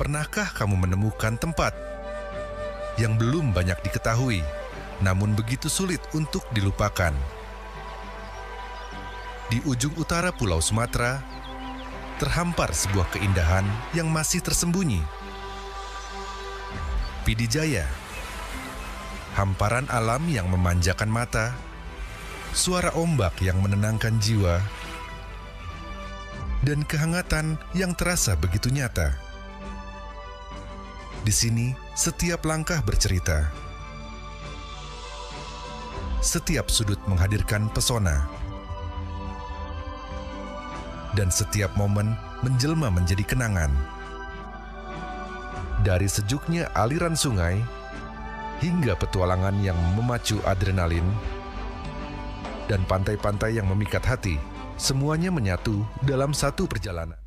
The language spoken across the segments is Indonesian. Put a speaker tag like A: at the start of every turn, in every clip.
A: Pernahkah kamu menemukan tempat yang belum banyak diketahui, namun begitu sulit untuk dilupakan? Di ujung utara Pulau Sumatera, terhampar sebuah keindahan yang masih tersembunyi. Pidijaya, hamparan alam yang memanjakan mata, suara ombak yang menenangkan jiwa, dan kehangatan yang terasa begitu nyata. Di sini, setiap langkah bercerita. Setiap sudut menghadirkan pesona. Dan setiap momen menjelma menjadi kenangan. Dari sejuknya aliran sungai, hingga petualangan yang memacu adrenalin, dan pantai-pantai yang memikat hati, semuanya menyatu dalam satu perjalanan.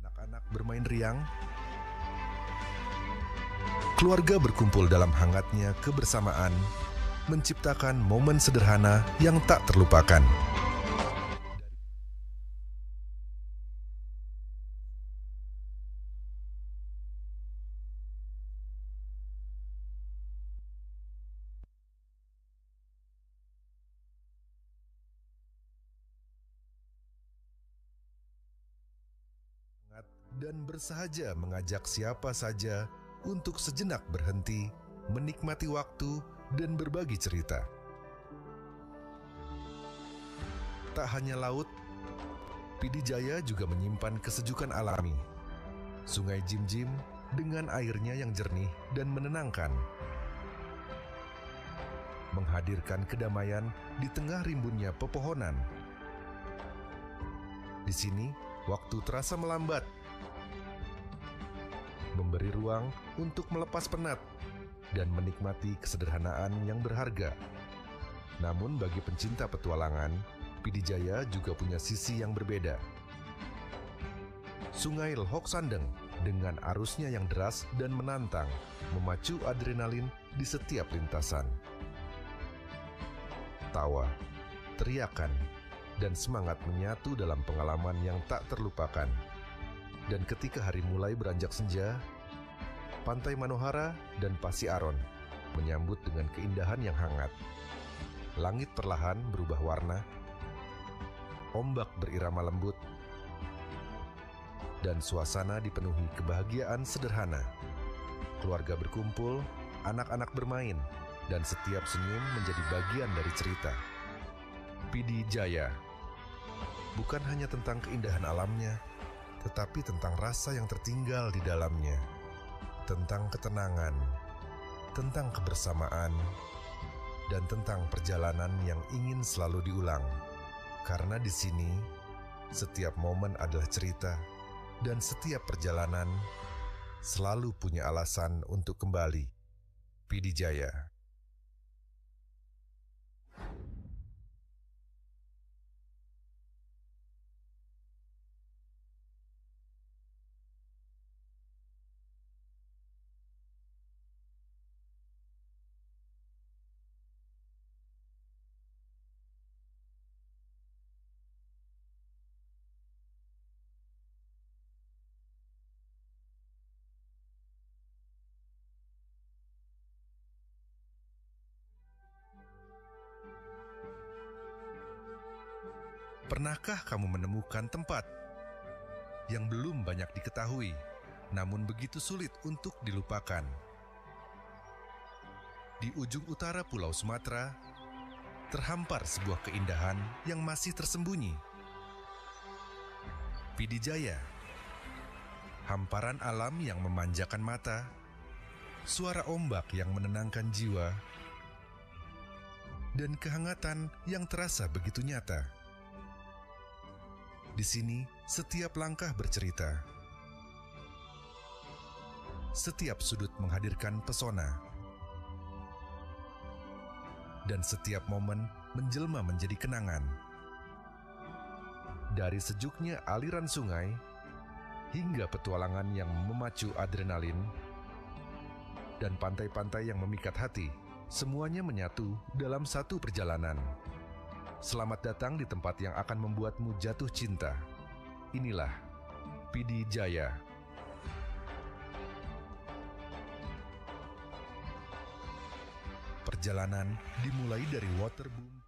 A: Anak-anak bermain riang, keluarga berkumpul dalam hangatnya kebersamaan, menciptakan momen sederhana yang tak terlupakan. Dan bersahaja mengajak siapa saja untuk sejenak berhenti, menikmati waktu, dan berbagi cerita. Tak hanya laut, Pidijaya juga menyimpan kesejukan alami. Sungai Jim-Jim dengan airnya yang jernih dan menenangkan, menghadirkan kedamaian di tengah rimbunnya pepohonan. Di sini, waktu terasa melambat, memberi ruang untuk melepas penat dan menikmati kesederhanaan yang berharga. Namun bagi pencinta petualangan, Pidijaya juga punya sisi yang berbeda. Sungai Lehok Sandeng dengan arusnya yang deras dan menantang, memacu adrenalin di setiap lintasan. Tawa, teriakan, dan semangat menyatu dalam pengalaman yang tak terlupakan. Dan ketika hari mulai beranjak senja, Pantai Manohara dan Pasi Aron menyambut dengan keindahan yang hangat. Langit perlahan berubah warna, ombak berirama lembut, dan suasana dipenuhi kebahagiaan sederhana. Keluarga berkumpul, anak-anak bermain, dan setiap senyum menjadi bagian dari cerita. Pidijaya bukan hanya tentang keindahan alamnya, tetapi tentang rasa yang tertinggal di dalamnya, tentang ketenangan, tentang kebersamaan, dan tentang perjalanan yang ingin selalu diulang. Karena di sini, setiap momen adalah cerita, dan setiap perjalanan selalu punya alasan untuk kembali. Pidijaya. Pernahkah kamu menemukan tempat yang belum banyak diketahui, namun begitu sulit untuk dilupakan? Di ujung utara Pulau Sumatera, terhampar sebuah keindahan yang masih tersembunyi. Pidijaya, hamparan alam yang memanjakan mata, suara ombak yang menenangkan jiwa, dan kehangatan yang terasa begitu nyata. Di sini, setiap langkah bercerita. Setiap sudut menghadirkan pesona. dan setiap momen menjelma menjadi kenangan. Dari sejuknya aliran sungai hingga petualangan yang memacu adrenalin dan pantai-pantai yang memikat hati, semuanya menyatu dalam satu perjalanan. Selamat datang di tempat yang akan membuatmu jatuh cinta. Inilah PD Jaya. Perjalanan dimulai dari waterboom.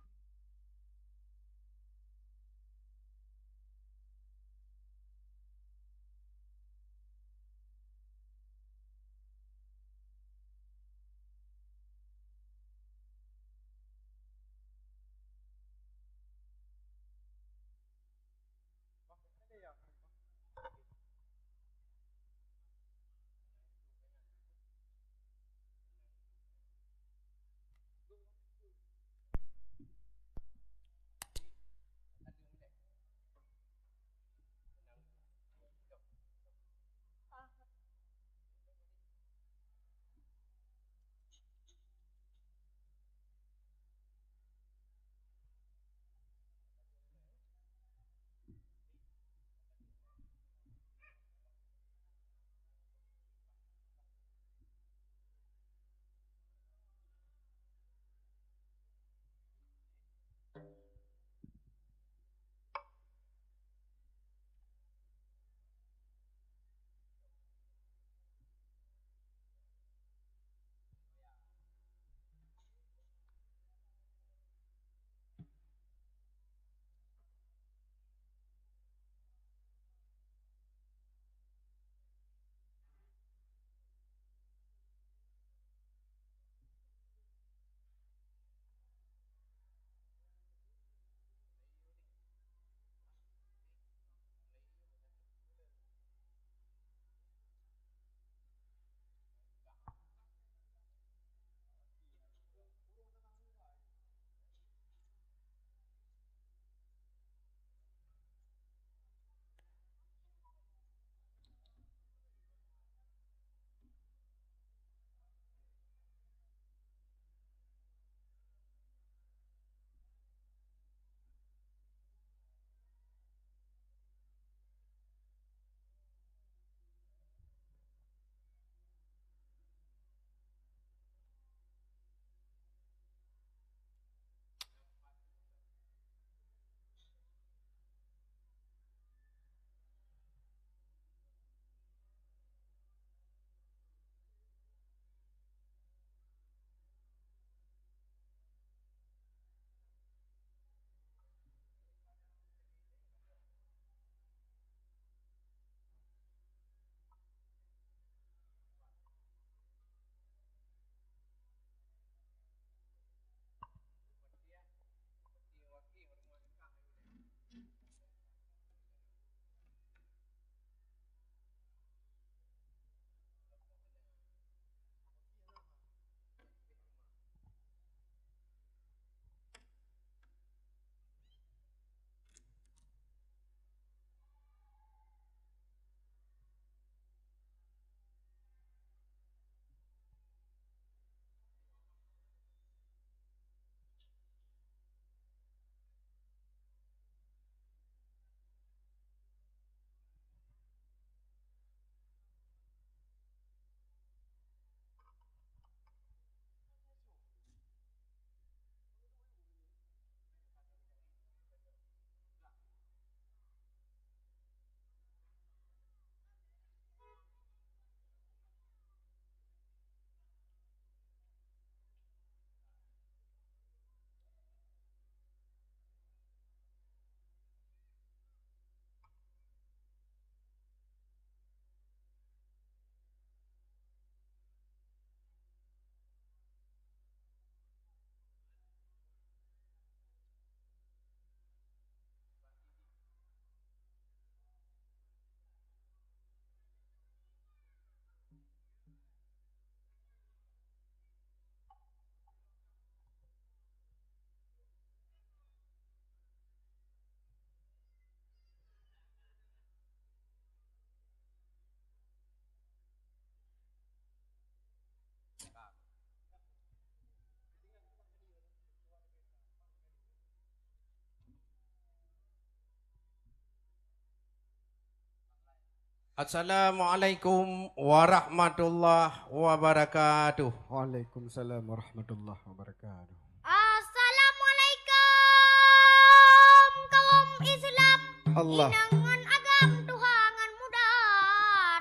B: Assalamualaikum warahmatullahi wabarakatuh.
C: Waalaikumsalam warahmatullahi wabarakatuh.
D: Assalamualaikum kaum Islam.
C: Allah.
D: Inangan agam tuhangan muda,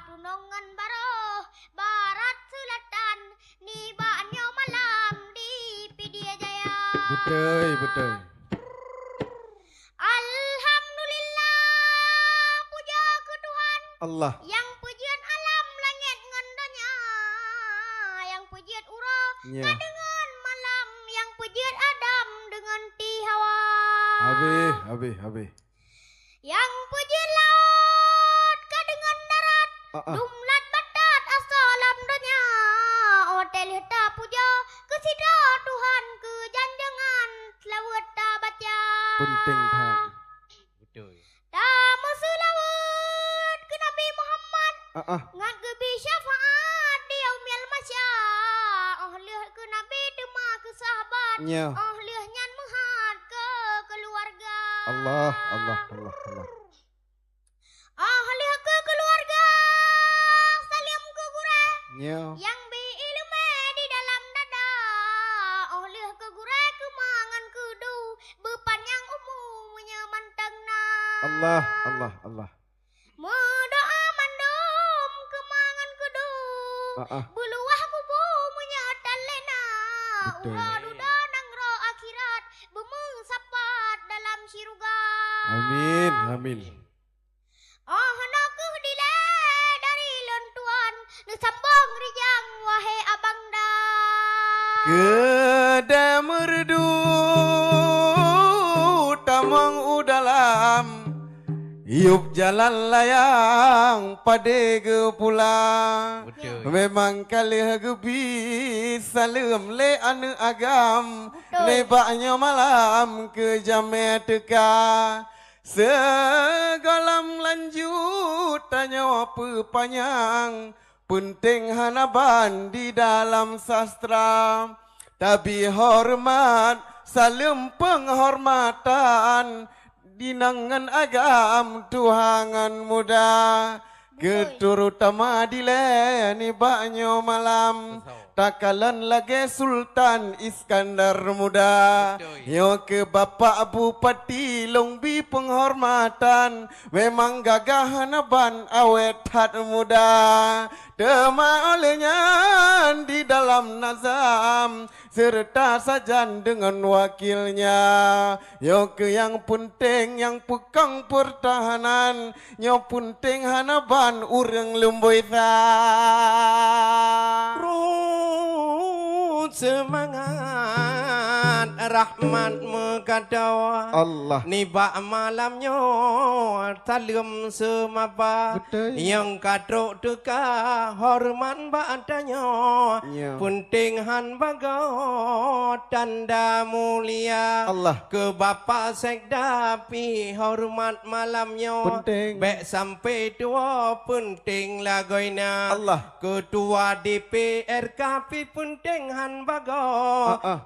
D: tunongan baroh, barat selatan, nibanyo malam di Pidia Jaya.
C: Betul.
D: Alhamdulillah, puja ke Tuhan.
C: Allah.
D: Yang pujian alam langit ngendanya, yang pujian ura
C: Ya.
D: dengan malam, yang pujian Adam dengan ti Hawa.
C: Habis.
D: Yang pujian laut ka dengan darat, dumlat batat asalam donya. Hotel heta puja kesida Tuhan ke janjangan selawat ta baca.
C: Penting tak.
B: Betul.
D: Tamu selawat ke Nabi Muhammad. Ngat gebi syafaat di yaumil masya. Leh ke Nabi tema ke sahabat.
C: Ya.
D: Leh nyan muhat ke keluarga.
C: Allah.
D: Leh ke keluarga. Salim ke gureh.
C: Ya.
D: Yang bi ilmu di dalam dada. Leh ke gureh kemangan kudu. Bepanjang umurnya mantengna.
C: Allah.
D: Mendoa mandum kemangan kudu. Buluah kubu menyatan lena.
C: Betul.
D: Uha duda nangro akhirat. Bemusapat dalam syurga.
C: Amin.
D: Nakuh dile dari lentuan. Nusambung rijang wahai abang da.
C: Keda merdu tamang udalam. Iup jalan layang padege pulang.
B: Betul.
C: Memang kali gebi salam le anu agam.
D: Betul.
C: Lebaknya malam ke jame teka. Segalam lanjut tanya pepanjang. Penting hanaban di dalam sastra. Tapi hormat salam penghormatan. Dinangan agam tuhangan muda. Keturutama dileni banyo malam. Takalan lagi Sultan Iskandar muda. Yo ke Bapak Bupati Longbi penghormatan. Memang gagah naban awet hat muda. Dema olehnya di dalam nazam. Serta sajan dengan wakilnya. Yo ke yang penting yang pegang pertahanan. Yo penting hanaban urang lemboi
B: Semangat rahmat megadawa.
C: Allah.
B: Nibak malamnya salim semaba.
C: Betul.
B: Yang kadrok teka hormat badanya.
C: Ya.
B: Penting han baga tanda mulia.
C: Allah.
B: Ke Bapa Sekda pi hormat malamnya.
C: Penting.
B: Bek sampai tua penting lagoina.
C: Allah.
B: Ketua DPR kapi penting han baga.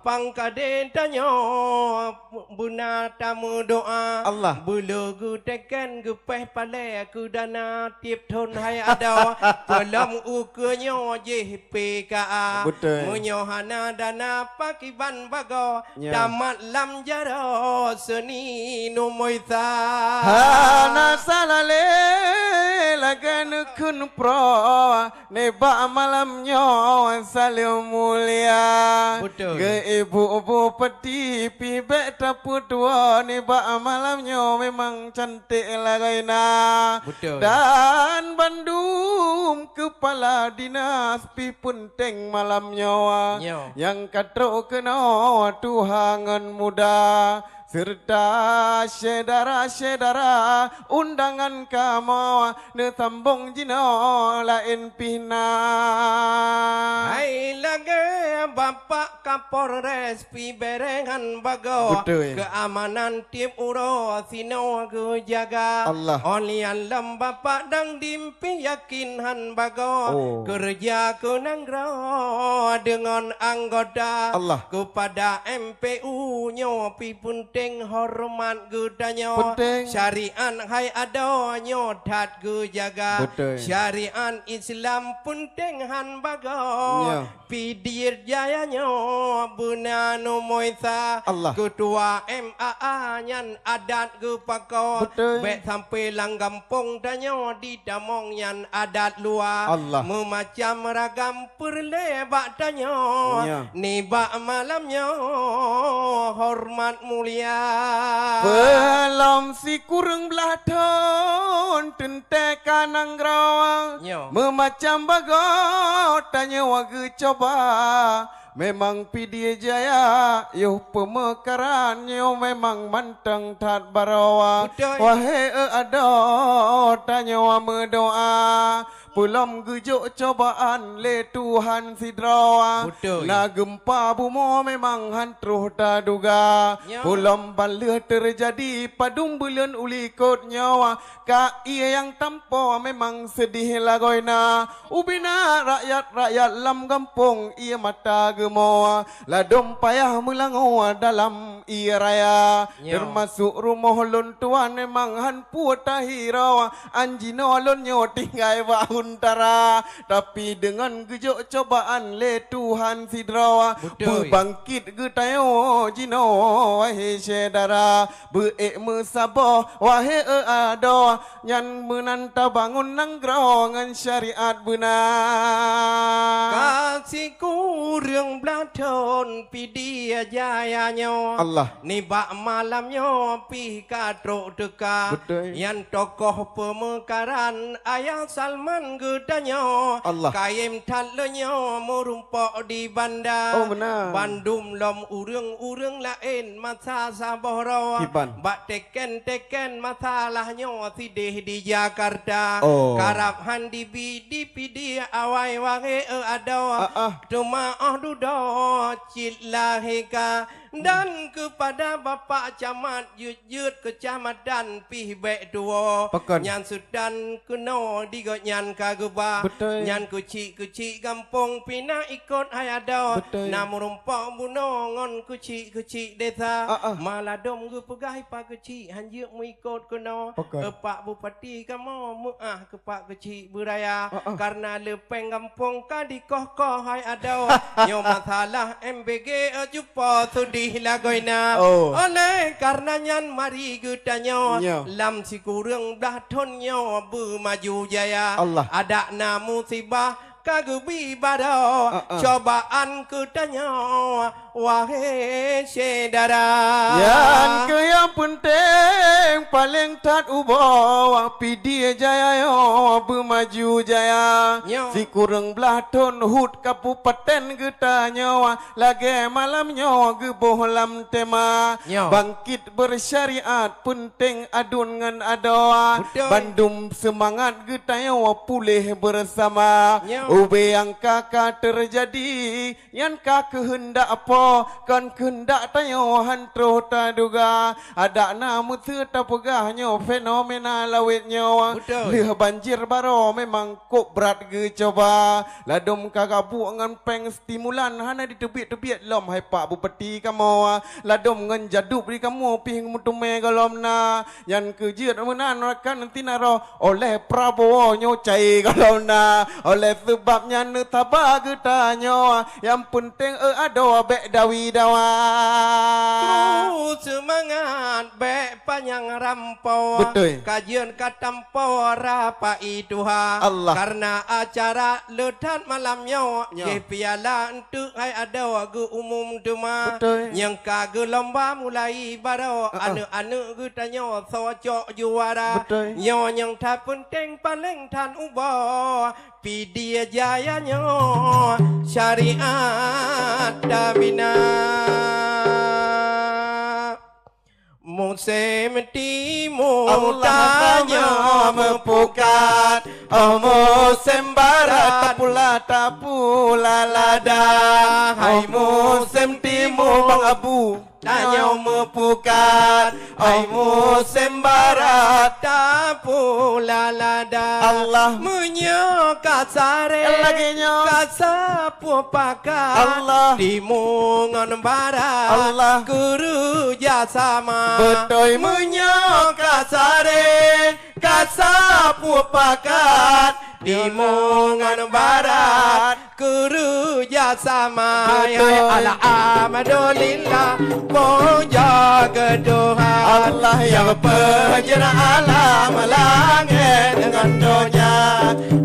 B: Pangkade tanya buna tamu doa.
C: Allah.
B: Bulu gu tekan gepeh pale ku dana tiap thon hai ada. Pelam ukenya JPKA.
C: Betul.
B: Menyohana dana pakiban baga.
C: Ya.
B: Tamat lam jaro seni numoita.
C: Hana salale lagan kun pro neba malamnya salim mulia.
B: Betul.
C: Ke ibu peti pi beta putua neba malamnya memang cantik lagaina.
B: Betul.
C: Dan Bandung kepala dinas pi penting malamnya.
B: Yo.
C: Yang katrok kena tuhangan muda. Serta syedara undangan kamu netambong jino lain pina.
B: Hai lage Bapak Kapolres pi berengan bago.
C: Betul.
B: Keamanan tim uro sino ku jaga.
C: Allah.
B: Olian lem Bapak dang dimpi yakin han bago. Kerja ku nanggro dengan anggota.
C: Allah.
B: Kepada MPU nyo pi punte penting hormat gedanya.
C: Penting.
B: Syariat hai ada nyodat ge jaga.
C: Betul.
B: Syariat Islam penting han baga.
C: Ya.
B: Pidir jayanya bunano moisa.
C: Allah.
B: Ketua MAA nyan adat ge pakau.
C: Betul.
B: Bek sampai lang kampung tanya di damong yan adat luar.
C: Allah.
B: Memacam ragam perlebak tanya.
C: Ya.
B: Nibak malamnya hormat mulia.
C: Belum si kurang belah ton tente kanang rawa.
B: Yo.
C: Memacam bagot tanya warga coba. Memang pidi jaya yo pemekaran yo memang manteng tat barawa.
B: Betul.
C: Wahai ada tanya wa mendoa. Pulam gejuk cobaan le Tuhan sidrawa.
B: Betul.
C: Na gempa bumi memang hantruh tak duga.
B: Ya.
C: Pulam balih terjadi padung bulan ulikot nyawa. Ka ia yang tampo memang sedih lagoina. Ubina rakyat lam kampung ia mata gemoa. Ladom payah melangoa dalam ia raya.
B: Ya.
C: Termasuk rumah lon tuan memang han putahirawa. Anjino lon nyo tinggai untara, tapi dengan gejuk cobaan le Tuhan sidrawa.
B: Betul.
C: Berbangkit getayo jino wahai saudara. Beek mesabah wahai ada nyan menanta bangun nanggrau ngan syariat benar.
B: Kasih kurang belaton pidi jayanya.
C: Allah.
B: Nibak malamnya pi kadrok deka.
C: Betul.
B: Yang tokoh pemekaran ayah Salman gedanya.
C: Allah.
B: Kaim talanya merumpok di bandar.
C: Oh, benar.
B: Bandung lom urang-urang lain masa sabara.
C: Kiban.
B: Bak teken masalahnya sidih di Jakarta.
C: Oh.
B: Karap handi di pidi awai wangi ada. Cuma duda cilahika. Dan kepada Bapak Camat Yud Kecamatan Pihbek Dua.
C: Pekan.
B: Nyan sudan kena digot nyan kageba.
C: Betul.
B: Nyan kecik kampung pina ikut hayada.
C: Betul.
B: Namun rumpak bunongon kecik desa. Maladom ge pegai pak kecik hanjik mu ikut kena.
C: Pekan.
B: Pak Bupati kamu muah ke pak kecik beraya. Karena lepeng kampung kadikoh hai ada. Nyo masalah MBG jumpa sudi lagoina.
C: Oh.
B: Oleh karenanya mari gedanya
C: Nyo.
B: lam si kurang belah tonnya bermaju jaya.
C: Allah.
B: Ada na musibah kagebi bada cobaan kedanya wahai saudara.
C: Yang ke yang penting paling tat ubawa pidi jaya yo bermaju jaya.
B: Yo.
C: Si kurang belah ton hut kabupaten getanya lagi malamnya geboh lam tema.
B: Yo.
C: Bangkit bersyariat penting adun ngan adoa.
B: Betul.
C: Bandung semangat getanya pulih bersama.
B: Yo.
C: Ube yang kakak terjadi yang kakak hendak apa kan kehendak tayo hantro taduga ada namu tak pegahnya fenomena lawitnya.
B: Betul.
C: Leh banjir baro memang kok berat ge coba ladom kakak buang ngan peng stimulan hana di tebit lom hai Pak Bupati kamu ladom ngan jadup di kamu ping mutume galom na yang kejiat menan rakan nanti naro oleh Prabowo nyocai galom na oleh sebabnya netaba getanya yang penting ada bek dawi dawa.
B: Ku semangat bek panjang rampau.
C: Betul.
B: Kajian katampo rapa ituha.
C: Allah.
B: Karena acara ledat malamnya.
C: Ya.
B: Ye piala untuk hai ada wagu umum dema.
C: Betul.
B: Yang kage lomba mulai baro. Anu-anu getanya socok juara.
C: Betul.
B: Nyo yang tak penting paling tan ubah. Pidi jayanya syariat dabina. Musim timur tanya
C: mepukat musim barat tapula lada. Hai musim timur bang abu
B: Danyo mepukat ai musim barat tak pula lada
C: Allah
B: menyokat sare
C: lagi nyo
B: kasapu pakat
C: Allah
B: di mungon barat
C: Allah
B: kerja sama
C: betul
B: menyokat sare kasapu pakat di mungon barat kerja sama
C: Betul.
B: ala amadulillah puja keduhan
C: Allah yang
B: penjara alam langit dengan dunia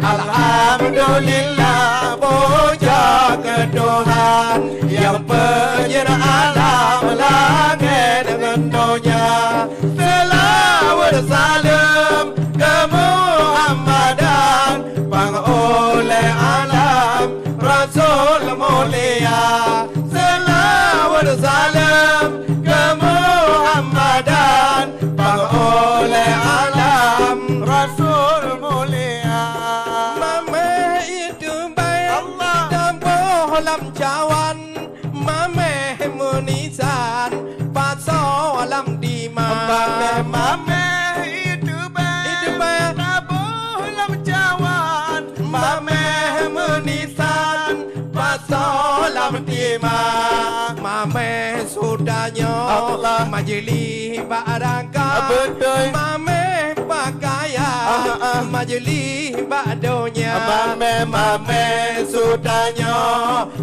B: alhamdulillah puja keduhan yang penjara alam langit dengan dunia selawat salam ke Muhammadan pangoleh alam Rasul mulia selawat salam ke Muhammadan pangoleh alam
C: Rasul mulia
B: mame itu baik
C: Allah
B: dan bohlam cawan mame munisan paso alam diman
C: mame itu baik tabuh lam cawan
B: mame munisan paso alam diman mame sudahnya
C: Allah
B: majlis barangka
C: betul
B: mame pakaian majlis badonya
C: mame
B: sudahnya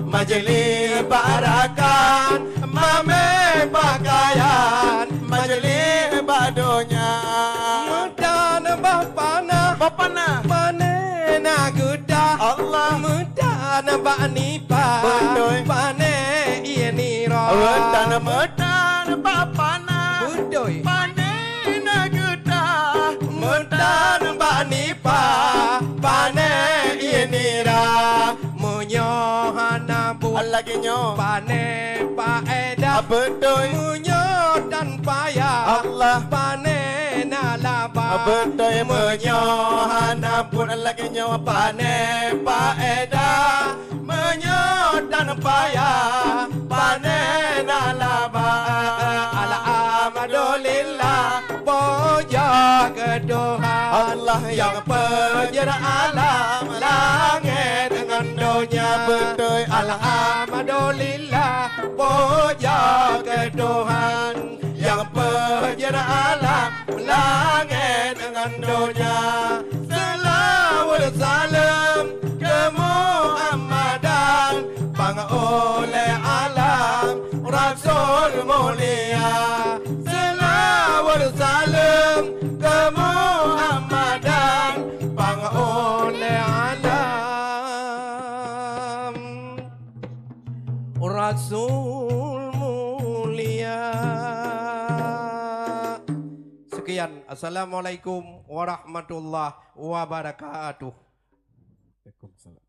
B: majlis barakan mame pakaian
C: majlis badonya
B: mudan bapana
C: bapana
B: panena guda
C: Allah
B: mudan banipa
C: Betul.
B: pane ini ro
C: medan bapana
B: budoy
C: panena geda
B: mudan banipa pane ini ra munyohana bu
C: lagi nyo
B: pane paeda
C: betul
B: munyo dan payah
C: Allah
B: pane nalaba
C: betul
B: menyohana
C: pun lagi nyo
B: pane paeda menyo dan payah pane nalaba ala amadulillah puja keduhan
C: Allah
B: yang penjara alam langit dengan dunia
C: betul
B: alhamdulillah puja keduhan yang penjara alam langit dengan dunia selawat salam ke Muhammadan pangoleh alam Rasul mulia selawat salam ke Muhammadan pangoleh alam Rasul mulia. Sekian, assalamualaikum warahmatullahi wabarakatuh.
C: Waalaikumsalam.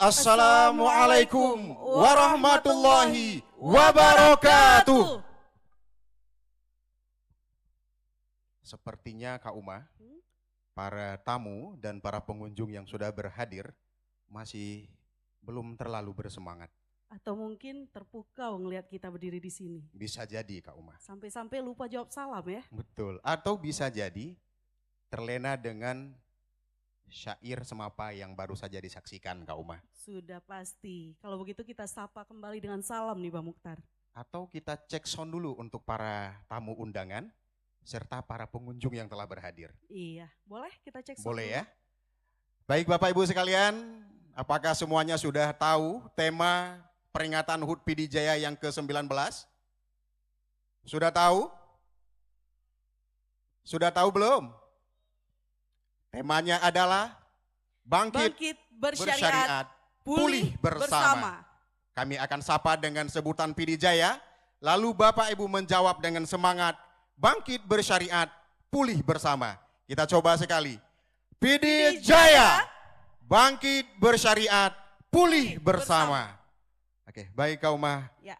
C: Assalamualaikum warahmatullahi wabarakatuh. Sepertinya Kak Uma, para tamu dan para pengunjung yang sudah berhadir masih belum terlalu bersemangat.
E: Atau mungkin terpukau ngelihat kita berdiri di sini.
C: Bisa jadi Kak Uma.
E: Sampai-sampai lupa jawab salam ya.
C: Betul. Atau bisa jadi terlena dengan syair semapa yang baru saja disaksikan Kak Uma.
E: Sudah pasti. Kalau begitu kita sapa kembali dengan salam nih Bang Mukhtar.
C: Atau kita cek sound dulu untuk para tamu undangan serta para pengunjung yang telah berhadir.
E: Iya, boleh kita cek sound
C: Boleh
E: dulu?
C: ya? Baik Bapak Ibu sekalian, apakah semuanya sudah tahu tema peringatan HUT PD Jaya yang ke-19? Sudah tahu? Sudah tahu belum? Temanya adalah bangkit,
E: Bangkit bersyariat,
C: bersyariat, pulih bersama. Kami akan sapa dengan sebutan PD Jaya, lalu Bapak Ibu menjawab dengan semangat, bangkit bersyariat, pulih bersama. Kita coba sekali. PD Jaya, bangkit bersyariat, pulih bersama. Oke, baik Kak Uma.
E: Ya.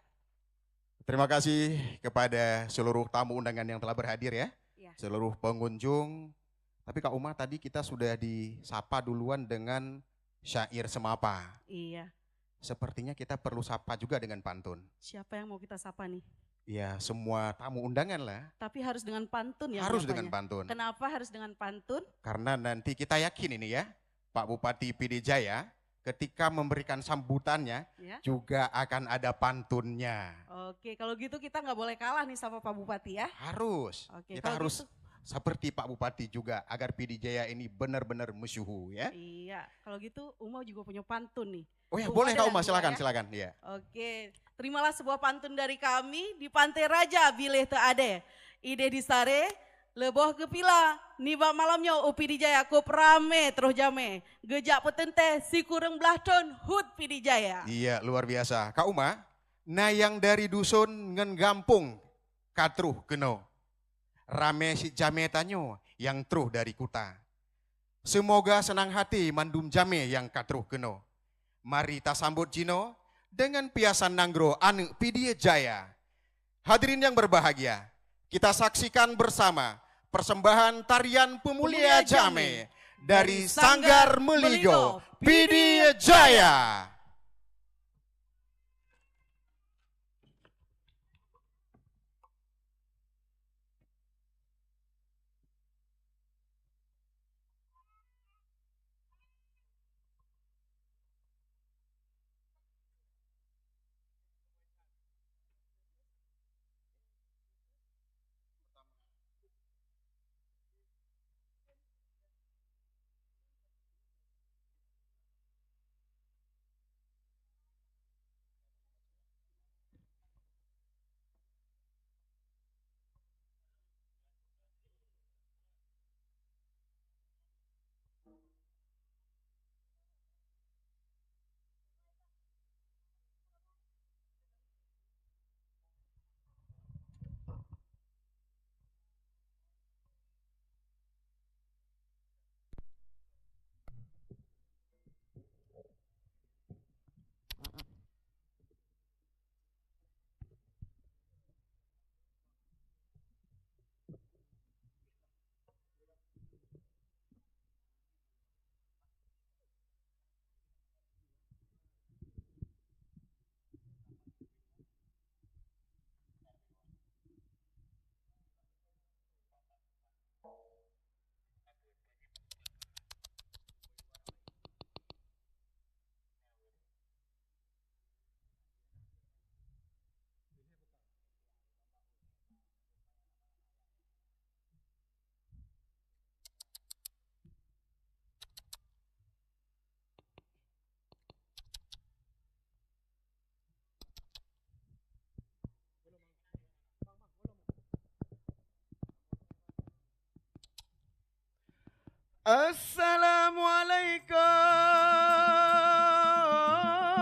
C: Terima kasih kepada seluruh tamu undangan yang telah berhadir ya.
E: Ya.
C: Seluruh pengunjung. Tapi Kak Uma tadi kita sudah disapa duluan dengan syair semapa.
E: Iya.
C: Sepertinya kita perlu sapa juga dengan pantun.
E: Siapa yang mau kita sapa nih?
C: Ya semua tamu undangan lah.
E: Tapi harus dengan pantun ya.
C: Harus
E: nyapanya.
C: dengan pantun.
E: Kenapa harus dengan pantun?
C: Karena nanti kita yakin ini ya, Pak Bupati PD Jaya ketika memberikan sambutannya
E: Ya.
C: juga akan ada pantunnya.
E: Oke, kalau gitu kita nggak boleh kalah nih sama Pak Bupati ya.
C: Harus.
E: Oke,
C: Kita
E: kalau
C: harus seperti Pak Bupati juga agar PD Jaya ini benar-benar masyhur ya.
E: Iya, kalau gitu Uma juga punya pantun nih.
C: Oh ya
E: Uma
C: boleh
E: ada
C: Kak Uma,
E: nggak
C: silakan
E: ya?
C: silakan ya.
E: Oke, terimalah sebuah pantun dari kami di Pantai Raja bilih teu ade. Ide di sare, leboh kepila, nibak malamnya upi di Jaya kup rame terus jame. Gejak petente si kurang belah ton hut pidi Jaya.
C: Iya luar biasa. Kak Uma, nah yang dari dusun ngen gampung katruh geno. Rame si jame tanyo yang truh dari kuta. Semoga senang hati mandum jame yang katruh geno. Mari ta sambut Jino dengan piasan nanggro anu PD Jaya. Hadirin yang berbahagia, kita saksikan bersama persembahan tarian Pemulia Jame dari Sanggar Meligo PD Jaya.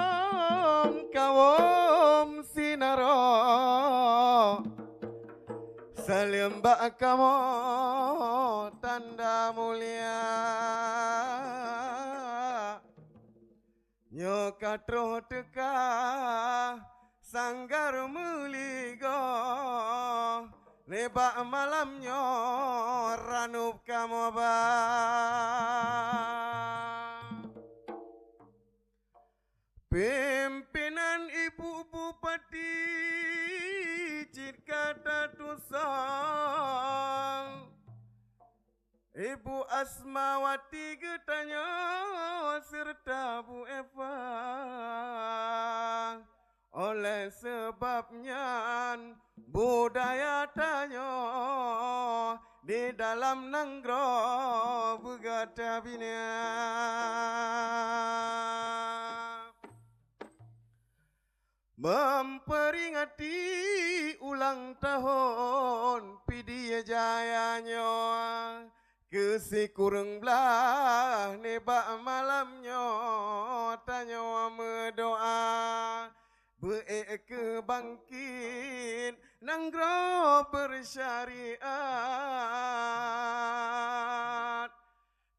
C: Assalamualaikum kaum sinaro Selembak kamu tanda mulia Nyo katro teka sanggar muligo nebak malamnya ranup kamu ba. Pimpinan Ibu Bupati Cit Kata Tusang Ibu Asmawati Getanya serta Bu Eva. Oleh sebabnya budaya tanya di dalam nanggro begada bina. Memperingati ulang tahun Pidie Jayanya kesi kurang belah nebak malamnya tanya mendoa kebangkit nanggro bersyariat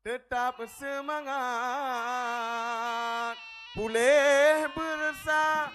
C: tetap semangat pulih bersabar.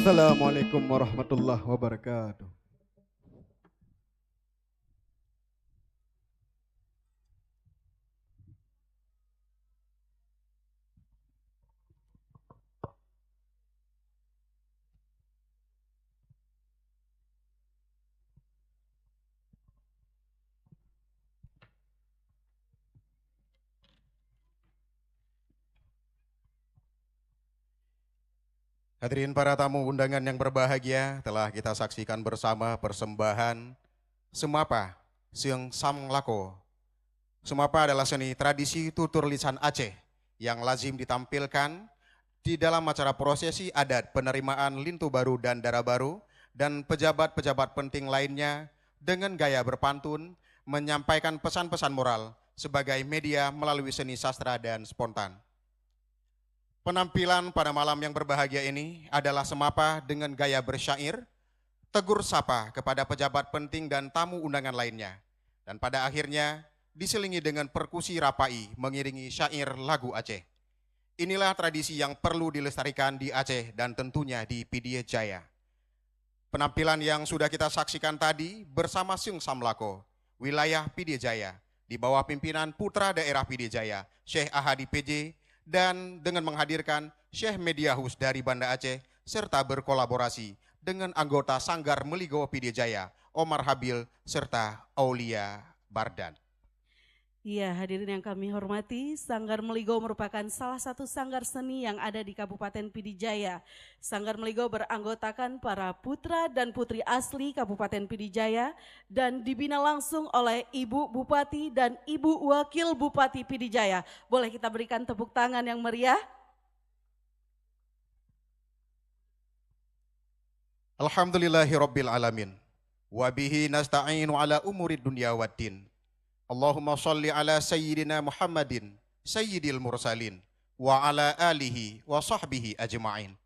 C: Assalamualaikum warahmatullahi wabarakatuh.
F: Hadirin para tamu undangan yang berbahagia, telah kita saksikan bersama persembahan Semapa Seung Sam Lako. Semapa adalah seni tradisi tutur lisan Aceh yang lazim ditampilkan di dalam acara prosesi adat penerimaan lintu baru dan dara baru dan pejabat-pejabat penting lainnya dengan gaya berpantun menyampaikan pesan-pesan moral sebagai media melalui seni sastra dan spontan. Penampilan pada malam yang berbahagia ini adalah Semapa dengan gaya bersyair, tegur sapa kepada pejabat penting dan tamu undangan lainnya. Dan pada akhirnya diselingi dengan perkusi rapai mengiringi syair lagu Aceh. Inilah tradisi yang perlu dilestarikan di Aceh dan tentunya di Pidie Jaya. Penampilan yang sudah kita saksikan tadi bersama Seung Sam Lako, wilayah Pidie Jaya, di bawah pimpinan putra daerah Pidie Jaya, Syekh Ahadi PJ, dan dengan menghadirkan Syekh Mediahus dari Banda Aceh, serta berkolaborasi dengan anggota Sanggar Meligo Pidie Jaya, Omar Habil, serta Aulia Bardan.
E: Iya, hadirin yang kami hormati, Sanggar Meligo merupakan salah satu sanggar seni yang ada di Kabupaten Pidie Jaya. Sanggar Meligo beranggotakan para putra dan putri asli Kabupaten Pidie Jaya dan dibina langsung oleh Ibu Bupati dan Ibu Wakil Bupati Pidie Jaya. Boleh kita berikan tepuk tangan yang meriah?
F: Alhamdulillahirabbil alamin. Wa bihi nasta'inu ala umurid dunya waddin. Allahumma sholli ala sayyidina Muhammadin sayyidil mursalin wa ala alihi wa sahbihi ajma'in.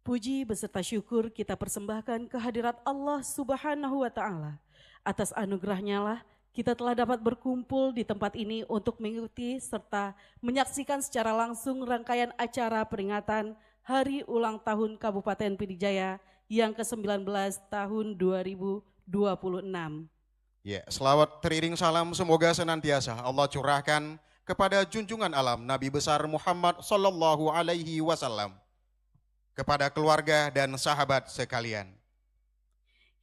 E: Puji beserta syukur kita persembahkan kehadirat Allah Subhanahu wa Ta'ala. Atas anugerahnya lah kita telah dapat berkumpul di tempat ini untuk mengikuti serta menyaksikan secara langsung rangkaian acara peringatan Hari Ulang Tahun Kabupaten Pidie Jaya yang ke-19 tahun 2026.
F: Ya, selawat teriring salam semoga senantiasa Allah curahkan kepada junjungan alam Nabi besar Muhammad sallallahu alaihi wasallam, kepada keluarga dan sahabat sekalian.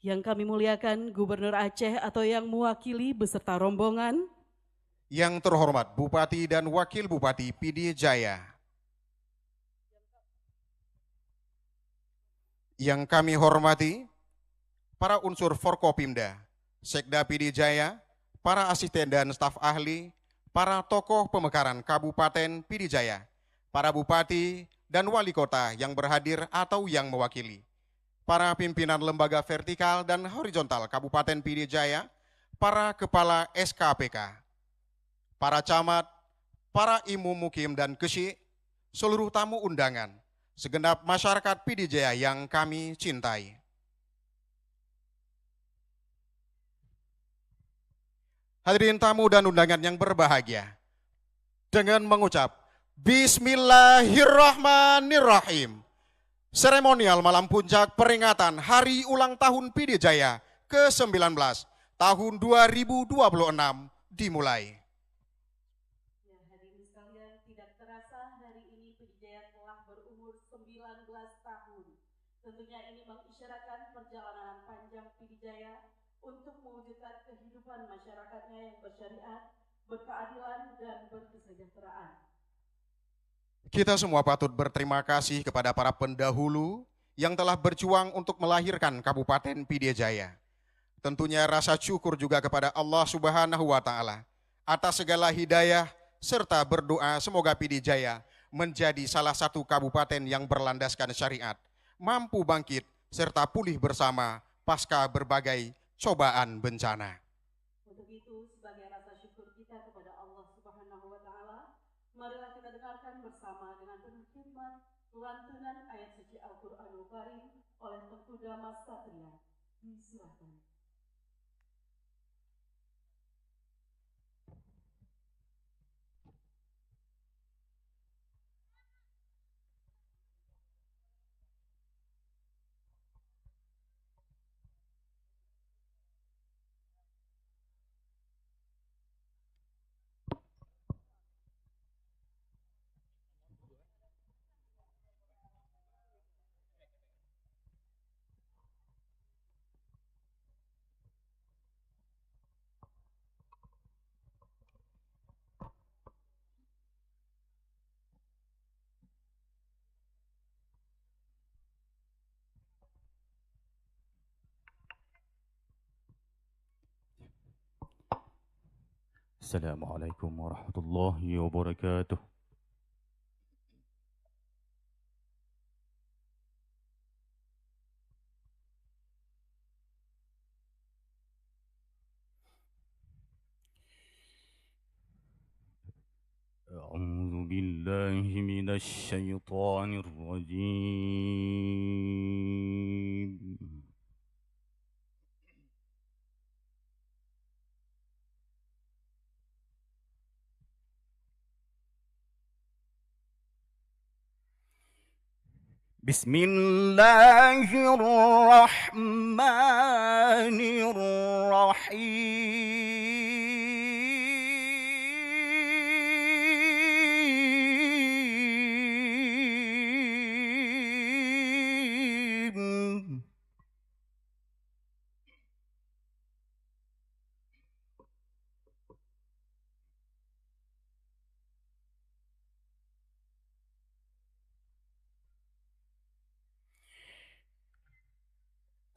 E: Yang kami muliakan Gubernur Aceh atau yang mewakili beserta rombongan.
F: Yang terhormat Bupati dan Wakil Bupati Pidie Jaya. Yang kami hormati para unsur Forkopimda, Sekda Pidie Jaya, para asisten dan staf ahli, para tokoh pemekaran Kabupaten Pidie Jaya, para bupati dan wali kota yang berhadir atau yang mewakili, para pimpinan lembaga vertikal dan horizontal Kabupaten Pidie Jaya, para kepala SKPK, para camat, para imam mukim dan kesyik, seluruh tamu undangan, segenap masyarakat Pidie Jaya yang kami cintai. Hadirin tamu dan undangan yang berbahagia, dengan mengucap Bismillahirrahmanirrahim, seremonial malam puncak peringatan Hari Ulang Tahun Pidie Jaya ke-19 tahun 2026 dimulai.
E: Ya, hadirin sekalian, tidak terasa hari ini Pidie Jaya telah berumur 19 tahun. Tentunya ini mengisyaratkan perjalanan panjang Pidie Jaya untuk mewujudkan kehidupan masyarakatnya yang bersyariat, berkeadilan, dan berkesejahteraan.
F: Kita semua patut berterima kasih kepada para pendahulu yang telah berjuang untuk melahirkan Kabupaten Pidie Jaya. Tentunya rasa syukur juga kepada Allah Subhanahu wa Ta'ala atas segala hidayah serta berdoa semoga Pidie Jaya menjadi salah satu kabupaten yang berlandaskan syariat, mampu bangkit serta pulih bersama pasca berbagai cobaan bencana.
E: Untuk itu, sebagai rasa syukur kita kepada Allah Subhanahu wa Ta'ala, marilah kita dengarkan bersama dengan penuh khidmat lantunan ayat suci Al-Qur'anul Karim oleh Tengku Damas Satria. Silakan.
G: Assalamualaikum warahmatullahi wabarakatuh. أعوذ بالله من الشيطان الرجيم. بسم الله الرحمن الرحيم.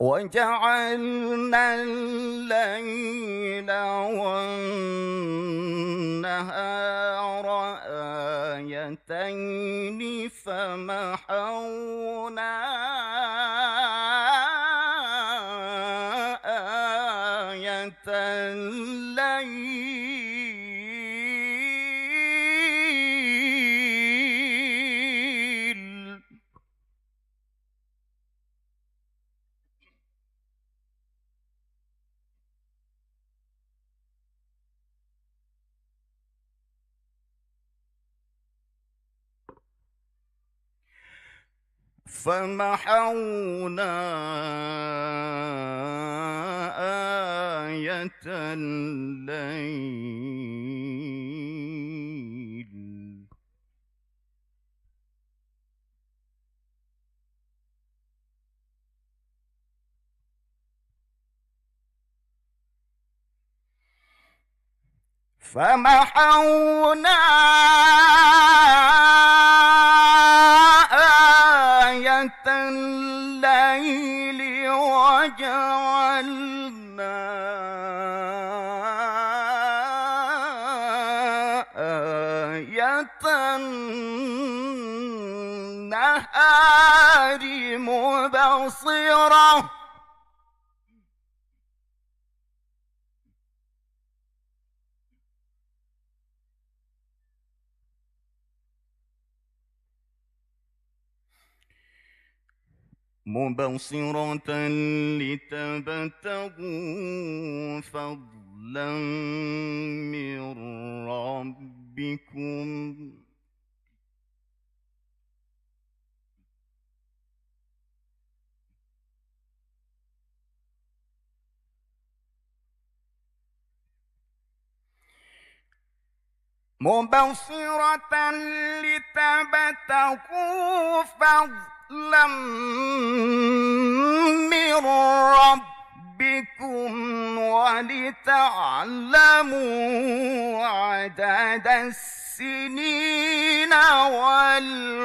G: وجعلنا الليل والنهار آيتين فمحونا آية الليل فمحونا آية الليل فمحونا آية الليل وجعلنا آية النهار مبصرة لتبتغوا فضلا من ربكم لتبتغوا فضلا من ربكم ولتعلموا عدد السنين والحساب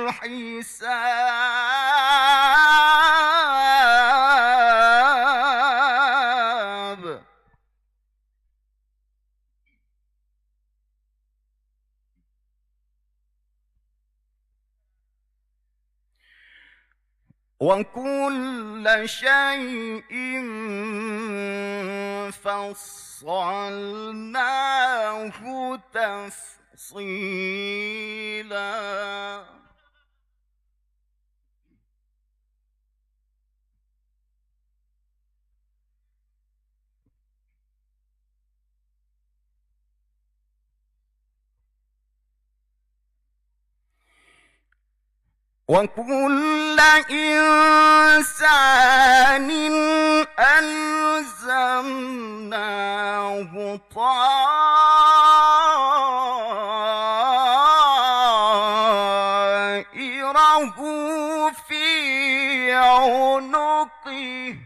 G: وكل شيء فصلناه تفصيلا وكل إنسان ألزمناه طائره في عنقه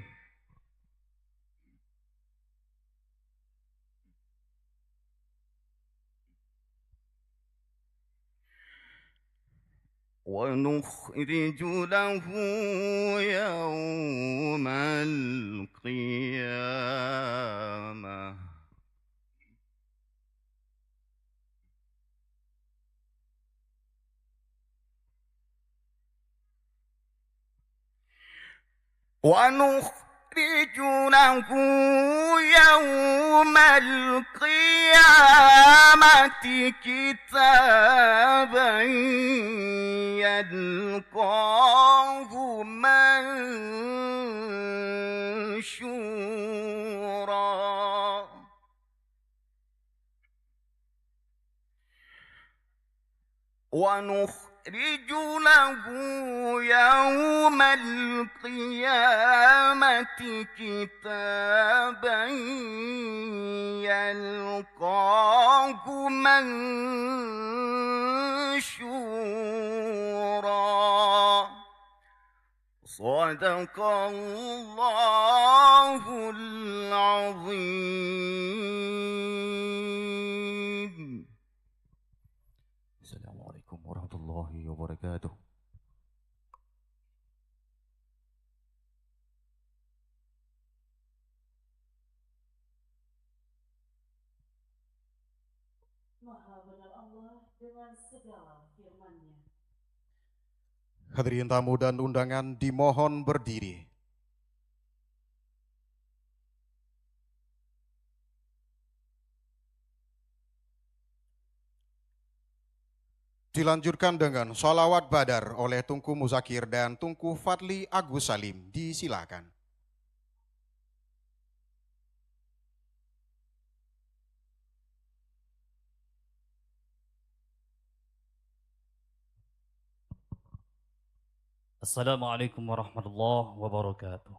G: ونخرج له يوم القيامة ونخرج له يوم القيامة كتابا يلقاه منشورا ونخرج له يوم القيامة كتابا يلقاه منشورا صدق الله العظيم.
H: السلام عليكم ورحمة الله وبركاته.
E: Maha benar Allah dengan segala firman-Nya.
F: Hadirin tamu dan undangan dimohon berdiri. Dilanjutkan dengan sholawat badar oleh Tunku Muzakir dan Tunku Fadli Agus Salim. Disilakan.
H: Assalamualaikum warahmatullahi wabarakatuh.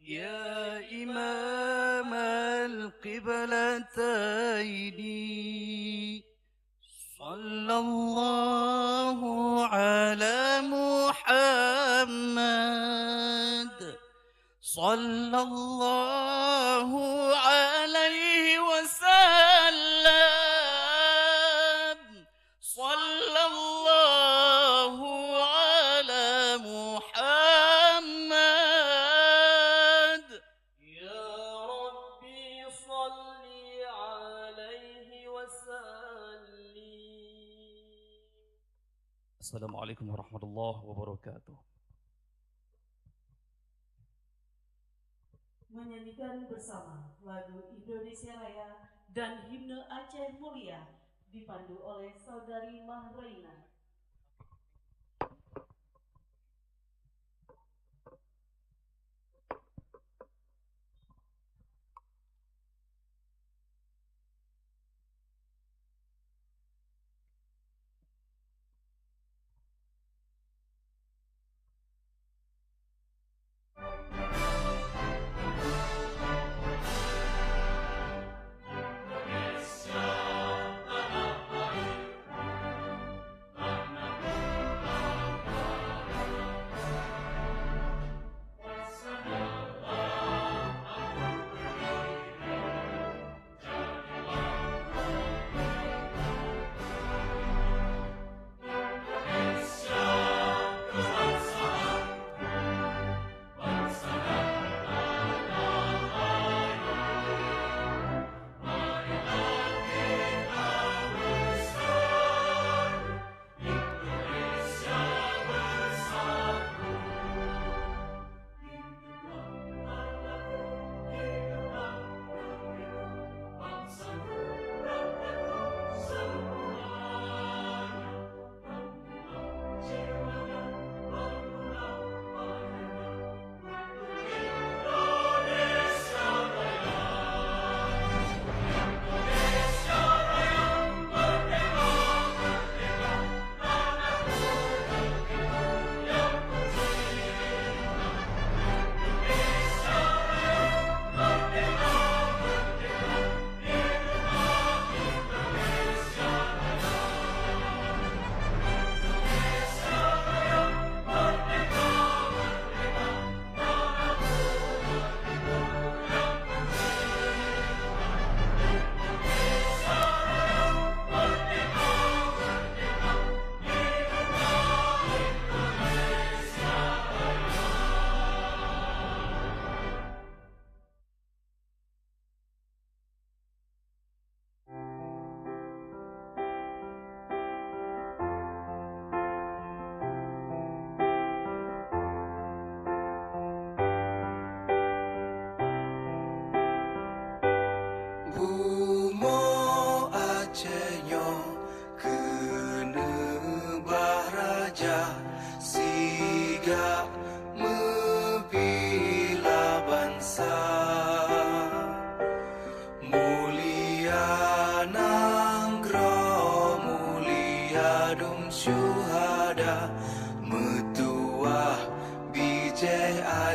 G: يا إمام القبلتين صلى الله على محمد صلى الله عليه وسلم
H: Assalamualaikum warahmatullahi wabarakatuh.
E: Menyanyikan bersama lagu Indonesia Raya dan himne Aceh Mulia dipandu oleh Saudari Mahraina.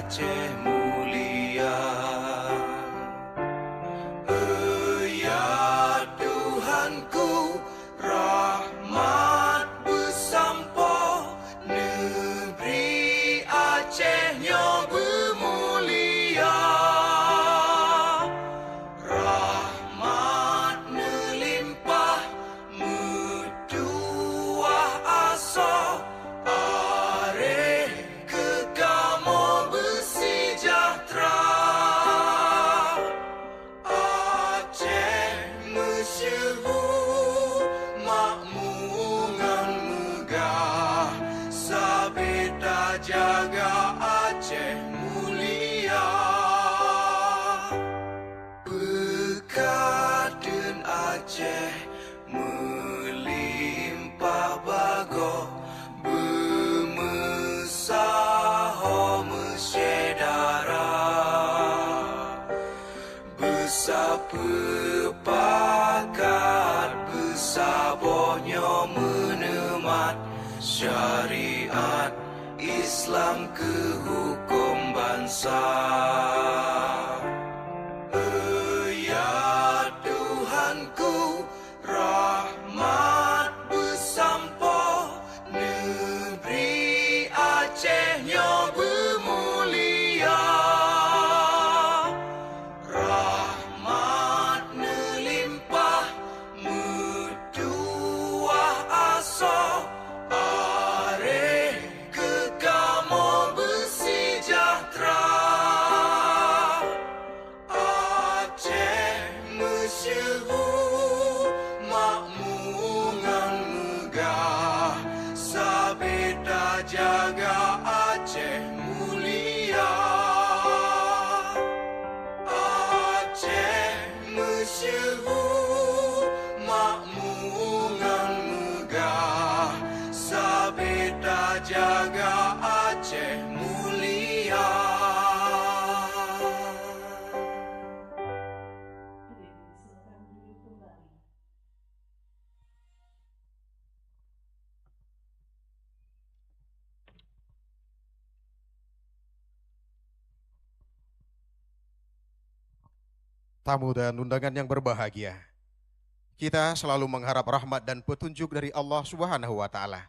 I: Aceh mulia. Ya Tuhanku, rahmat bersampo, negeri Acehnya bermulia. Rahmat melimpah, metuah asa, areh kekamo bersejahtera. Aceh masyhur, makmungan megah, sabeda jaga Aceh mulia. Bekaden Aceh melimpah bago, bermesaho mesyedara, bersepakat bersabohnya menemat syariat Islam ke hukum bangsa. Ya Tuhanku, rahmat bersampo, negeri Acehnya bermulia. Rahmat melimpah, metuah asa, areh kekamo bersejahtera. jaga Aceh mulia. Aceh masyhur makmungan megah, sabeda jaga Aceh mulia.
F: Tamu dan undangan yang berbahagia, kita selalu mengharap rahmat dan petunjuk dari Allah Subhanahu wa Ta'ala.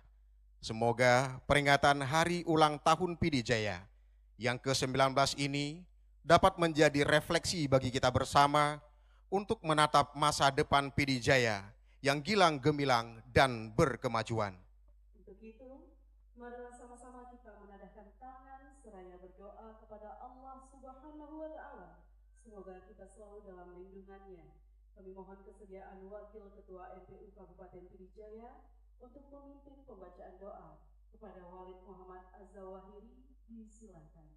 F: Semoga peringatan Hari Ulang Tahun PD Jaya yang ke-19 ini dapat menjadi refleksi bagi kita bersama untuk menatap masa depan PD Jaya yang gilang gemilang dan berkemajuan.
E: Untuk itu, marilah sama-sama kita menadahkan tangan seraya berdoa kepada Allah Subhanahu wa Ta'ala. Semoga kita selalu dalam lindungannya. Kami mohon kesediaan Wakil Ketua MPU Kabupaten Pidijaya untuk memimpin pembacaan doa kepada Walid Muhammad Az-Zawahiri. Disilakan.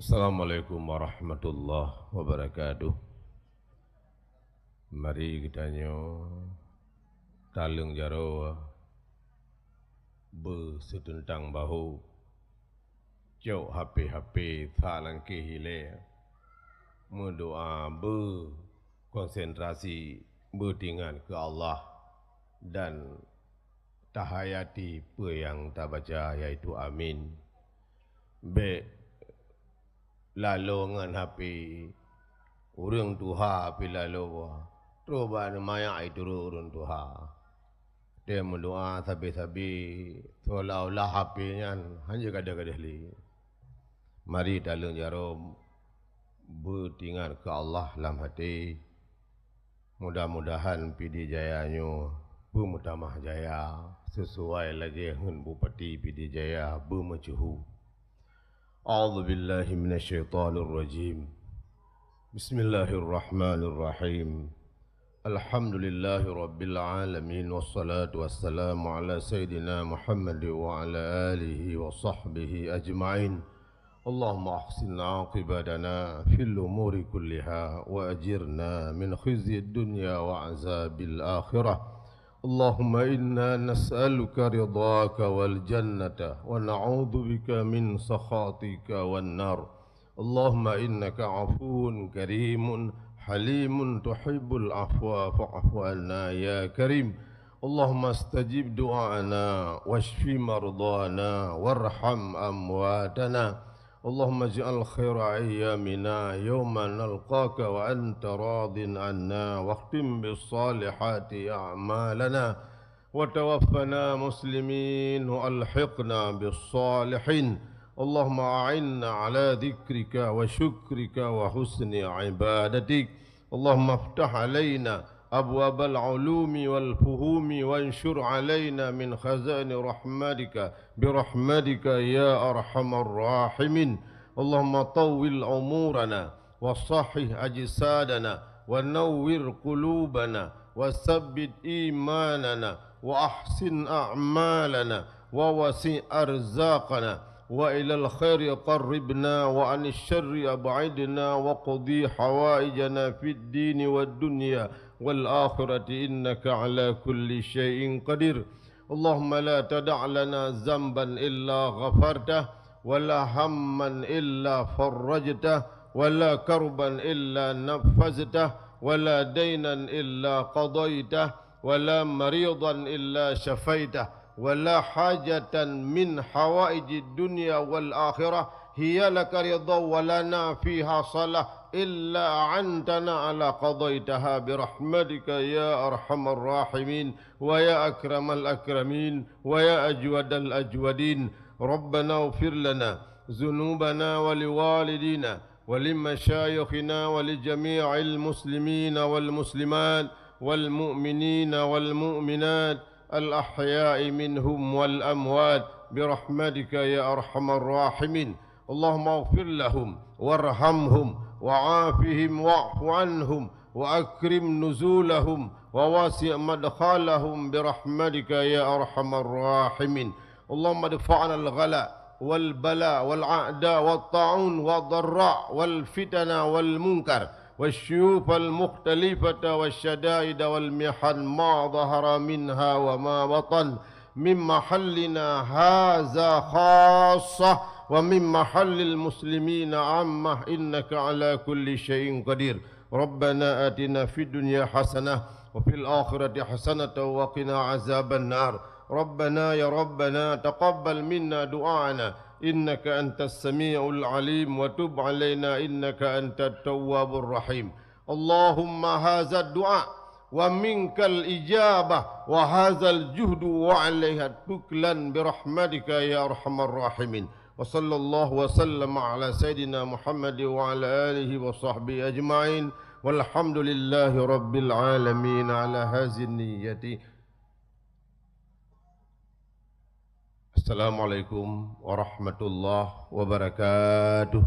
J: Assalamualaikum warahmatullahi wabarakatuh. Mari kita nyo talung jaro bersetentang bahu jauh HP thalang ke hile mendoa berkonsentrasi bertingan ke Allah dan tahayati apa yang tak baca iaitu amin. Baik lalu ngan hapi urang tuha pi lalu troba maya itu urang tuha dia mendoa sabi-sabi seolah-olah hapinya hanya kada-kada li. Mari dalung jarum bertingan ke Allah dalam hati. Mudah-mudahan PD Jaya nyo bermutamah jaya sesuai lagi dengan Bupati PD Jaya bermecuhu. أعوذ بالله من الشيطان الرجيم بسم الله الرحمن الرحيم الحمد لله رب العالمين والصلاة والسلام على سيدنا محمد وعلى آله وصحبه أجمعين اللهم أحسن عاقبتنا في الأمور كلها وأجرنا من خزي الدنيا وعذاب الآخرة اللهم إنا نسألك رضاك والجنة ونعوذ بك من سخطك والنار اللهم إنك عفو كريم حليم تحب العفو فاعف عنا يا كريم اللهم استجب دعانا واشف مرضانا وارحم أمواتنا اللهم اجعل خير أيامنا يوم نلقاك وأنت راض عنا واختم بالصالحات أعمالنا وتوفنا مسلمين وألحقنا بالصالحين اللهم أعنا على ذكرك وشكرك وحسن عبادتك اللهم افتح علينا أبواب العلوم والفهوم وانشر علينا من خزائن رحمتك برحمتك يا أرحم الراحمين اللهم طول أمورنا وصحح أجسادنا ونور قلوبنا وثبت إيماننا وأحسن أعمالنا ووسع أرزاقنا وإلى الخير قربنا وعن الشر أبعدنا وقضي حوائجنا في الدين والدنيا والآخرة إنك على كل شيء قدير اللهم لا تدع لنا ذنبا إلا غفرته ولا هما إلا فرجته ولا كربا إلا نفذته ولا دينا إلا قضيته ولا مريضا إلا شفيته ولا حاجة من حوائج الدنيا والآخرة هي لك رضا ولنا فيها صلاح إلا عنتنا على قضيتها برحمتك يا أرحم الراحمين ويا أكرم الأكرمين ويا أجود الأجودين. ربنا اغفر لنا ذنوبنا ولوالدينا ولمشايخنا ولجميع المسلمين والمسلمات والمؤمنين والمؤمنات الأحياء منهم والأموات برحمتك يا أرحم الراحمين. اللهم اغفر لهم وارحمهم وعافهم واعف عنهم وأكرم نزولهم وواسع مدخلهم برحمتك يا أرحم الراحمين. اللهم ادفعنا الغلاء والبلاء والعداء والطاعون والضراء والفتن والمنكر والشيوف المختلفة والشدائد والمحن ما ظهر منها وما بطن من محلنا هذا خاصة ومن محل المسلمين عامة إنك على كل شيء قدير. ربنا آتنا في الدنيا حسنة وفي الآخرة حسنة وقنا عذاب النار. ربنا يا ربنا تقبل منا دعاءنا إنك أنت السميع العليم وتب علينا إنك أنت التواب الرحيم. اللهم هذا الدعاء ومنك الإجابة وهذا الجهد وعليها التكلا برحمتك يا أرحم الراحمين. وصلى الله وسلم على سيدنا محمد وعلى آله وصحبه أجمعين والحمد لله رب العالمين على هذه النية. Assalamualaikum warahmatullahi wabarakatuh.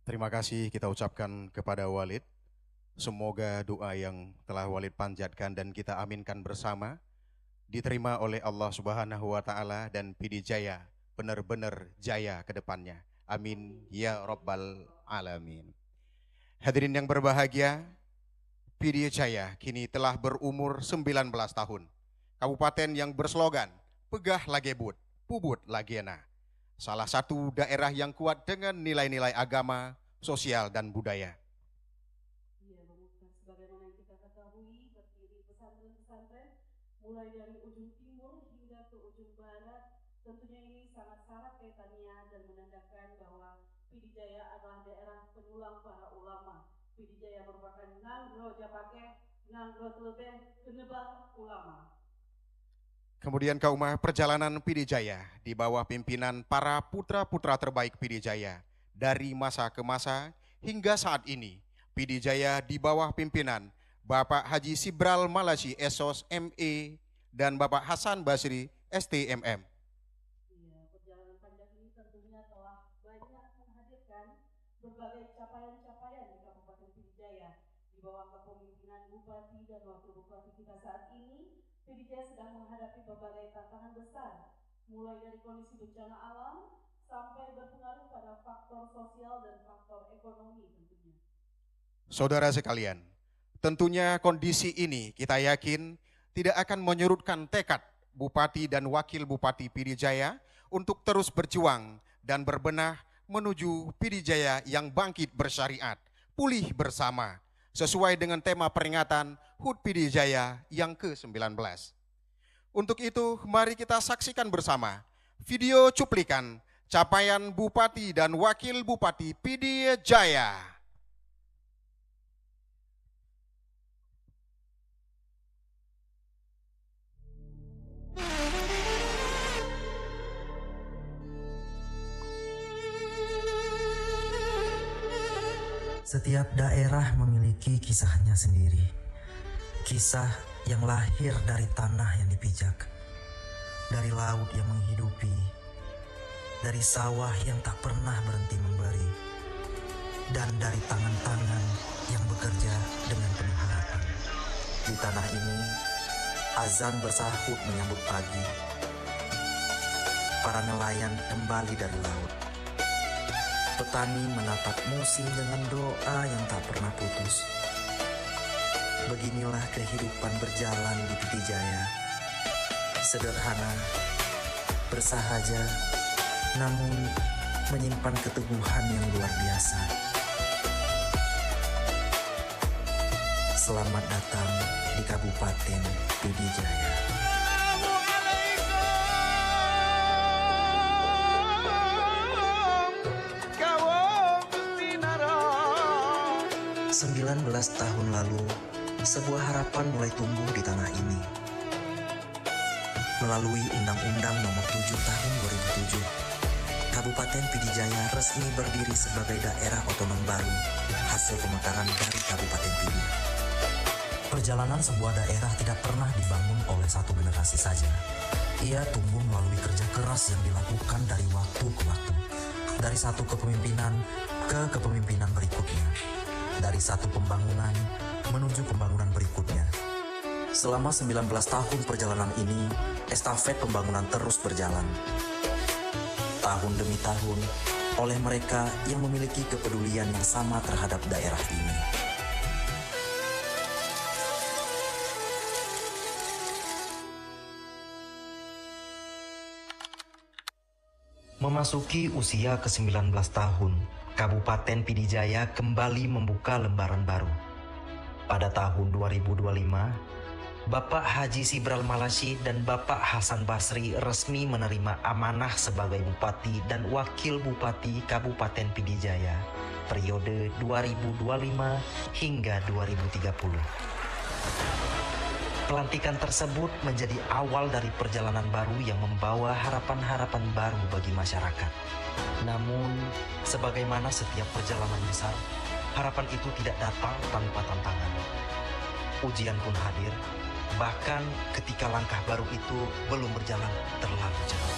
F: Terima kasih kita ucapkan kepada Walid. Semoga doa yang telah Walid panjatkan dan kita aminkan bersama diterima oleh Allah Subhanahu wa Ta'ala dan PD Jaya benar-benar jaya ke depannya. Amin ya Rabbal Alamin. Hadirin yang berbahagia, PD Jaya kini telah berumur 19 tahun. Kabupaten yang berslogan Pegah Lagebut, Pubut Lagena. Salah satu daerah yang kuat dengan nilai-nilai agama, sosial dan budaya.
E: Mulai dari ujung timur hingga ke ujung barat, tentunya ini sangat syarat kaitannya dan menandakan bahwa PD Jaya adalah daerah penyulang para ulama. PD Jaya merupakan Nangro Japake, Nangro Telebeh, Kenebah ulama.
F: Kemudian kaumah perjalanan PD Jaya di bawah pimpinan para putra-putra terbaik PD Jaya dari masa ke masa hingga saat ini. PD Jaya di bawah pimpinan Bapak Haji Sibral Malaci Esos ME dan Bapak Hasan Basri STMM.
E: Perjalanan panjang ini tentunya telah banyak menghadirkan berbagai capaian-capaian di Kabupaten PD Jaya. Di bawah kepemimpinan Bupati dan Wakil Bupati kita saat ini, PD Jaya sedang menghadapi berbagai tantangan besar, mulai dari kondisi bencana alam sampai berpengaruh pada faktor sosial dan faktor ekonomi tentunya.
F: Saudara sekalian, tentunya kondisi ini kita yakin tidak akan menyurutkan tekad Bupati dan Wakil Bupati PD Jaya untuk terus berjuang dan berbenah menuju PD Jaya yang bangkit bersyariat, pulih bersama, sesuai dengan tema peringatan HUT PD Jaya yang ke-19. Untuk itu, mari kita saksikan bersama video cuplikan capaian Bupati dan Wakil Bupati PD Jaya.
K: Setiap daerah memiliki kisahnya sendiri. Kisah yang lahir dari tanah yang dipijak, dari laut yang menghidupi, dari sawah yang tak pernah berhenti memberi, dan dari tangan-tangan yang bekerja dengan penuh harapan. Di tanah ini, azan bersahut menyambut pagi. Para nelayan kembali dari laut. Petani menatap musim dengan doa yang tak pernah putus. Beginilah kehidupan berjalan di Pidijaya. Sederhana, bersahaja, namun menyimpan keteguhan yang luar biasa. Selamat datang di Kabupaten Pidijaya. 19 tahun lalu, sebuah harapan mulai tumbuh di tanah ini. Melalui Undang-Undang Nomor 7 Tahun 2007, Kabupaten Pidijaya resmi berdiri sebagai daerah otonom baru, hasil pemekaran dari Kabupaten Pidi. Perjalanan sebuah daerah tidak pernah dibangun oleh satu generasi saja. Ia tumbuh melalui kerja keras yang dilakukan dari waktu ke waktu, dari satu kepemimpinan ke kepemimpinan berikutnya, dari satu pembangunan menuju pembangunan berikutnya. Selama 19 tahun perjalanan ini, estafet pembangunan terus berjalan. Tahun demi tahun, oleh mereka yang memiliki kepedulian yang sama terhadap daerah ini. Memasuki usia ke-19 tahun, Kabupaten Pidijaya kembali membuka lembaran baru. Pada tahun 2025, Bapak Haji Sibral Malasyi dan Bapak Hasan Basri resmi menerima amanah sebagai Bupati dan Wakil Bupati Kabupaten Pidijaya periode 2025 hingga 2030. Pelantikan tersebut menjadi awal dari perjalanan baru yang membawa harapan-harapan baru bagi masyarakat. Namun, sebagaimana setiap perjalanan besar, harapan itu tidak datang tanpa tantangan. Ujian pun hadir, bahkan ketika langkah baru itu belum berjalan terlalu jauh.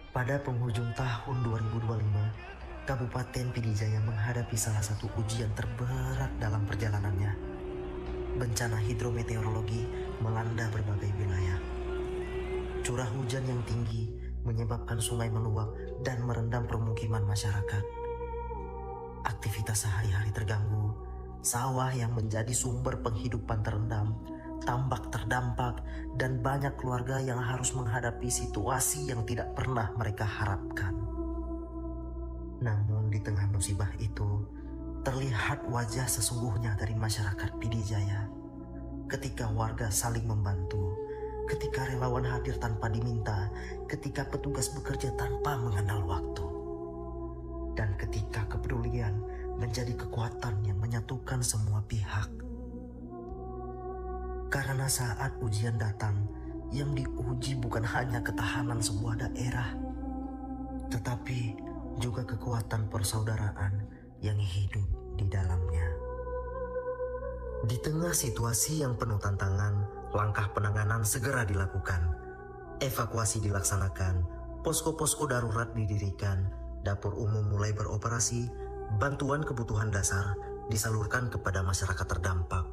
K: Pada penghujung tahun 2025, Kabupaten Pidijaya menghadapi salah satu ujian terberat dalam perjalanannya. Bencana hidrometeorologi melanda berbagai wilayah. Curah hujan yang tinggi menyebabkan sungai meluap dan merendam permukiman masyarakat. Aktivitas sehari-hari terganggu, sawah yang menjadi sumber penghidupan terendam, tambak terdampak, dan banyak keluarga yang harus menghadapi situasi yang tidak pernah mereka harapkan. Namun di tengah musibah itu, terlihat wajah sesungguhnya dari masyarakat Pidijaya. Ketika warga saling membantu, ketika relawan hadir tanpa diminta, ketika petugas bekerja tanpa mengenal waktu, dan ketika kepedulian menjadi kekuatan yang menyatukan semua pihak. Karena saat ujian datang, yang diuji bukan hanya ketahanan sebuah daerah, tetapi juga kekuatan persaudaraan yang hidup di dalamnya. Di tengah situasi yang penuh tantangan, langkah penanganan segera dilakukan. Evakuasi dilaksanakan, posko-posko darurat didirikan, dapur umum mulai beroperasi, bantuan kebutuhan dasar disalurkan kepada masyarakat terdampak.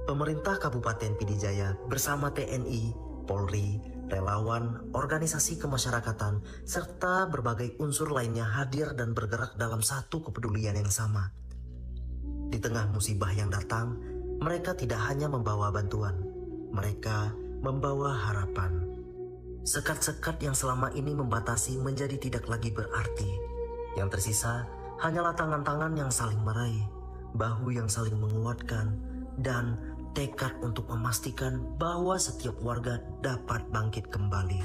K: Pemerintah Kabupaten Pidijaya bersama TNI, Polri, relawan, organisasi kemasyarakatan, serta berbagai unsur lainnya hadir dan bergerak dalam satu kepedulian yang sama. Di tengah musibah yang datang, mereka tidak hanya membawa bantuan, mereka membawa harapan. Sekat-sekat yang selama ini membatasi menjadi tidak lagi berarti. Yang tersisa hanyalah tangan-tangan yang saling meraih, bahu yang saling menguatkan, dan tekad untuk memastikan bahwa setiap warga dapat bangkit kembali.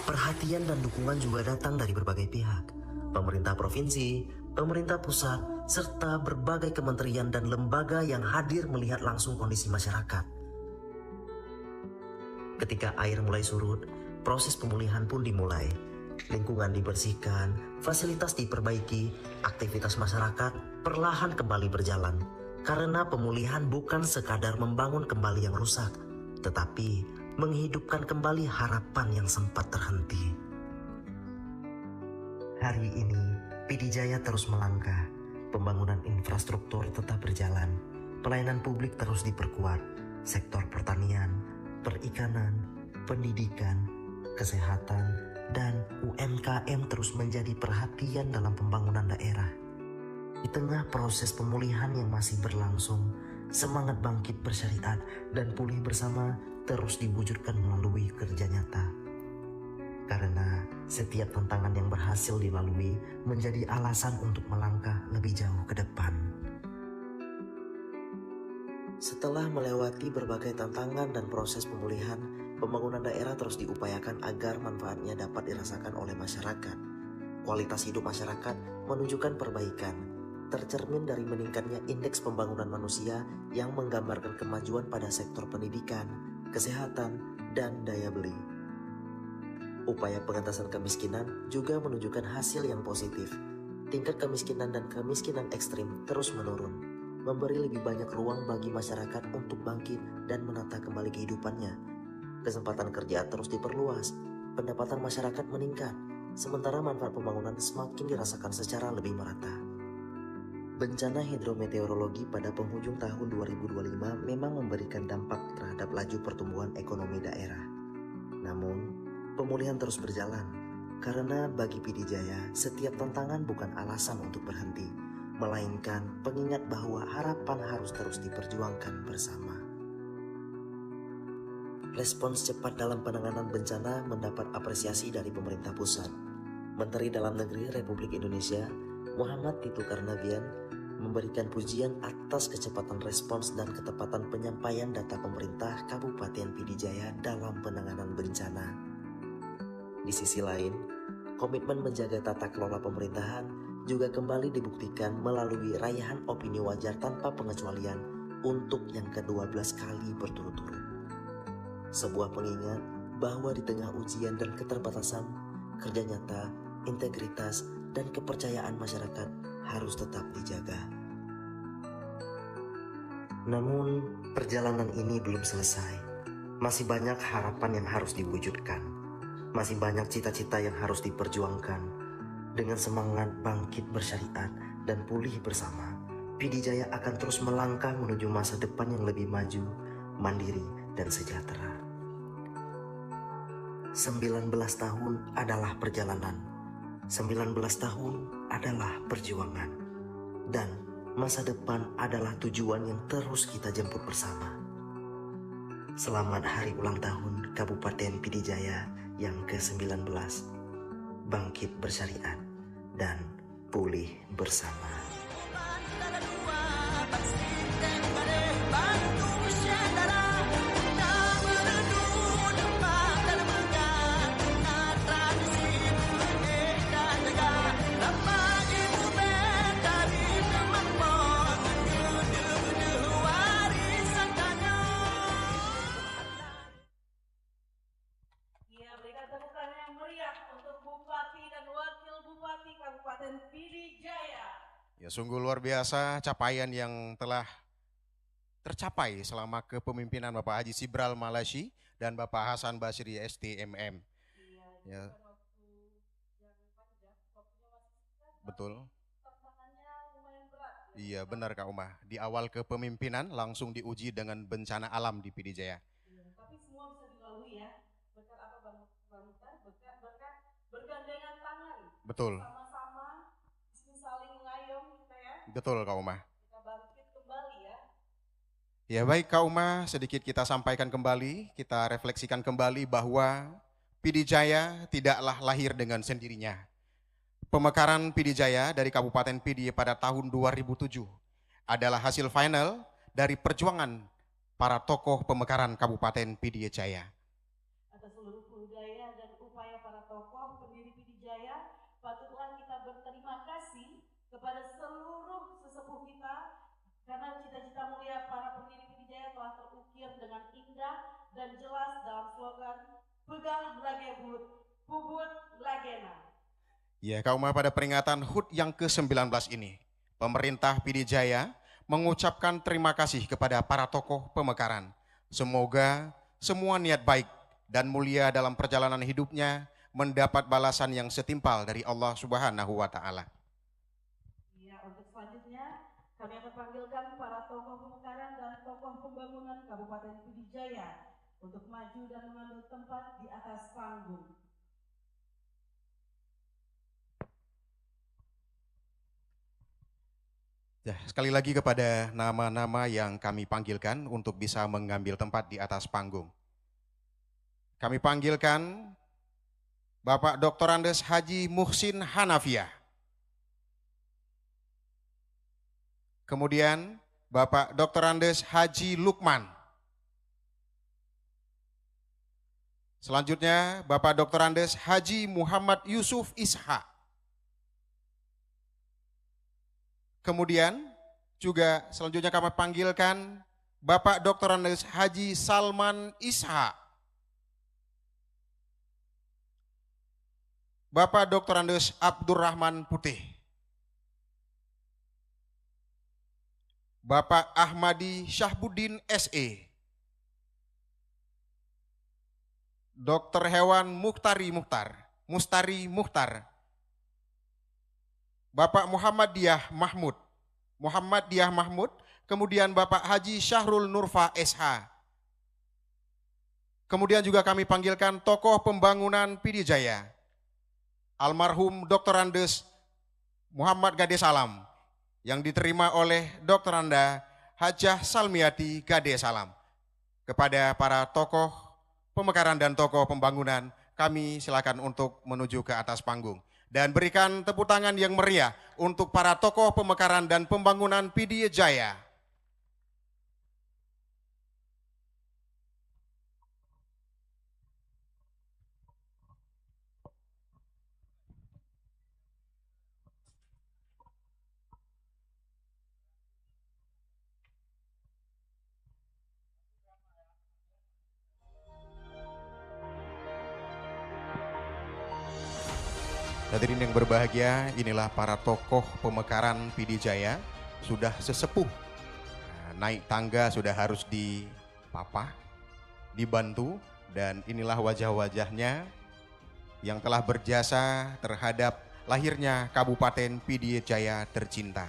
K: Perhatian dan dukungan juga datang dari berbagai pihak, pemerintah provinsi, pemerintah pusat, serta berbagai kementerian dan lembaga yang hadir melihat langsung kondisi masyarakat. Ketika air mulai surut, proses pemulihan pun dimulai. Lingkungan dibersihkan, fasilitas diperbaiki, aktivitas masyarakat perlahan kembali berjalan. Karena pemulihan bukan sekadar membangun kembali yang rusak, tetapi menghidupkan kembali harapan yang sempat terhenti. Hari ini, Pidijaya terus melangkah. Pembangunan infrastruktur tetap berjalan. Pelayanan publik terus diperkuat, sektor pertanian, perikanan, pendidikan, kesehatan, dan UMKM terus menjadi perhatian dalam pembangunan daerah. Di tengah proses pemulihan yang masih berlangsung, semangat bangkit bersyariat dan pulih bersama terus diwujudkan melalui kerja nyata. Karena setiap tantangan yang berhasil dilalui menjadi alasan untuk melangkah lebih jauh ke depan. Setelah melewati berbagai tantangan dan proses pemulihan, pembangunan daerah terus diupayakan agar manfaatnya dapat dirasakan oleh masyarakat. Kualitas hidup masyarakat menunjukkan perbaikan, tercermin dari meningkatnya indeks pembangunan manusia yang menggambarkan kemajuan pada sektor pendidikan, kesehatan, dan daya beli. Upaya pengentasan kemiskinan juga menunjukkan hasil yang positif. Tingkat kemiskinan dan kemiskinan ekstrim terus menurun, memberi lebih banyak ruang bagi masyarakat untuk bangkit dan menata kembali kehidupannya. Kesempatan kerja terus diperluas, pendapatan masyarakat meningkat, sementara manfaat pembangunan semakin dirasakan secara lebih merata. Bencana hidrometeorologi pada penghujung tahun 2025 memang memberikan dampak terhadap laju pertumbuhan ekonomi daerah. Namun, pemulihan terus berjalan, karena bagi PD Jaya, setiap tantangan bukan alasan untuk berhenti, melainkan pengingat bahwa harapan harus terus diperjuangkan bersama. Respons cepat dalam penanganan bencana mendapat apresiasi dari pemerintah pusat. Menteri Dalam Negeri Republik Indonesia, Muhammad Tito Karnavian, memberikan pujian atas kecepatan respons dan ketepatan penyampaian data pemerintah Kabupaten PD Jaya dalam penanganan bencana. Di sisi lain, komitmen menjaga tata kelola pemerintahan juga kembali dibuktikan melalui raihan opini wajar tanpa pengecualian untuk yang ke-12 kali berturut-turut. Sebuah pengingat bahwa di tengah ujian dan keterbatasan, kerja nyata, integritas, dan kepercayaan masyarakat harus tetap dijaga. Namun, perjalanan ini belum selesai. Masih banyak harapan yang harus diwujudkan. Masih banyak cita-cita yang harus diperjuangkan. Dengan semangat bangkit bersyariat dan pulih bersama, PD Jaya akan terus melangkah menuju masa depan yang lebih maju, mandiri, dan sejahtera. 19 tahun adalah perjalanan. 19 tahun adalah perjuangan. Dan masa depan adalah tujuan yang terus kita jemput bersama. Selamat Hari Ulang Tahun Kabupaten PD Jaya yang ke-19. Bangkit bersyariat dan pulih bersama.
F: Ya, sungguh luar biasa capaian yang telah tercapai selama kepemimpinan Bapak Haji Sibral Malashi dan Bapak Hasan Basri STMM. Ya. Betul. Iya benar Kak Umah. Di awal kepemimpinan langsung diuji dengan bencana alam di PD Jaya.
E: Tapi semua bisa dilalui ya. Berkat apa Bang Mukhtar? Berkat bergandengan tangan.
F: Betul.
E: Sama-sama saling mengayom kita ya.
F: Betul Kak Umah.
E: Kita bangkit kembali ya.
F: Ya baik Kak Umah, sedikit kita sampaikan kembali, kita refleksikan kembali bahwa PD Jaya tidaklah lahir dengan sendirinya. Pemekaran PD Jaya dari Kabupaten PD pada tahun 2007 adalah hasil final dari perjuangan para tokoh pemekaran Kabupaten PD Jaya.
E: Atas seluruh budaya dan upaya para tokoh pendiri PD Jaya, patutlah kita berterima kasih kepada seluruh sesepuh kita karena cita-cita mulia para pendiri PD Jaya telah terukir dengan indah dan jelas dalam slogan Pegah Lagebut, Pubut Lagena.
F: Ya, Kak Umah, pada peringatan HUT yang ke-19 ini, pemerintah PD Jaya mengucapkan terima kasih kepada para tokoh pemekaran. Semoga semua niat baik dan mulia dalam perjalanan hidupnya mendapat balasan yang setimpal dari Allah Subhanahu wa Ta'ala.
E: Ya, untuk selanjutnya kami akan panggilkan para tokoh pemekaran Kabupaten Pidijaya untuk maju dan mengambil tempat di atas panggung.
F: Ya, sekali lagi kepada nama-nama yang kami panggilkan untuk bisa mengambil tempat di atas panggung. Kami panggilkan Bapak Dr. Andes Haji Muhsin Hanafiah. Kemudian Bapak Dr. Andes Haji Lukman. Selanjutnya Bapak Dr. Andes Haji Muhammad Yusuf Ishak. Kemudian juga selanjutnya kami panggilkan Bapak Dr. Andes Haji Salman Ishak. Bapak Dr. Andes Abdurrahman Putih. Bapak Ahmadi Syahbuddin SE. Dr. Hewan Mustari Muhtar. Bapak Muhammadiyah Mahmud, kemudian Bapak Haji Syahrul Nurfa SH. Kemudian juga kami panggilkan tokoh pembangunan Pidijaya, almarhum Dr. Andes Muhammad Gade Salam, yang diterima oleh Dr. Anda Hajah Salmiati Gade Salam. Kepada para tokoh pemekaran dan tokoh pembangunan, kami silakan untuk menuju ke atas panggung. Dan berikan tepuk tangan yang meriah untuk para tokoh pemekaran dan pembangunan Pidijaya. Hadirin yang berbahagia, inilah para tokoh pemekaran Pidijaya, sudah sesepuh. Naik tangga sudah harus dipapah, dibantu, dan inilah wajah-wajahnya yang telah berjasa terhadap lahirnya Kabupaten Pidijaya tercinta.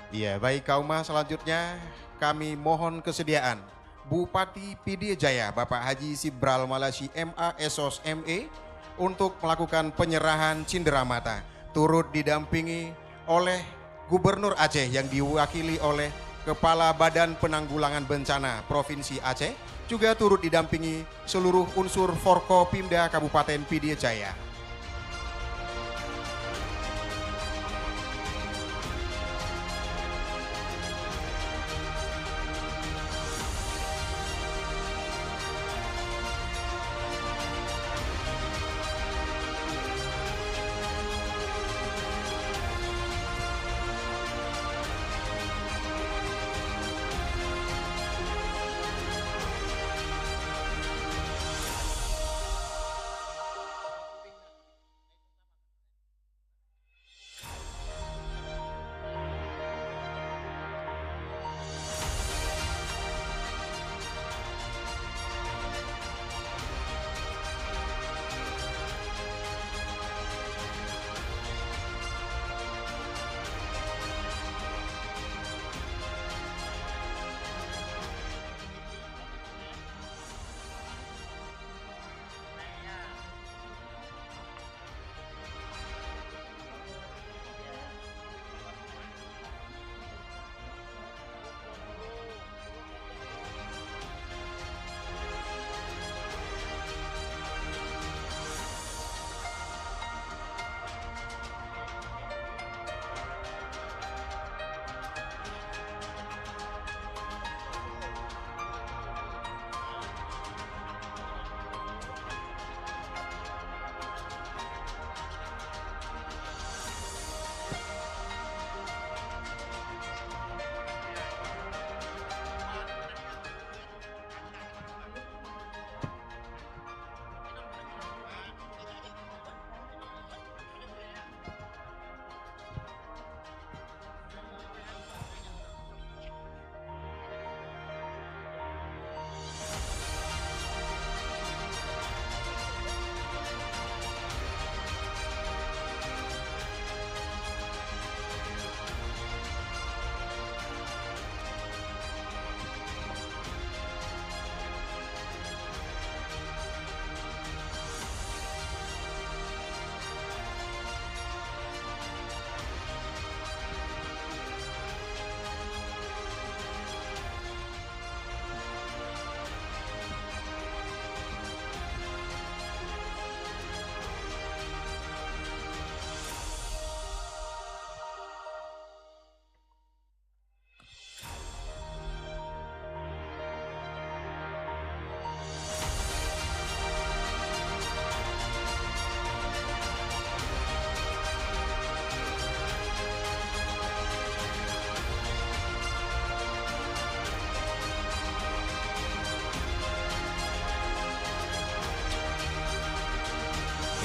F: Iya, baik Kauma, selanjutnya kami mohon kesediaan Bupati Pidijaya Bapak Haji Sibral Malashi MA Esos ME untuk melakukan penyerahan cenderamata, turut didampingi oleh Gubernur Aceh yang diwakili oleh Kepala Badan Penanggulangan Bencana Provinsi Aceh, juga turut didampingi seluruh unsur Forkopimda Kabupaten Pidijaya.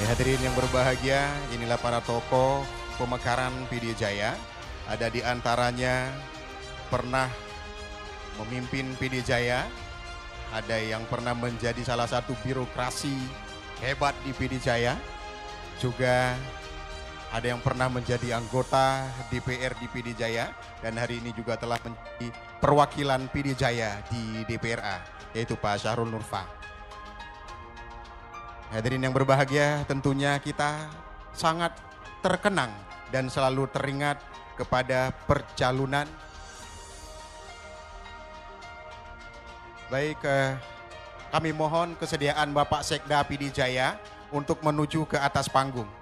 F: Ya, hadirin yang berbahagia, inilah para tokoh pemekaran PD Jaya. Ada di antaranya pernah memimpin PD Jaya, ada yang pernah menjadi salah satu birokrasi hebat di PD Jaya, juga ada yang pernah menjadi anggota DPR di PD Jaya, dan hari ini juga telah menjadi perwakilan PD Jaya di DPRA, yaitu Pak Syahrul Nurfa. Hadirin yang berbahagia, tentunya kita sangat terkenang dan selalu teringat kepada percalunan. Baik, kami mohon kesediaan Bapak Sekda PD Jaya untuk menuju ke atas panggung.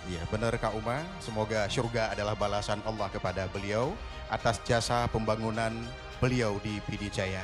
F: Ya, benar Kak Uma, semoga surga adalah balasan Allah kepada beliau atas jasa pembangunan beliau di PD Jaya.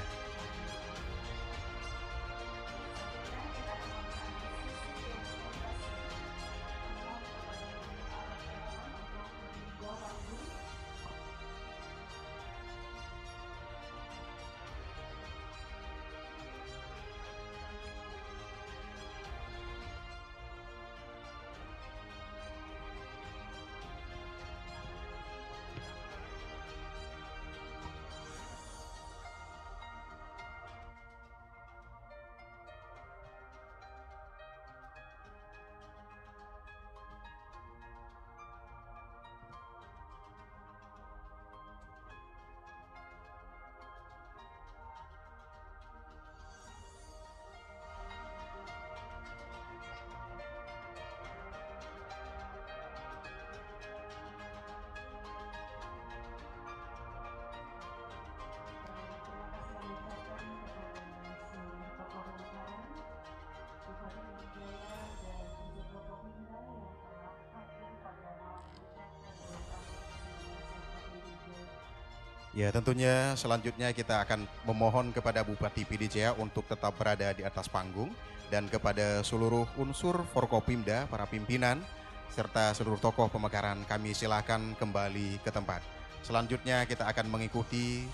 F: Ya, tentunya selanjutnya kita akan memohon kepada Bupati PD Jaya untuk tetap berada di atas panggung, dan kepada seluruh unsur Forkopimda, para pimpinan, serta seluruh tokoh pemekaran, kami silakan kembali ke tempat. Selanjutnya kita akan mengikuti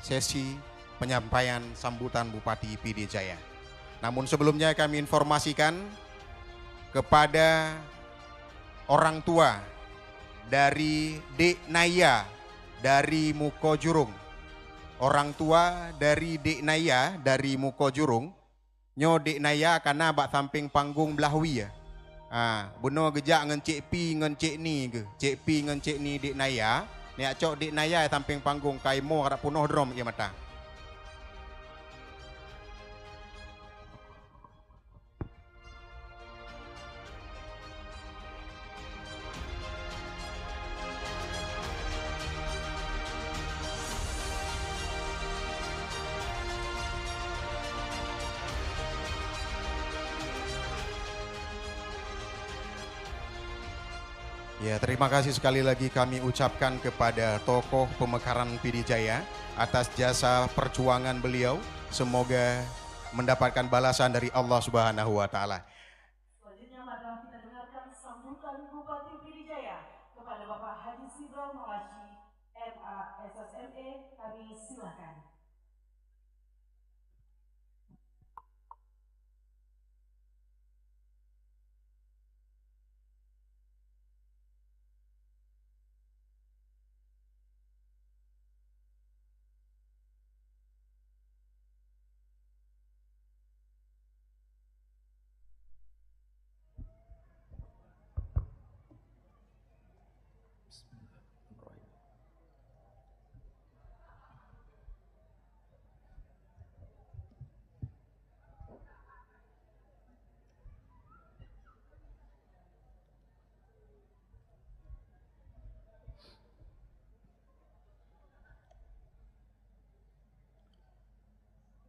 F: sesi penyampaian sambutan Bupati PD Jaya. Namun sebelumnya kami informasikan kepada orang tua dari Dek Naya dari Mukojurung. Orang tua dari Dek Naya dari Mukojurung, nyo Dek Naya karena bak samping panggung belahwi ya. Benar gejak ngen Cik Pi ngen Cik ni ke. Cik Pi ngen Cik ni Dek Naya, ni acok Dek Naya samping panggung kaimo kada punoh drom ya mata. Ya, terima kasih sekali lagi kami ucapkan kepada tokoh pemekaran PD Jaya atas jasa perjuangan beliau. Semoga mendapatkan balasan dari Allah Subhanahu wa taala.
E: Selanjutnya adalah kita dengarkan sambutan Bupati PD Jaya kepada Bapak Haji Sidral Malashi, MA SSME, kami silakan.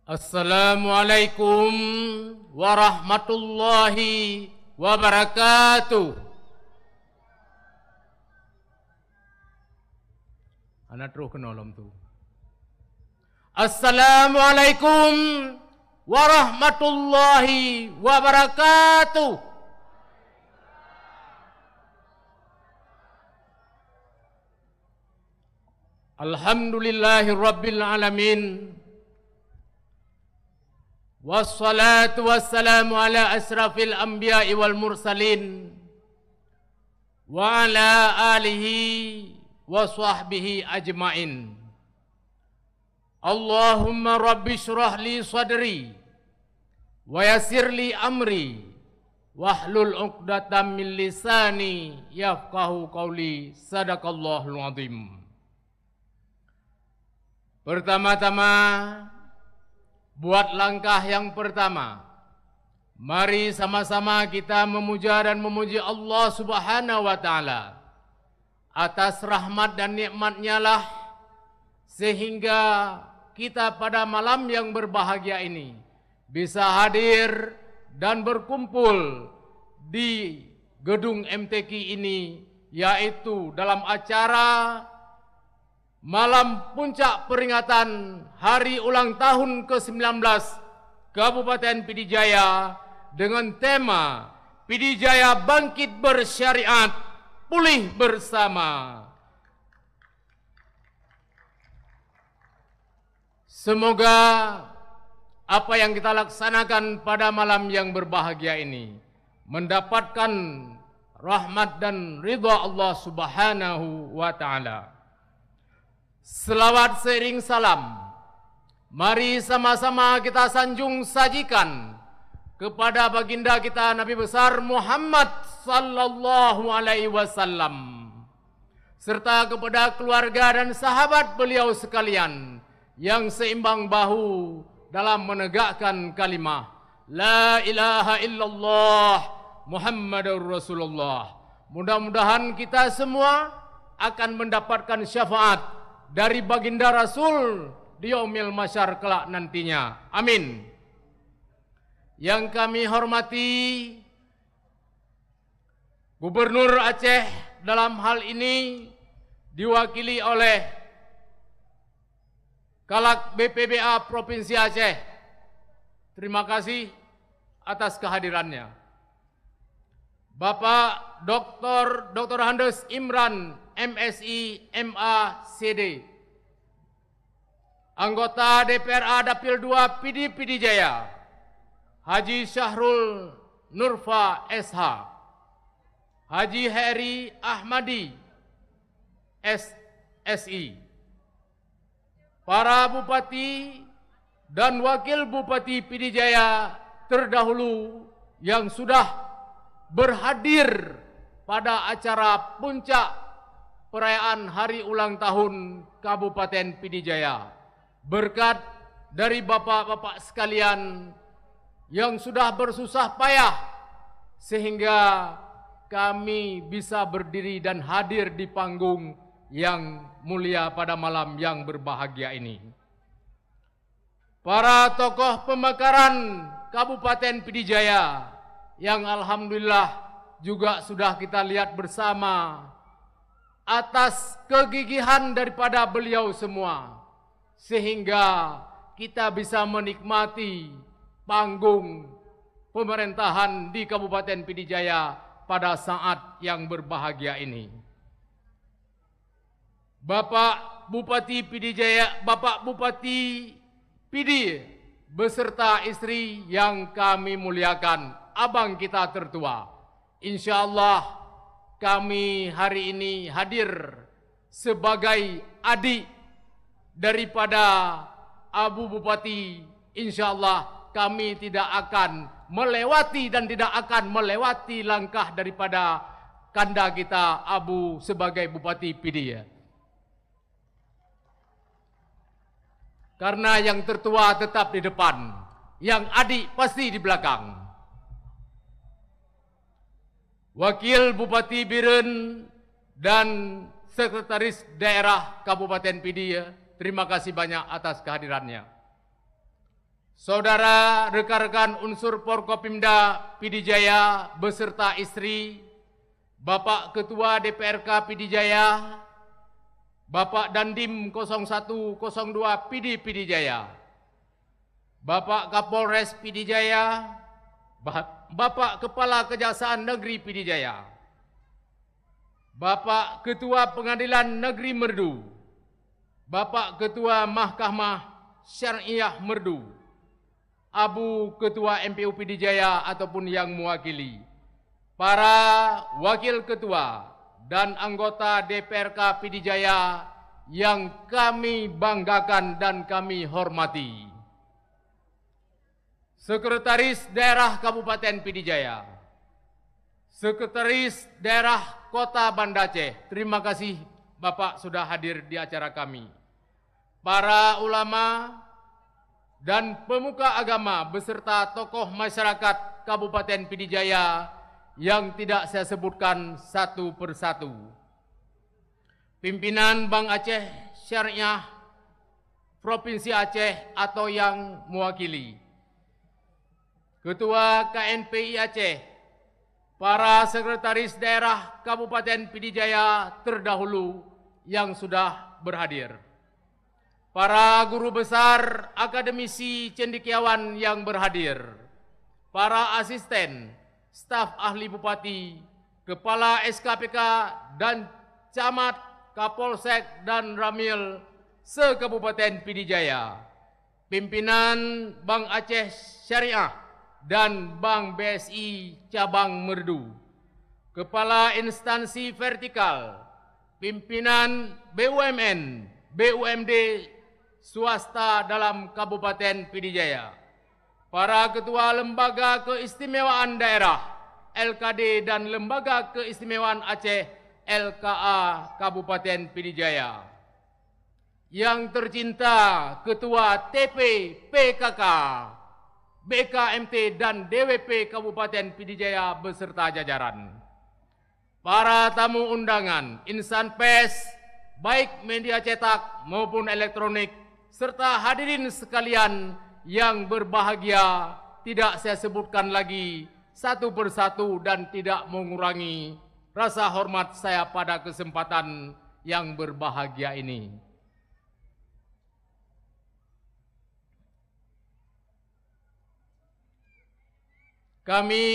L: Assalamualaikum warahmatullahi wabarakatuh. Anak terus kenolom tu. Assalamualaikum warahmatullahi wabarakatuh. Alhamdulillahi rabbil alamin. Wassalatu wassalamu ala asrafil anbiya'i wal mursalin wa ala alihi wa sahbihi ajma'in. Allahumma rabbi syrah li sadri wa yassir li amri wahlul 'uqdatam min lisani yafqahu qawli. Sadaqallahul azim. Pertama-tama, buat langkah yang pertama, mari sama-sama kita memuja dan memuji Allah Subhanahu wa Ta'ala atas rahmat dan nikmat-Nya lah sehingga kita pada malam yang berbahagia ini bisa hadir dan berkumpul di gedung MTQ ini, yaitu dalam acara malam puncak peringatan hari ulang tahun ke-19 Kabupaten Pidijaya dengan tema Pidijaya Bangkit Bersyariat, Pulih Bersama. Semoga apa yang kita laksanakan pada malam yang berbahagia ini mendapatkan rahmat dan ridha Allah Subhanahu wa Ta'ala. Selawat seiring salam, mari sama-sama kita sanjung sajikan kepada baginda kita Nabi besar Muhammad sallallahu alaihi wasallam serta kepada keluarga dan sahabat beliau sekalian yang seimbang bahu dalam menegakkan kalimah La ilaha illallah Muhammadur Rasulullah. Mudah-mudahan kita semua akan mendapatkan syafaat dari baginda Rasul di yaumil masyar kelak nantinya. Amin. Yang kami hormati Gubernur Aceh dalam hal ini diwakili oleh Kalak BPBA Provinsi Aceh. Terima kasih atas kehadirannya. Bapak Dr. Handes Imran MSI MACD, anggota DPRA Dapil 2 PD Pidijaya, Haji Syahrul Nurfa SH, Haji Heri Ahmadi SSI, para bupati dan wakil bupati Pidijaya terdahulu yang sudah berhadir pada acara puncak perayaan hari ulang tahun Kabupaten Pidijaya. Berkat dari bapak-bapak sekalian yang sudah bersusah payah sehingga kami bisa berdiri dan hadir di panggung yang mulia pada malam yang berbahagia ini. Para tokoh pemekaran Kabupaten Pidijaya yang alhamdulillah juga sudah kita lihat bersama atas kegigihan daripada beliau semua sehingga kita bisa menikmati panggung pemerintahan di Kabupaten Pidijaya pada saat yang berbahagia ini. Bapak Bupati Pidijaya, Bapak Bupati Pidi beserta istri yang kami muliakan, abang kita tertua. Insyaallah kami hari ini hadir sebagai adik daripada Abu Bupati. Insyaallah kami tidak akan melewati dan tidak akan melewati langkah daripada kanda kita Abu sebagai Bupati Pidi. Karena yang tertua tetap di depan, yang adik pasti di belakang. Wakil Bupati Biren dan Sekretaris Daerah Kabupaten Pidi, terima kasih banyak atas kehadirannya. saudara rekan-rekan unsur Forkopimda Pidijaya beserta istri, Bapak Ketua DPRK Pidijaya, Bapak Dandim 0102 Pidijaya, Bapak Kapolres Pidijaya, Bapak Kepala Kejaksaan Negeri Pidijaya, Bapak Ketua Pengadilan Negeri Merdu, Bapak Ketua Mahkamah Syariah Merdu, Abu Ketua MPU Pidijaya ataupun yang mewakili, para wakil ketua dan anggota DPRK Pidijaya yang kami banggakan dan kami hormati. Sekretaris Daerah Kabupaten Pidijaya, Sekretaris Daerah Kota Banda Aceh, terima kasih Bapak sudah hadir di acara kami. Para ulama dan pemuka agama beserta tokoh masyarakat Kabupaten Pidijaya yang tidak saya sebutkan satu persatu. Pimpinan Bank Aceh Syariah Provinsi Aceh atau yang mewakili, Ketua KNPI Aceh, para sekretaris daerah Kabupaten Pidijaya terdahulu yang sudah berhadir, para guru besar akademisi cendekiawan yang berhadir, para asisten, staf ahli bupati, kepala SKPK dan camat, Kapolsek dan Ramil se-Kabupaten Pidijaya, pimpinan Bank Aceh Syariah dan Bank BSI Cabang Merdu, kepala instansi vertikal, pimpinan BUMN, BUMD swasta dalam Kabupaten Pidijaya, para ketua lembaga keistimewaan daerah LKD dan lembaga keistimewaan Aceh LKA Kabupaten Pidijaya, yang tercinta Ketua TP PKK BKMT dan DWP Kabupaten Pidijaya beserta jajaran, para tamu undangan, insan pers baik media cetak maupun elektronik, serta hadirin sekalian yang berbahagia, tidak saya sebutkan lagi satu persatu dan tidak mengurangi rasa hormat saya pada kesempatan yang berbahagia ini. Kami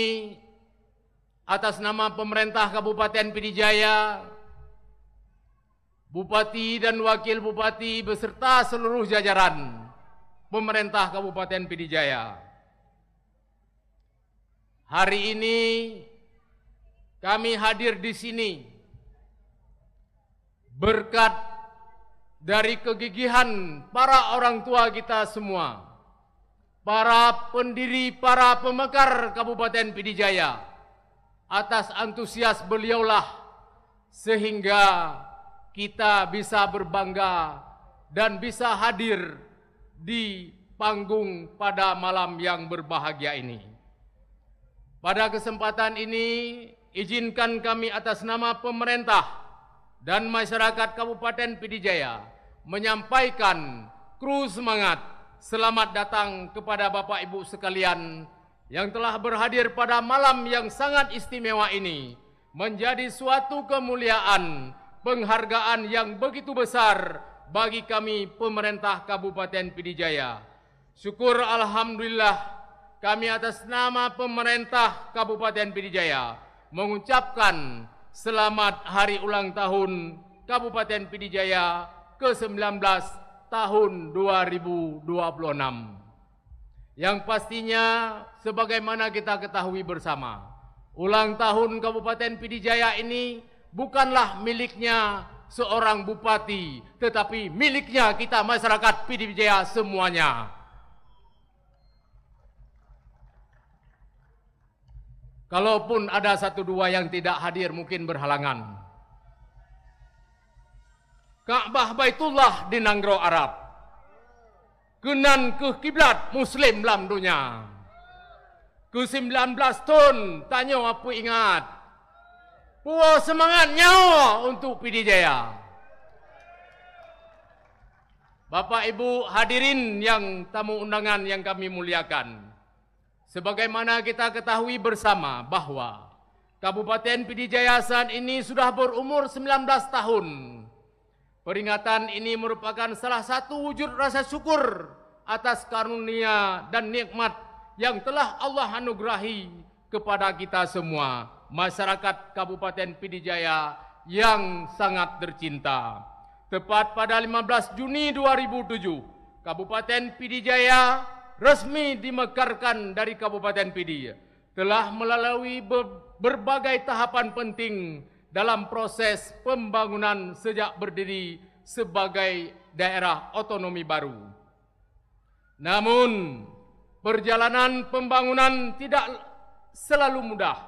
L: atas nama pemerintah Kabupaten Pidijaya, Bupati dan Wakil Bupati beserta seluruh jajaran pemerintah Kabupaten Pidijaya, hari ini kami hadir di sini berkat dari kegigihan para orang tua kita semua, para pendiri, para pemekar Kabupaten Pidijaya. Atas antusias beliaulah sehingga kita bisa berbangga dan bisa hadir di panggung pada malam yang berbahagia ini. Pada kesempatan ini, izinkan kami atas nama pemerintah dan masyarakat Kabupaten Pidijaya menyampaikan kru semangat selamat datang kepada Bapak Ibu sekalian yang telah berhadir pada malam yang sangat istimewa ini, menjadi suatu kemuliaan, penghargaan yang begitu besar bagi kami pemerintah Kabupaten Pidijaya. Syukur alhamdulillah kami atas nama pemerintah Kabupaten Pidijaya mengucapkan selamat hari ulang tahun Kabupaten Pidijaya ke-19 tahun 2026. Yang pastinya sebagaimana kita ketahui bersama, ulang tahun Kabupaten Pidijaya ini bukanlah miliknya seorang bupati, tetapi miliknya kita masyarakat Pidijaya semuanya. Kalaupun ada satu dua yang tidak hadir mungkin berhalangan. Ka'bah Baitullah di Nanggro Arab, kenan ke kiblat Muslim dalam dunia. Ke-19 tahun tanya apa ingat. Puas semangat nyawa untuk Pidijaya. Bapak Ibu hadirin yang tamu undangan yang kami muliakan. Sebagaimana kita ketahui bersama bahwa Kabupaten Pidijaya saat ini sudah berumur 19 tahun. Peringatan ini merupakan salah satu wujud rasa syukur atas karunia dan nikmat yang telah Allah anugerahi kepada kita semua, masyarakat Kabupaten Pidijaya yang sangat tercinta. Tepat pada 15 Juni 2007, Kabupaten Pidijaya resmi dimekarkan dari Kabupaten Pidi, telah melalui berbagai tahapan penting dalam proses pembangunan sejak berdiri sebagai daerah otonomi baru. Namun, perjalanan pembangunan tidak selalu mudah.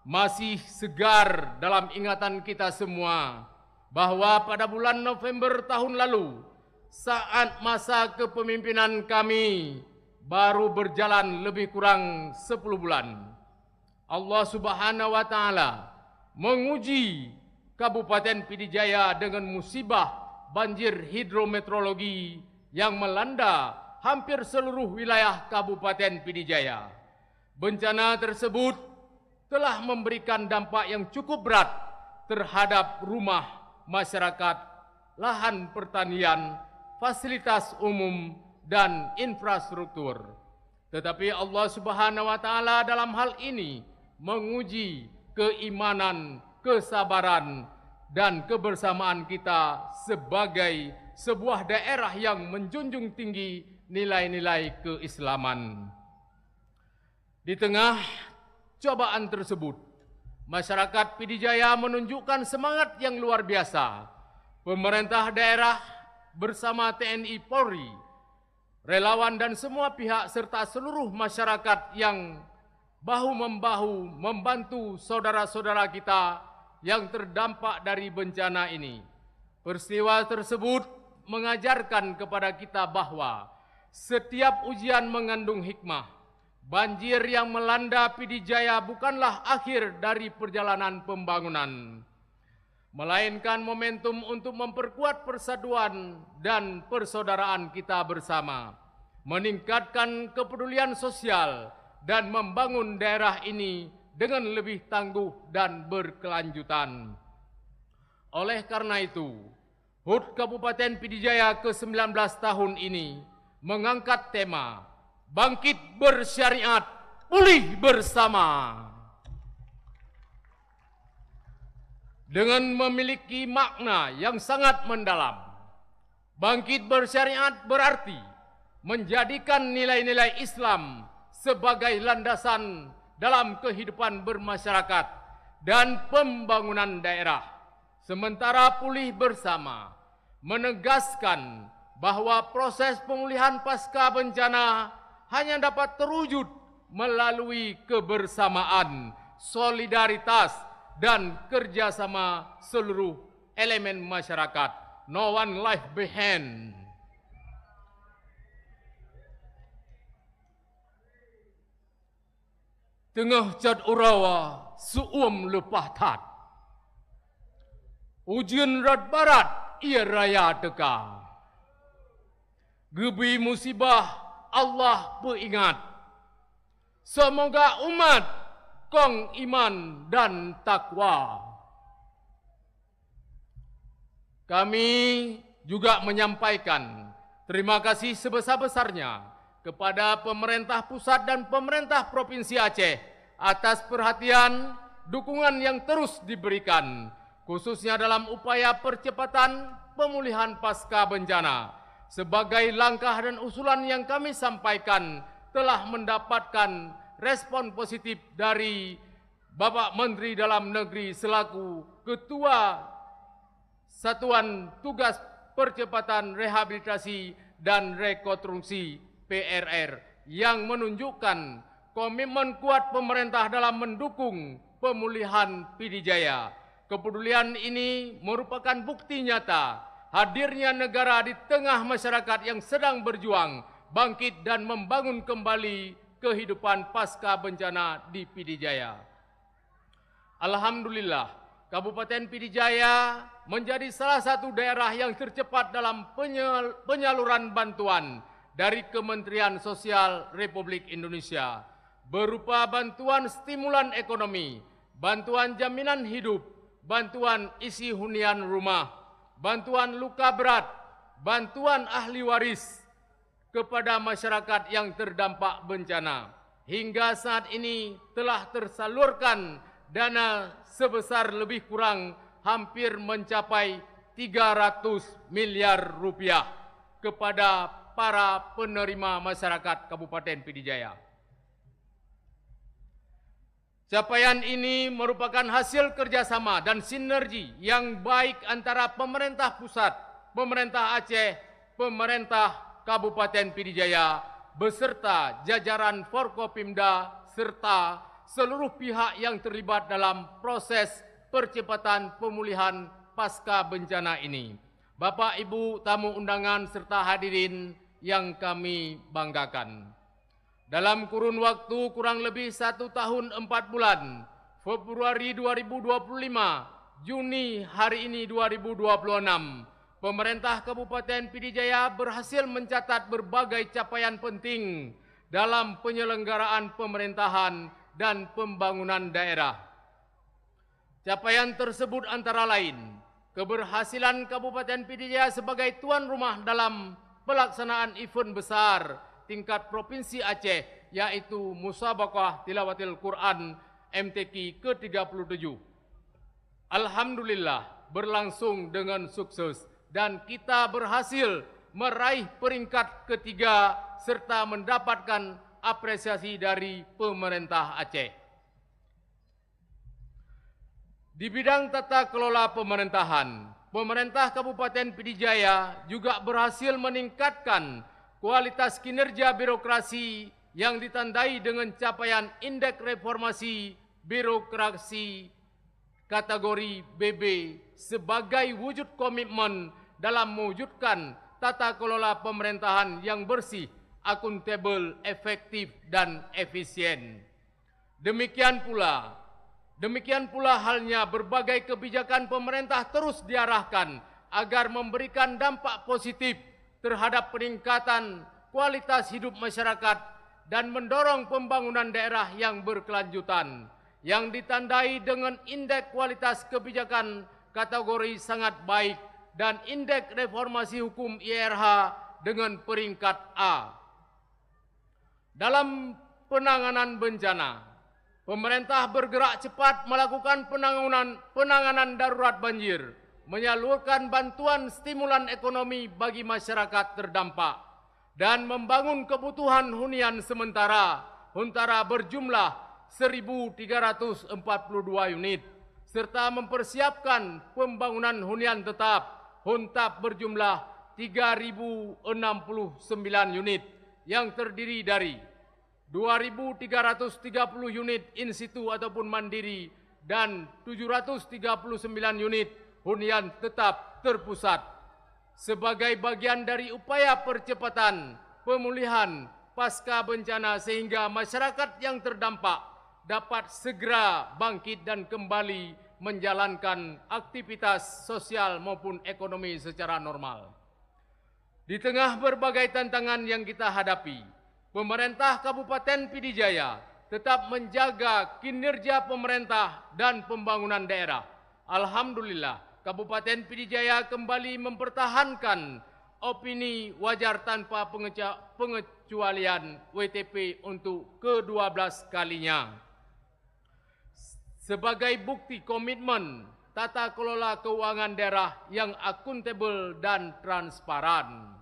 L: Masih segar dalam ingatan kita semua bahwa pada bulan November tahun lalu, saat masa kepemimpinan kami baru berjalan lebih kurang 10 bulan, Allah Subhanahu wa Ta'ala menguji Kabupaten Pidijaya dengan musibah banjir hidrometeorologi yang melanda hampir seluruh wilayah Kabupaten Pidijaya. Bencana tersebut telah memberikan dampak yang cukup berat terhadap rumah masyarakat, lahan pertanian, fasilitas umum, dan infrastruktur. Tetapi Allah Subhanahu wa Ta'ala dalam hal ini menguji keimanan, kesabaran, dan kebersamaan kita sebagai sebuah daerah yang menjunjung tinggi nilai-nilai keislaman. Di tengah cobaan tersebut, masyarakat Pidijaya menunjukkan semangat yang luar biasa. Pemerintah daerah bersama TNI Polri, relawan dan semua pihak serta seluruh masyarakat yang bahu-membahu membantu saudara-saudara kita yang terdampak dari bencana ini. Peristiwa tersebut mengajarkan kepada kita bahwa setiap ujian mengandung hikmah. Banjir yang melanda Pidijaya bukanlah akhir dari perjalanan pembangunan, melainkan momentum untuk memperkuat persatuan dan persaudaraan kita bersama, meningkatkan kepedulian sosial, dan membangun daerah ini dengan lebih tangguh dan berkelanjutan. Oleh karena itu, HUT Kabupaten Pidijaya ke-19 tahun ini mengangkat tema Bangkit Bersyariat, Pulih Bersama. Dengan memiliki makna yang sangat mendalam. Bangkit bersyariat berarti menjadikan nilai-nilai Islam sebagai landasan dalam kehidupan bermasyarakat dan pembangunan daerah. Sementara pulih bersama menegaskan bahwa proses pemulihan pasca bencana hanya dapat terwujud melalui kebersamaan, solidaritas, dan kerjasama seluruh elemen masyarakat. No one left behind. Tengah cad urawa suum lepah tat. Ujian rat barat ia raya teka. Gebi musibah Allah beringat. Semoga umat kong iman dan takwa. Kami juga menyampaikan terima kasih sebesar-besarnya kepada pemerintah pusat dan pemerintah Provinsi Aceh atas perhatian, dukungan yang terus diberikan, khususnya dalam upaya percepatan pemulihan pasca bencana. Sebagai langkah dan usulan yang kami sampaikan telah mendapatkan respon positif dari Bapak Menteri Dalam Negeri selaku Ketua Satuan Tugas Percepatan Rehabilitasi dan Rekonstruksi PRR yang menunjukkan komitmen kuat pemerintah dalam mendukung pemulihan Pidijaya. Kepedulian ini merupakan bukti nyata hadirnya negara di tengah masyarakat yang sedang berjuang, bangkit dan membangun kembali kehidupan pasca bencana di Pidijaya. Alhamdulillah, Kabupaten Pidijaya menjadi salah satu daerah yang tercepat dalam penyaluran bantuan dari Kementerian Sosial Republik Indonesia berupa bantuan stimulan ekonomi, bantuan jaminan hidup, bantuan isi hunian rumah, bantuan luka berat, bantuan ahli waris kepada masyarakat yang terdampak bencana. Hingga saat ini telah tersalurkan dana sebesar lebih kurang hampir mencapai 300 miliar rupiah kepada para penerima masyarakat Kabupaten Pidijaya. Capaian ini merupakan hasil kerjasama dan sinergi yang baik antara pemerintah pusat, pemerintah Aceh, pemerintah Kabupaten Pidijaya, beserta jajaran Forkopimda, serta seluruh pihak yang terlibat dalam proses percepatan pemulihan pasca bencana ini. Bapak, Ibu, tamu undangan, serta hadirin yang kami banggakan. Dalam kurun waktu kurang lebih 1 tahun 4 bulan, Februari 2025, Juni hari ini 2026, pemerintah Kabupaten Pidijaya berhasil mencatat berbagai capaian penting dalam penyelenggaraan pemerintahan dan pembangunan daerah. Capaian tersebut antara lain, keberhasilan Kabupaten Pidijaya sebagai tuan rumah dalam pelaksanaan event besar tingkat Provinsi Aceh, yaitu Musabaqah Tilawatil Quran MTQ ke-37. Alhamdulillah berlangsung dengan sukses dan kita berhasil meraih peringkat ketiga serta mendapatkan apresiasi dari pemerintah Aceh. Di bidang tata kelola pemerintahan, pemerintah Kabupaten Pidijaya juga berhasil meningkatkan kualitas kinerja birokrasi yang ditandai dengan capaian Indeks Reformasi Birokrasi kategori BB sebagai wujud komitmen dalam mewujudkan tata kelola pemerintahan yang bersih, akuntabel, efektif, dan efisien. Demikian pula halnya berbagai kebijakan pemerintah terus diarahkan agar memberikan dampak positif terhadap peningkatan kualitas hidup masyarakat dan mendorong pembangunan daerah yang berkelanjutan, yang ditandai dengan indeks kualitas kebijakan kategori sangat baik dan indeks reformasi hukum IRH dengan peringkat A. Dalam penanganan bencana, pemerintah bergerak cepat melakukan penanganan darurat banjir, menyalurkan bantuan stimulan ekonomi bagi masyarakat terdampak, dan membangun kebutuhan hunian sementara Huntara berjumlah 1.342 unit, serta mempersiapkan pembangunan hunian tetap Huntap berjumlah 3.069 unit yang terdiri dari 2.330 unit in situ ataupun mandiri dan 739 unit hunian tetap terpusat sebagai bagian dari upaya percepatan pemulihan pasca bencana sehingga masyarakat yang terdampak dapat segera bangkit dan kembali menjalankan aktivitas sosial maupun ekonomi secara normal. Di tengah berbagai tantangan yang kita hadapi, pemerintah Kabupaten Pidijaya tetap menjaga kinerja pemerintah dan pembangunan daerah. Alhamdulillah, Kabupaten Pidijaya kembali mempertahankan opini wajar tanpa pengecualian WTP untuk ke-12 kalinya. Sebagai bukti komitmen tata kelola keuangan daerah yang akuntabel dan transparan.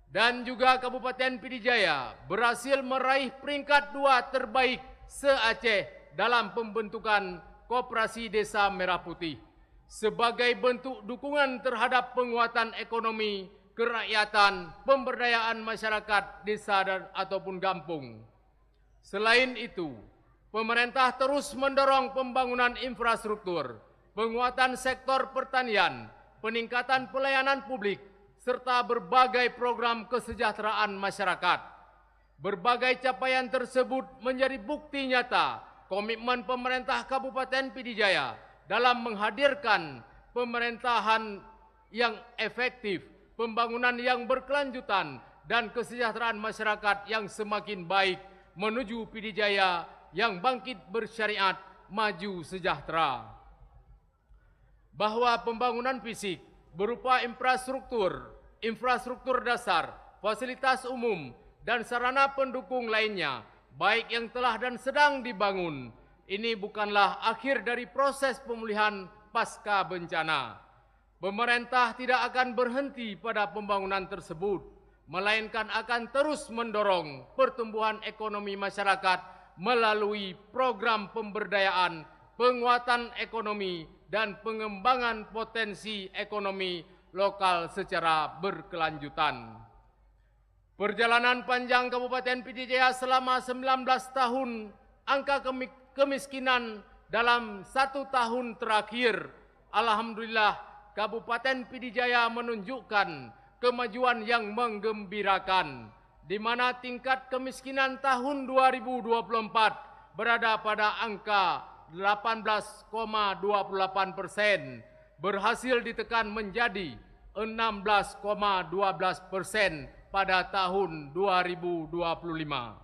L: Dan juga Kabupaten Pidijaya berhasil meraih peringkat 2 terbaik se-Aceh dalam pembentukan Koperasi Desa Merah Putih sebagai bentuk dukungan terhadap penguatan ekonomi, kerakyatan, pemberdayaan masyarakat desa dan ataupun kampung. Selain itu, pemerintah terus mendorong pembangunan infrastruktur, penguatan sektor pertanian, peningkatan pelayanan publik, serta berbagai program kesejahteraan masyarakat. Berbagai capaian tersebut menjadi bukti nyata komitmen pemerintah Kabupaten Pidijaya dalam menghadirkan pemerintahan yang efektif, pembangunan yang berkelanjutan, dan kesejahteraan masyarakat yang semakin baik menuju Pidijaya yang bangkit bersyariat, maju sejahtera. Bahwa pembangunan fisik berupa infrastruktur dasar, fasilitas umum, dan sarana pendukung lainnya, baik yang telah dan sedang dibangun, ini bukanlah akhir dari proses pemulihan pasca bencana. Pemerintah tidak akan berhenti pada pembangunan tersebut, melainkan akan terus mendorong pertumbuhan ekonomi masyarakat melalui program pemberdayaan, penguatan ekonomi, dan pengembangan potensi ekonomi lokal secara berkelanjutan. Perjalanan panjang Kabupaten Pidijaya selama 19 tahun, angka kemiskinan dalam 1 tahun terakhir, alhamdulillah Kabupaten Pidijaya menunjukkan kemajuan yang menggembirakan, di mana tingkat kemiskinan tahun 2024 berada pada angka 18,28%, berhasil ditekan menjadi 16,12% pada tahun 2025.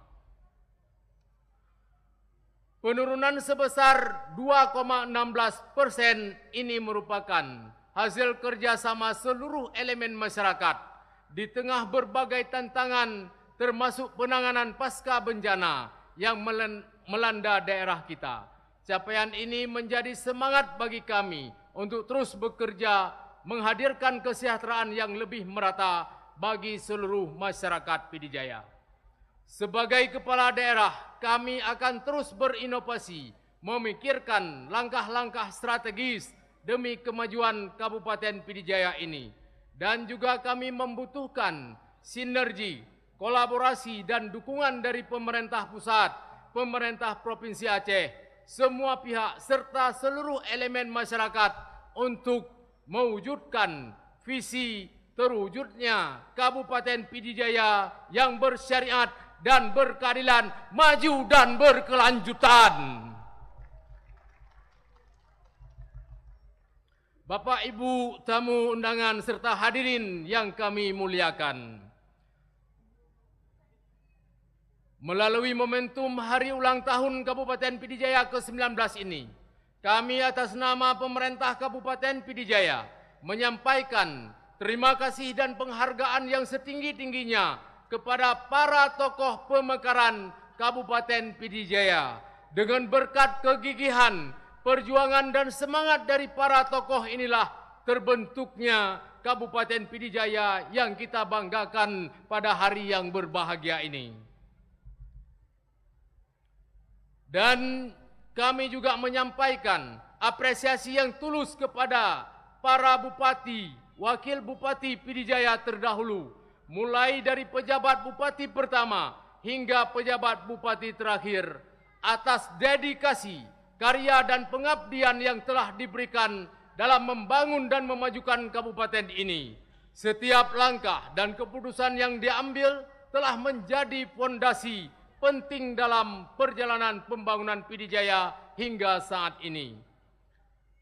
L: Penurunan sebesar 2,16% ini merupakan hasil kerjasama seluruh elemen masyarakat di tengah berbagai tantangan, termasuk penanganan pasca bencana yang melanda daerah kita. Capaian ini menjadi semangat bagi kami untuk terus bekerja menghadirkan kesejahteraan yang lebih merata bagi seluruh masyarakat Pidijaya. Sebagai kepala daerah, kami akan terus berinovasi, memikirkan langkah-langkah strategis demi kemajuan Kabupaten Pidijaya ini. Dan juga kami membutuhkan sinergi, kolaborasi, dan dukungan dari pemerintah pusat, pemerintah Provinsi Aceh, semua pihak serta seluruh elemen masyarakat untuk mewujudkan visi terwujudnya Kabupaten Pidijaya yang bersyariat dan berkeadilan, maju dan berkelanjutan. Bapak, Ibu, tamu undangan serta hadirin yang kami muliakan. Melalui momentum hari ulang tahun Kabupaten Pidijaya ke-19 ini, kami atas nama pemerintah Kabupaten Pidijaya menyampaikan terima kasih dan penghargaan yang setinggi-tingginya kepada para tokoh pemekaran Kabupaten Pidijaya. Dengan berkat kegigihan, perjuangan, dan semangat dari para tokoh inilah terbentuknya Kabupaten Pidijaya yang kita banggakan pada hari yang berbahagia ini. Dan kami juga menyampaikan apresiasi yang tulus kepada para bupati, wakil bupati Pidijaya terdahulu, mulai dari pejabat bupati pertama hingga pejabat bupati terakhir, atas dedikasi, karya, dan pengabdian yang telah diberikan dalam membangun dan memajukan kabupaten ini. Setiap langkah dan keputusan yang diambil telah menjadi fondasi penting dalam perjalanan pembangunan Pidijaya hingga saat ini.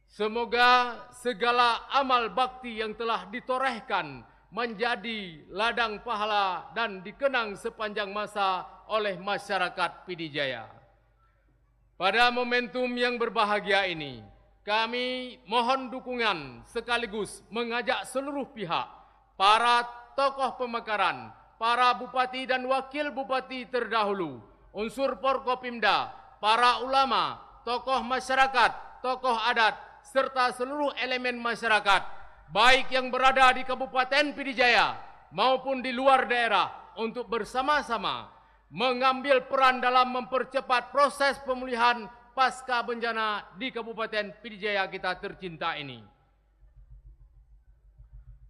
L: Semoga segala amal bakti yang telah ditorehkan menjadi ladang pahala dan dikenang sepanjang masa oleh masyarakat Pidijaya. Pada momentum yang berbahagia ini, kami mohon dukungan sekaligus mengajak seluruh pihak, para tokoh pemekaran, para bupati dan wakil bupati terdahulu, unsur Forkopimda, para ulama, tokoh masyarakat, tokoh adat, serta seluruh elemen masyarakat, baik yang berada di Kabupaten Pidijaya maupun di luar daerah, untuk bersama-sama mengambil peran dalam mempercepat proses pemulihan pasca bencana di Kabupaten Pidijaya kita tercinta ini.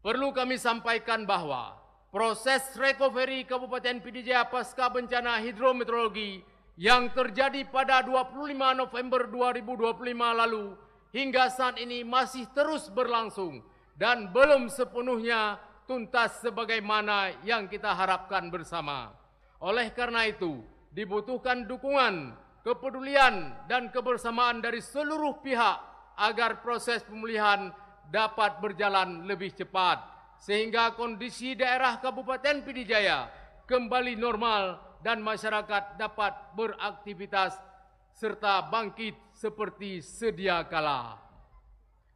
L: Perlu kami sampaikan bahwa proses recovery Kabupaten Pidijaya pasca bencana hidrometeorologi yang terjadi pada 25 November 2025 lalu hingga saat ini masih terus berlangsung dan belum sepenuhnya tuntas sebagaimana yang kita harapkan bersama. Oleh karena itu, dibutuhkan dukungan, kepedulian, dan kebersamaan dari seluruh pihak agar proses pemulihan dapat berjalan lebih cepat sehingga kondisi daerah Kabupaten Pidijaya kembali normal dan masyarakat dapat beraktivitas serta bangkit seperti sedia kala.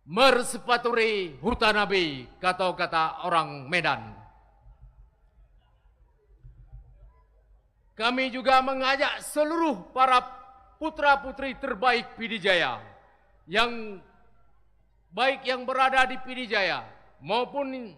L: Mersepaturi hutanabi, kata-kata orang Medan. Kami juga mengajak seluruh para putra-putri terbaik Pidijaya yang baik yang berada di Pidijaya maupun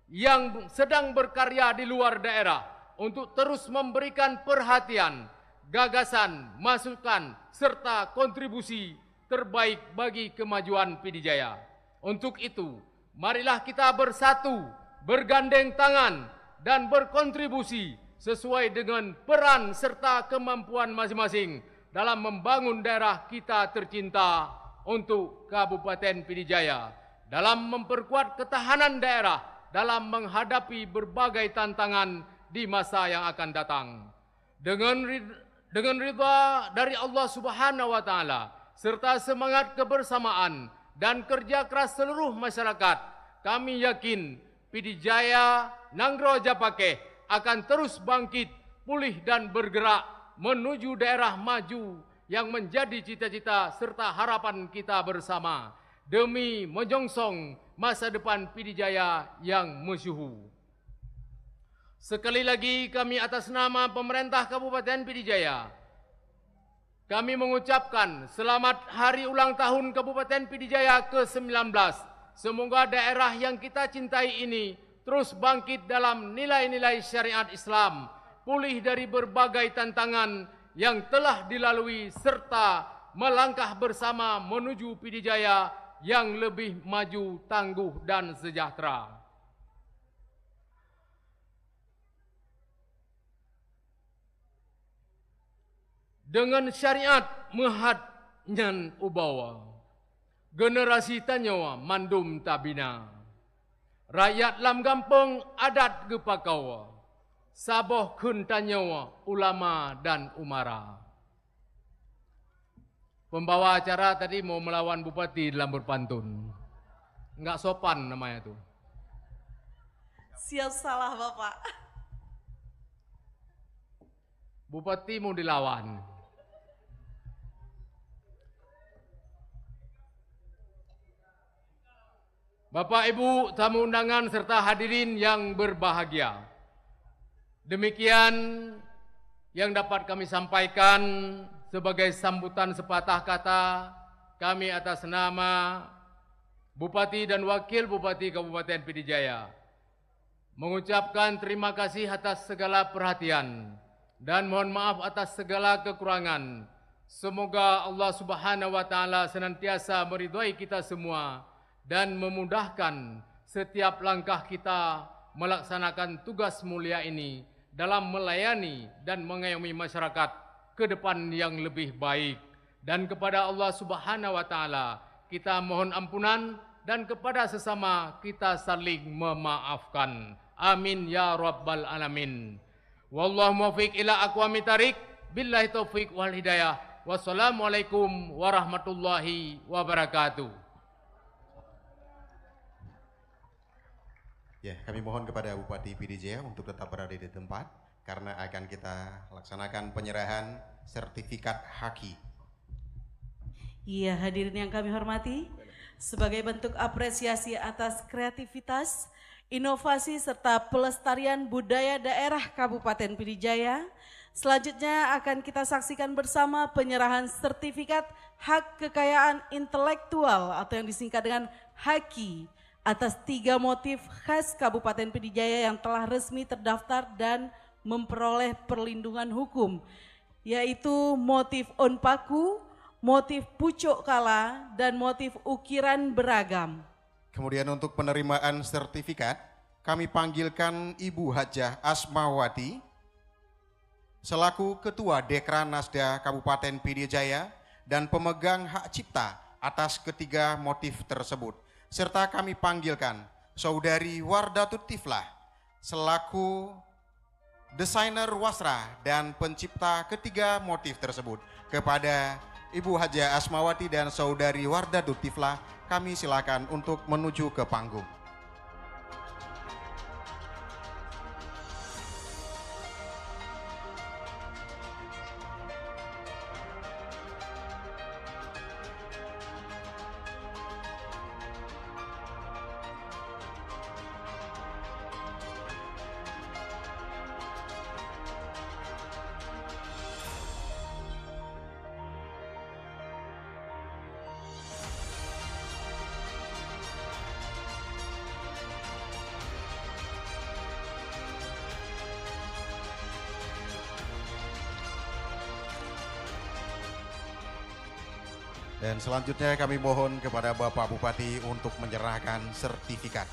L: yang sedang berkarya di luar daerah untuk terus memberikan perhatian, gagasan, masukan, serta kontribusi terbaik bagi kemajuan Pidijaya. Untuk itu, marilah kita bersatu, bergandeng tangan, dan berkontribusi sesuai dengan peran serta kemampuan masing-masing dalam membangun daerah kita tercinta untuk Kabupaten Pidijaya, dalam memperkuat ketahanan daerah dalam menghadapi berbagai tantangan di masa yang akan datang. Dengan ridha dari Allah Subhanahu wa taala serta semangat kebersamaan dan kerja keras seluruh masyarakat, kami yakin Pidijaya Nangro Japakeh akan terus bangkit, pulih dan bergerak menuju daerah maju yang menjadi cita-cita serta harapan kita bersama demi menyongsong masa depan Pidijaya yang masyhur. Sekali lagi kami atas nama pemerintah Kabupaten Pidijaya, kami mengucapkan selamat hari ulang tahun Kabupaten Pidijaya ke-19. Semoga daerah yang kita cintai ini terus bangkit dalam nilai-nilai syariat Islam, pulih dari berbagai tantangan yang telah dilalui serta melangkah bersama menuju Pidijaya yang lebih maju, tangguh dan sejahtera. Dengan syariat mehat nyan ubawa, generasi tanyawa mandum tabina. Rakyat lam gampong adat gepakawa, saboh kun tanyawa ulama dan umara. Pembawa acara tadi mau melawan bupati dalam berpantun. Enggak sopan namanya tuh.
E: Siap salah Bapak.
L: Bupati mau dilawan. Bapak, Ibu, tamu undangan serta hadirin yang berbahagia. Demikian yang dapat kami sampaikan sebagai sambutan sepatah kata kami atas nama Bupati dan Wakil Bupati Kabupaten Pidijaya. Mengucapkan terima kasih atas segala perhatian dan mohon maaf atas segala kekurangan. Semoga Allah Subhanahu wa taala senantiasa meridhai kita semua dan memudahkan setiap langkah kita melaksanakan tugas mulia ini dalam melayani dan mengayomi masyarakat ke depan yang lebih baik. Dan kepada Allah Subhanahu wa taala kita mohon ampunan dan kepada sesama kita saling memaafkan. Amin ya rabbal alamin. Wallahu muwaffiq ila aqwamit thariq. Billahi taufiq wal hidayah. Wassalamualaikum warahmatullahi wabarakatuh.
F: Ya, kami mohon kepada Bupati Pidijaya untuk tetap berada di tempat karena akan kita laksanakan penyerahan sertifikat haki.
E: Iya, hadirin yang kami hormati, sebagai bentuk apresiasi atas kreativitas, inovasi serta pelestarian budaya daerah Kabupaten Pidijaya, selanjutnya akan kita saksikan bersama penyerahan sertifikat hak kekayaan intelektual atau yang disingkat dengan HAKI atas 3 motif khas Kabupaten Pidijaya yang telah resmi terdaftar dan memperoleh perlindungan hukum, yaitu motif onpaku, motif pucuk kala, dan motif ukiran beragam.
F: Kemudian untuk penerimaan sertifikat, kami panggilkan Ibu Hajah Asmawati selaku Ketua Dekran Nasda Kabupaten Pidijaya dan pemegang hak cipta atas ketiga motif tersebut. Serta kami panggilkan Saudari Wardatut Tiflah selaku desainer wasra dan pencipta ketiga motif tersebut. Kepada Ibu Haja Asmawati dan Saudari Wardah Tiflah, kami silakan untuk menuju ke panggung. Dan selanjutnya kami mohon kepada Bapak Bupati untuk menyerahkan sertifikat.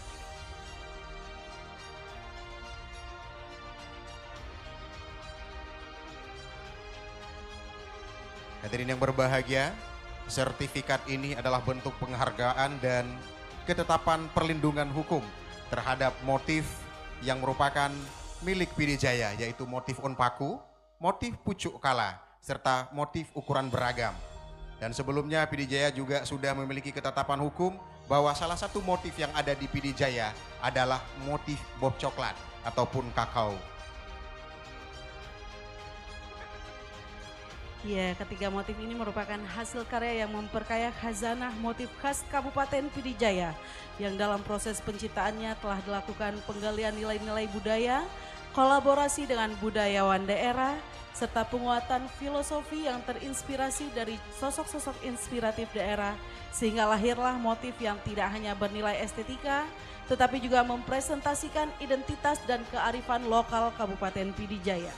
F: Hadirin yang berbahagia, sertifikat ini adalah bentuk penghargaan dan ketetapan perlindungan hukum terhadap motif yang merupakan milik PD Jaya, yaitu motif onpaku, motif pucuk kala, serta motif ukuran beragam. Dan sebelumnya PD Jaya juga sudah memiliki ketetapan hukum bahwa salah satu motif yang ada di PD Jaya adalah motif bob coklat ataupun kakao.
E: Ya, ketiga motif ini merupakan hasil karya yang memperkaya khazanah motif khas Kabupaten PD Jaya yang dalam proses penciptaannya telah dilakukan penggalian nilai-nilai budaya, kolaborasi dengan budayawan daerah, serta penguatan filosofi yang terinspirasi dari sosok-sosok inspiratif daerah, sehingga lahirlah motif yang tidak hanya bernilai estetika, tetapi juga mempresentasikan identitas dan kearifan lokal Kabupaten PD Jaya.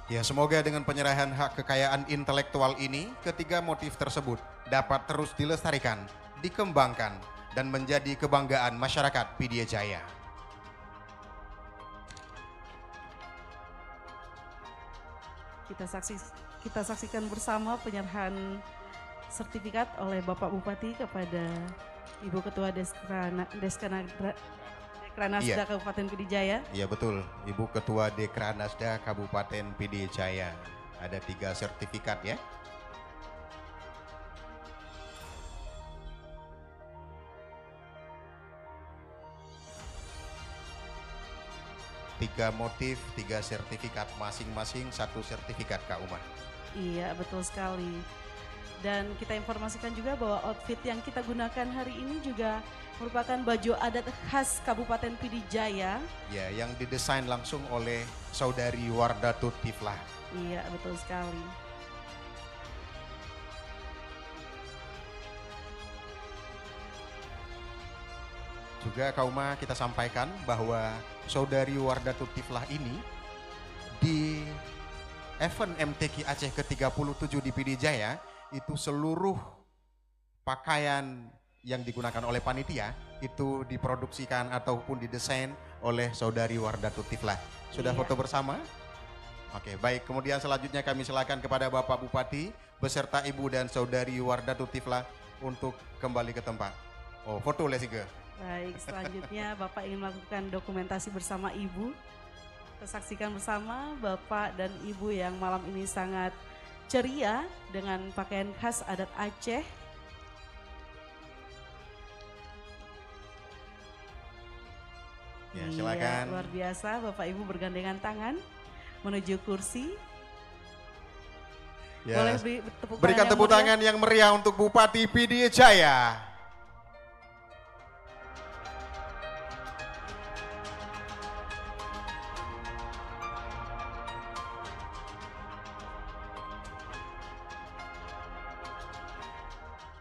F: Ya, semoga dengan penyerahan hak kekayaan intelektual ini, ketiga motif tersebut dapat terus dilestarikan, dikembangkan, dan menjadi kebanggaan masyarakat PD Jaya.
E: Kita saksikan bersama penyerahan sertifikat oleh Bapak Bupati kepada Ibu Ketua Dekranasda Kabupaten PD Jaya.
F: Iya betul, Ibu Ketua Dekranasda Kabupaten PD Jaya. Ada 3 sertifikat ya. Tiga motif, 3 sertifikat, masing-masing 1 sertifikat Kak Uma.
E: Iya betul sekali. Dan kita informasikan juga bahwa outfit yang kita gunakan hari ini juga merupakan baju adat khas Kabupaten PD Jaya.
F: Ya, yang didesain langsung oleh Saudari Wardah Tiflah.
E: Iya betul sekali.
F: Juga Kak Uma, kita sampaikan bahwa Saudari Wardah Tiflah ini di event MTQ Aceh ke-37 di PD Jaya itu seluruh pakaian yang digunakan oleh panitia itu diproduksikan ataupun didesain oleh Saudari Wardah Tiflah. Sudah foto bersama? Oke, baik. Kemudian selanjutnya kami silakan kepada Bapak Bupati beserta Ibu dan Saudari Wardah Tiflah untuk kembali ke tempat. Oh, foto Lesiga.
E: Baik, selanjutnya Bapak ingin melakukan dokumentasi bersama Ibu. Kita saksikan bersama Bapak dan Ibu yang malam ini sangat ceria dengan pakaian khas adat Aceh.
F: Ya, silakan.
E: Iya, luar biasa, Bapak Ibu bergandengan tangan menuju kursi.
F: Ya,
E: boleh
F: berikan tepuk tangan yang meriah untuk Bupati PD Jaya.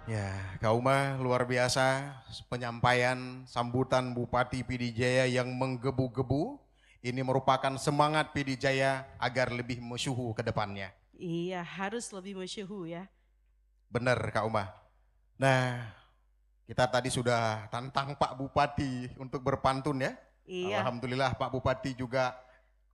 F: Ya, Kak Uma, luar biasa penyampaian sambutan Bupati PD Jaya yang menggebu-gebu. Ini merupakan semangat PD Jaya agar lebih masyhur ke depannya.
E: Iya, harus lebih masyhur ya.
F: Benar Kak Uma. Nah, kita tadi sudah tantang Pak Bupati untuk berpantun ya.
E: Iya.
F: Alhamdulillah Pak Bupati juga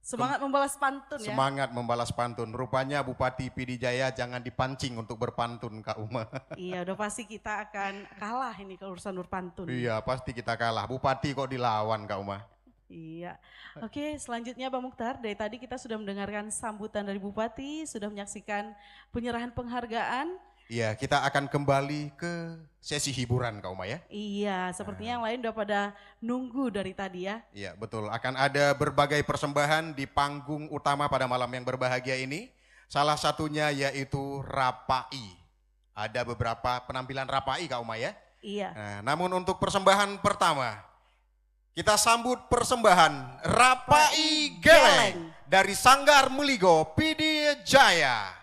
E: semangat membalas pantun ya.
F: Semangat membalas pantun. Rupanya Bupati PD Jaya jangan dipancing untuk berpantun Kak Uma.
E: Iya, udah pasti kita akan kalah ini kalau urusan berpantun.
F: Iya, pasti kita kalah. Bupati kok dilawan Kak Uma.
E: Iya. Oke, selanjutnya Bang Mukhtar, dari tadi kita sudah mendengarkan sambutan dari Bupati, sudah menyaksikan penyerahan penghargaan.
F: Iya, kita akan kembali ke sesi hiburan Kak Uma ya.
E: Iya, sepertinya yang lain udah pada nunggu dari tadi ya.
F: Iya, betul. Akan ada berbagai persembahan di panggung utama pada malam yang berbahagia ini. Salah satunya yaitu Rapai. Ada beberapa penampilan Rapai Kak Uma ya.
E: Iya.
F: Nah, namun untuk persembahan pertama, kita sambut persembahan Rapai Geleng dari Sanggar Meligo Pidi Jaya.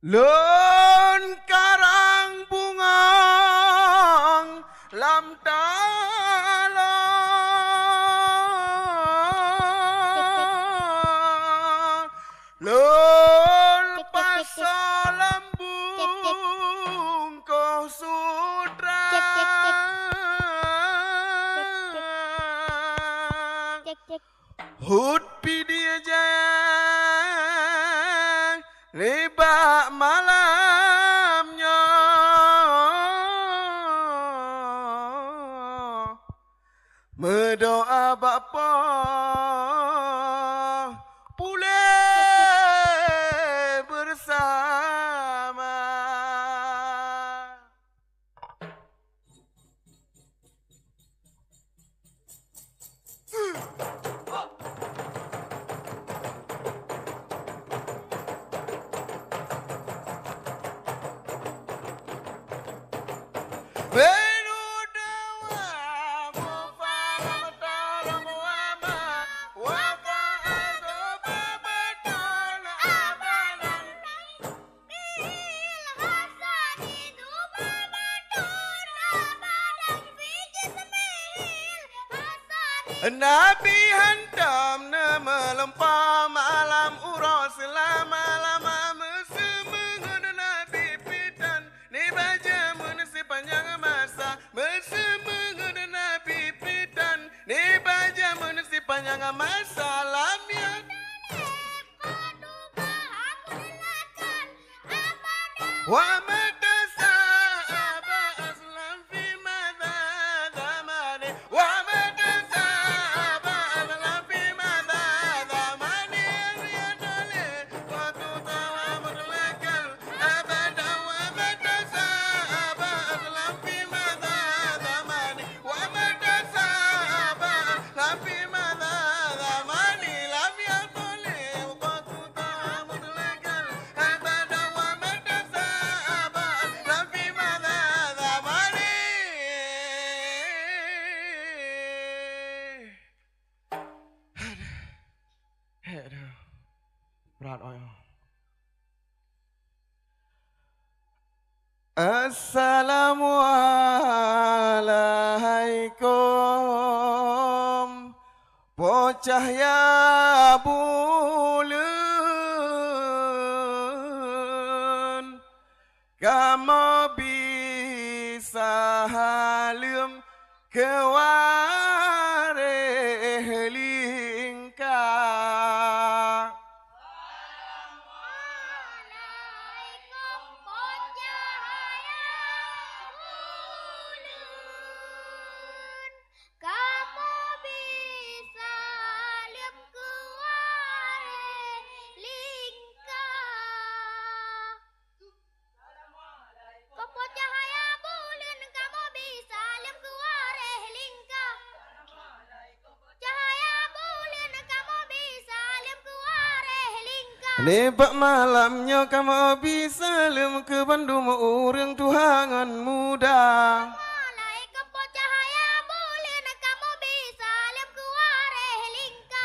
C: Lon karang bunga lam tala lon pasal lambung ko sutra hut pidi jaya Riba malamnya berdoa bapa pulih bersama. Nabi hantam na melempah malam uros selama-lama mesemengod Nabi pitan ni baja menesi panjang masa mesemengod Nabi pitan ni baja menesi panjang masa lamnya wa matasa aslam fi madha zamani wa berat Assalamualaikum bocah ya bulan kamu bisa halim kewareh lingkar Nebak malamnya kamu bisa lem ke Bandung urang tuhangan muda.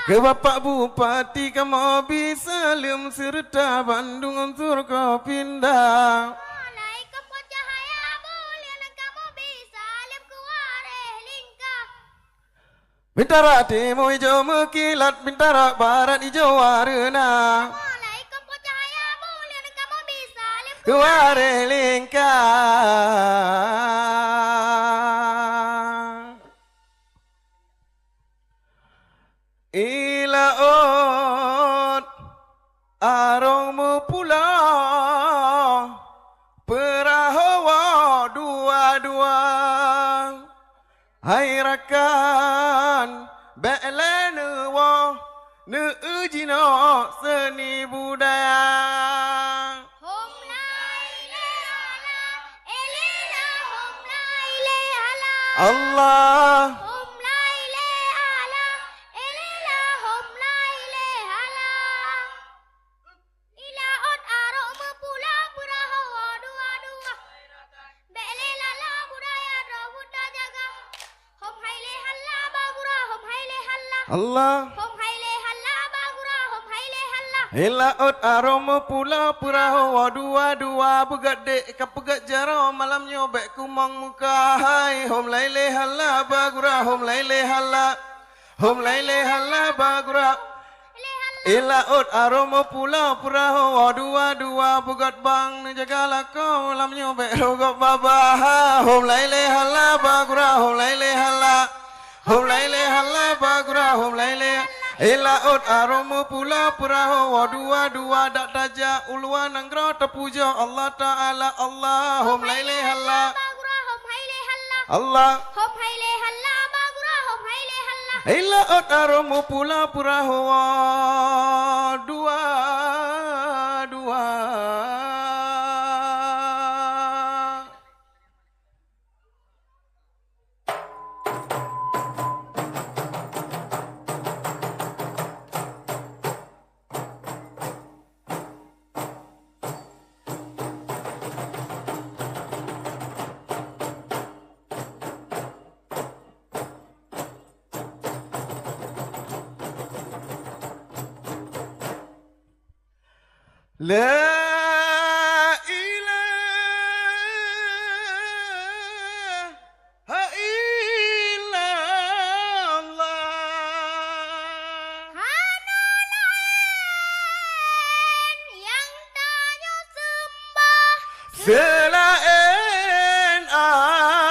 C: Ke Bapak Bupati kamu bisa lem serta Bandung untuk kau pindah. Bintara timur hijau mekilat, bintara barat hijau warna. wareh lingkar. Ilaut arongmu pula perahawa dua-dua. Hai rakan be'lenu wa neujino seni budaya.
D: Hum laile ala elila hum laile ala
C: Allah
D: hum laile ala elila hum laile ala ila ot arok mepula perahawa dua-dua be'lela la budaya rawuda jaga hum haile halla bagura hum haile halla
C: Allah
D: hum haile halla bagura hum haile halla
C: Ilaut aroma pula perahu dua-dua begade kapegat jaro malam nyobek kumang muka hai hom laile hala bagura hom laile hala bagura Ilaut aroma pula perahu dua-dua begat bang jagalah kau malam nyobek rogok baba hom laile hala bagura hom laile hala bagura hom laile Ilaut aroma pula perahu dua-dua dak taja uluan anggro terpuja Allah Ta'ala Allahum laile halla Allah
D: hum haile halla bagura hum haile halla
C: Ilaut aroma pula perahu dua-dua La ilaha illallah
D: Hana lain yang tanya sembah
C: selain Allah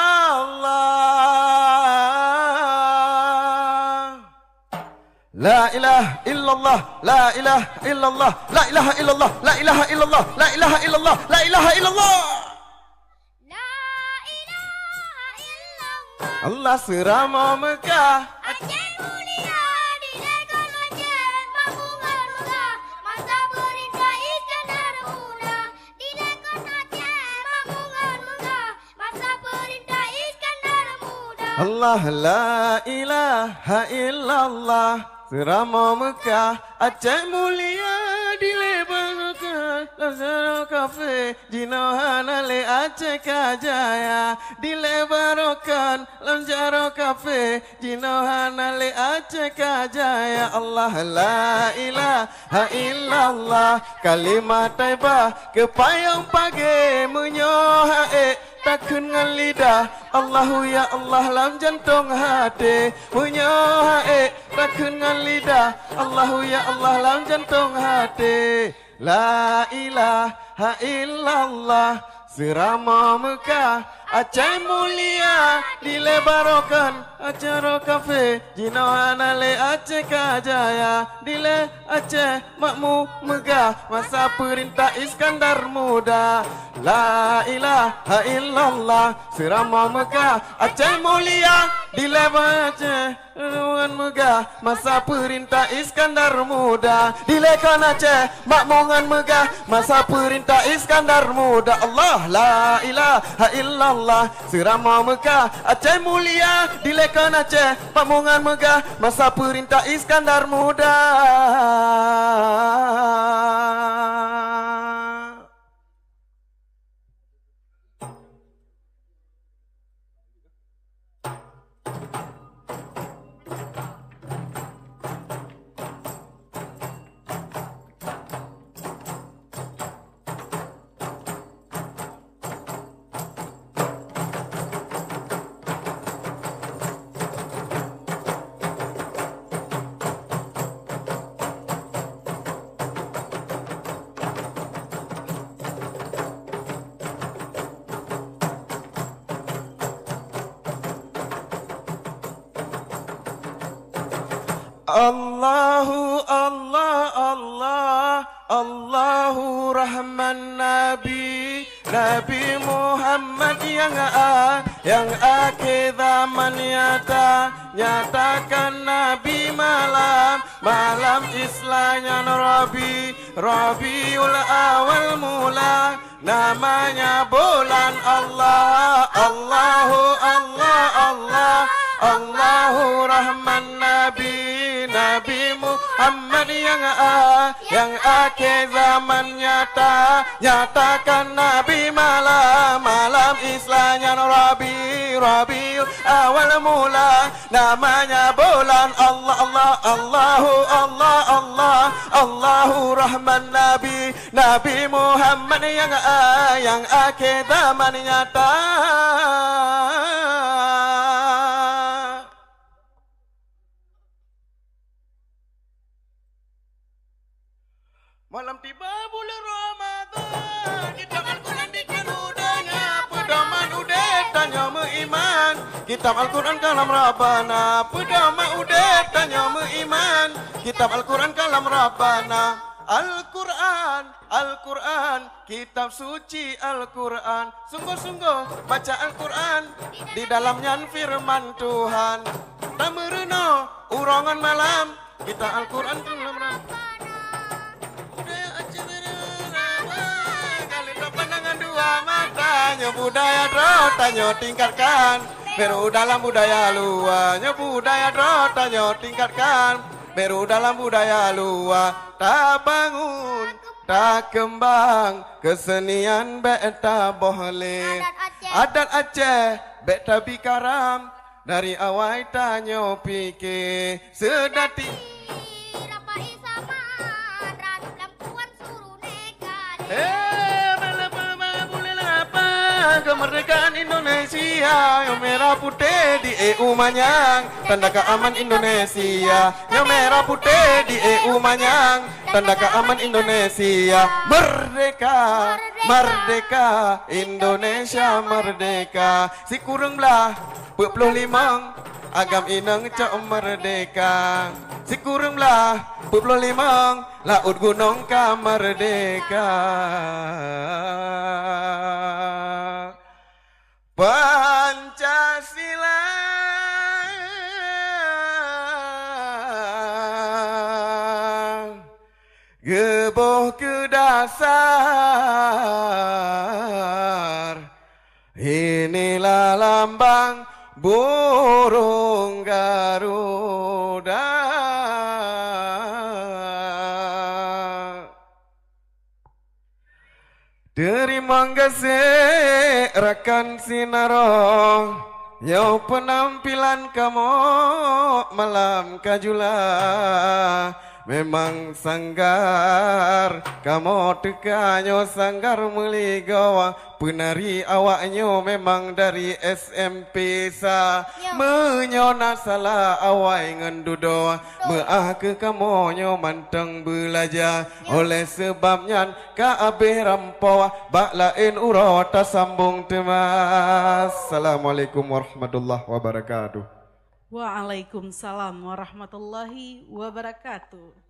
C: La ilaha illallah La ilaha illallah La ilaha illallah La ilaha illallah La ilaha illallah La ilaha illallah Allah serama Mekah
D: Aceh mulia di negara Aceh Mabungan megah masa perintah Iskandar Muda di negara Aceh Mabungan megah masa perintah Iskandar Muda
C: Allah la ilaha illallah serama Mekah Aceh mulia di lebarokan Lazaro Cafe Jinohana le Aceh Kajaya di lebarokan Lazaro Cafe Jinohana le Aceh Kajaya Allah la ilaha illallah kalimat taibah kepayang pagi menyohae takun ngan lidah Allahu ya Allah lam jantung hati menyohae takun ngan lidah Allahu ya Allah lam jantung hati la ilaha illallah serama Mekah Aceh mulia dilebarokan acara kafe Jinohana le Aceh Kajaya dile Aceh makmu megah masa perintah Iskandar Muda la ilaha illallah serama Mekah Aceh mulia dilebar Aceh ruangan megah masa perintah Iskandar Muda dilekan Aceh makmungan megah masa perintah Iskandar Muda Allah la ilaha illallah serama Mekah Aceh mulia dilekan Aceh makmungan megah masa perintah Iskandar Muda Allahu Allah Allah Allahu Rahman Nabi Nabi Muhammad yang akhir zaman nyatakan Nabi malam Islamnya Rabiul Awal mula namanya bulan Allah Allahu Allah Allah Allahu Rahman Nabi Nabi Muhammad yang akhir zaman nyatakan Nabi malam Islamnya Rabiul Awal mula namanya bulan Allah Allah Allahu Allah Allah Allahu Rahman Nabi Nabi Muhammad yang akhir zaman Malam tiba bulan Ramadan, kitab Al-Quran dikenudanya, pedoman udah tanya meiman. Kitab Al-Quran kalam Rabbana, pedoman udah tanya meiman. Kitab Al-Quran kalam Rabbana, Al-Quran, kitab suci Al-Quran. Sungguh-sungguh baca Al-Quran, di dalamnya firman Tuhan. Tak merena urangan malam, kita Al-Quran kalam Rabbana. Matanya budaya rotanyo tingkatkan Beru dalam budaya luarnya budaya rotanyo tingkatkan Beru dalam budaya luar tak bangun tak kembang kesenian beta boleh adat Aceh beta bikaram dari awal tanyo pikir sedati kemerdekaan Indonesia yang merah putih di EU manyang tanda keaman Indonesia yang merah putih di EU manyang tanda keaman Indonesia merdeka merdeka Indonesia merdeka si kurang belah 45 agam inang cak merdeka si kurang belah 45 laut gunung ka merdeka Pancasila geboh ke dasar inilah lambang burung Garuda terima kasih rekan Sinaro Yo penampilan kamu malam kajula memang sanggar kamu tekanyo sanggar meligawa penari awaknyo memang dari SMP sa menyona salah awai ngendudo meah ke kamu nyo manteng belajar oleh sebabnya ka abih rampau bak lain urata sambung temas. Assalamualaikum warahmatullahi wabarakatuh.
E: Waalaikumsalam warahmatullahi wabarakatuh.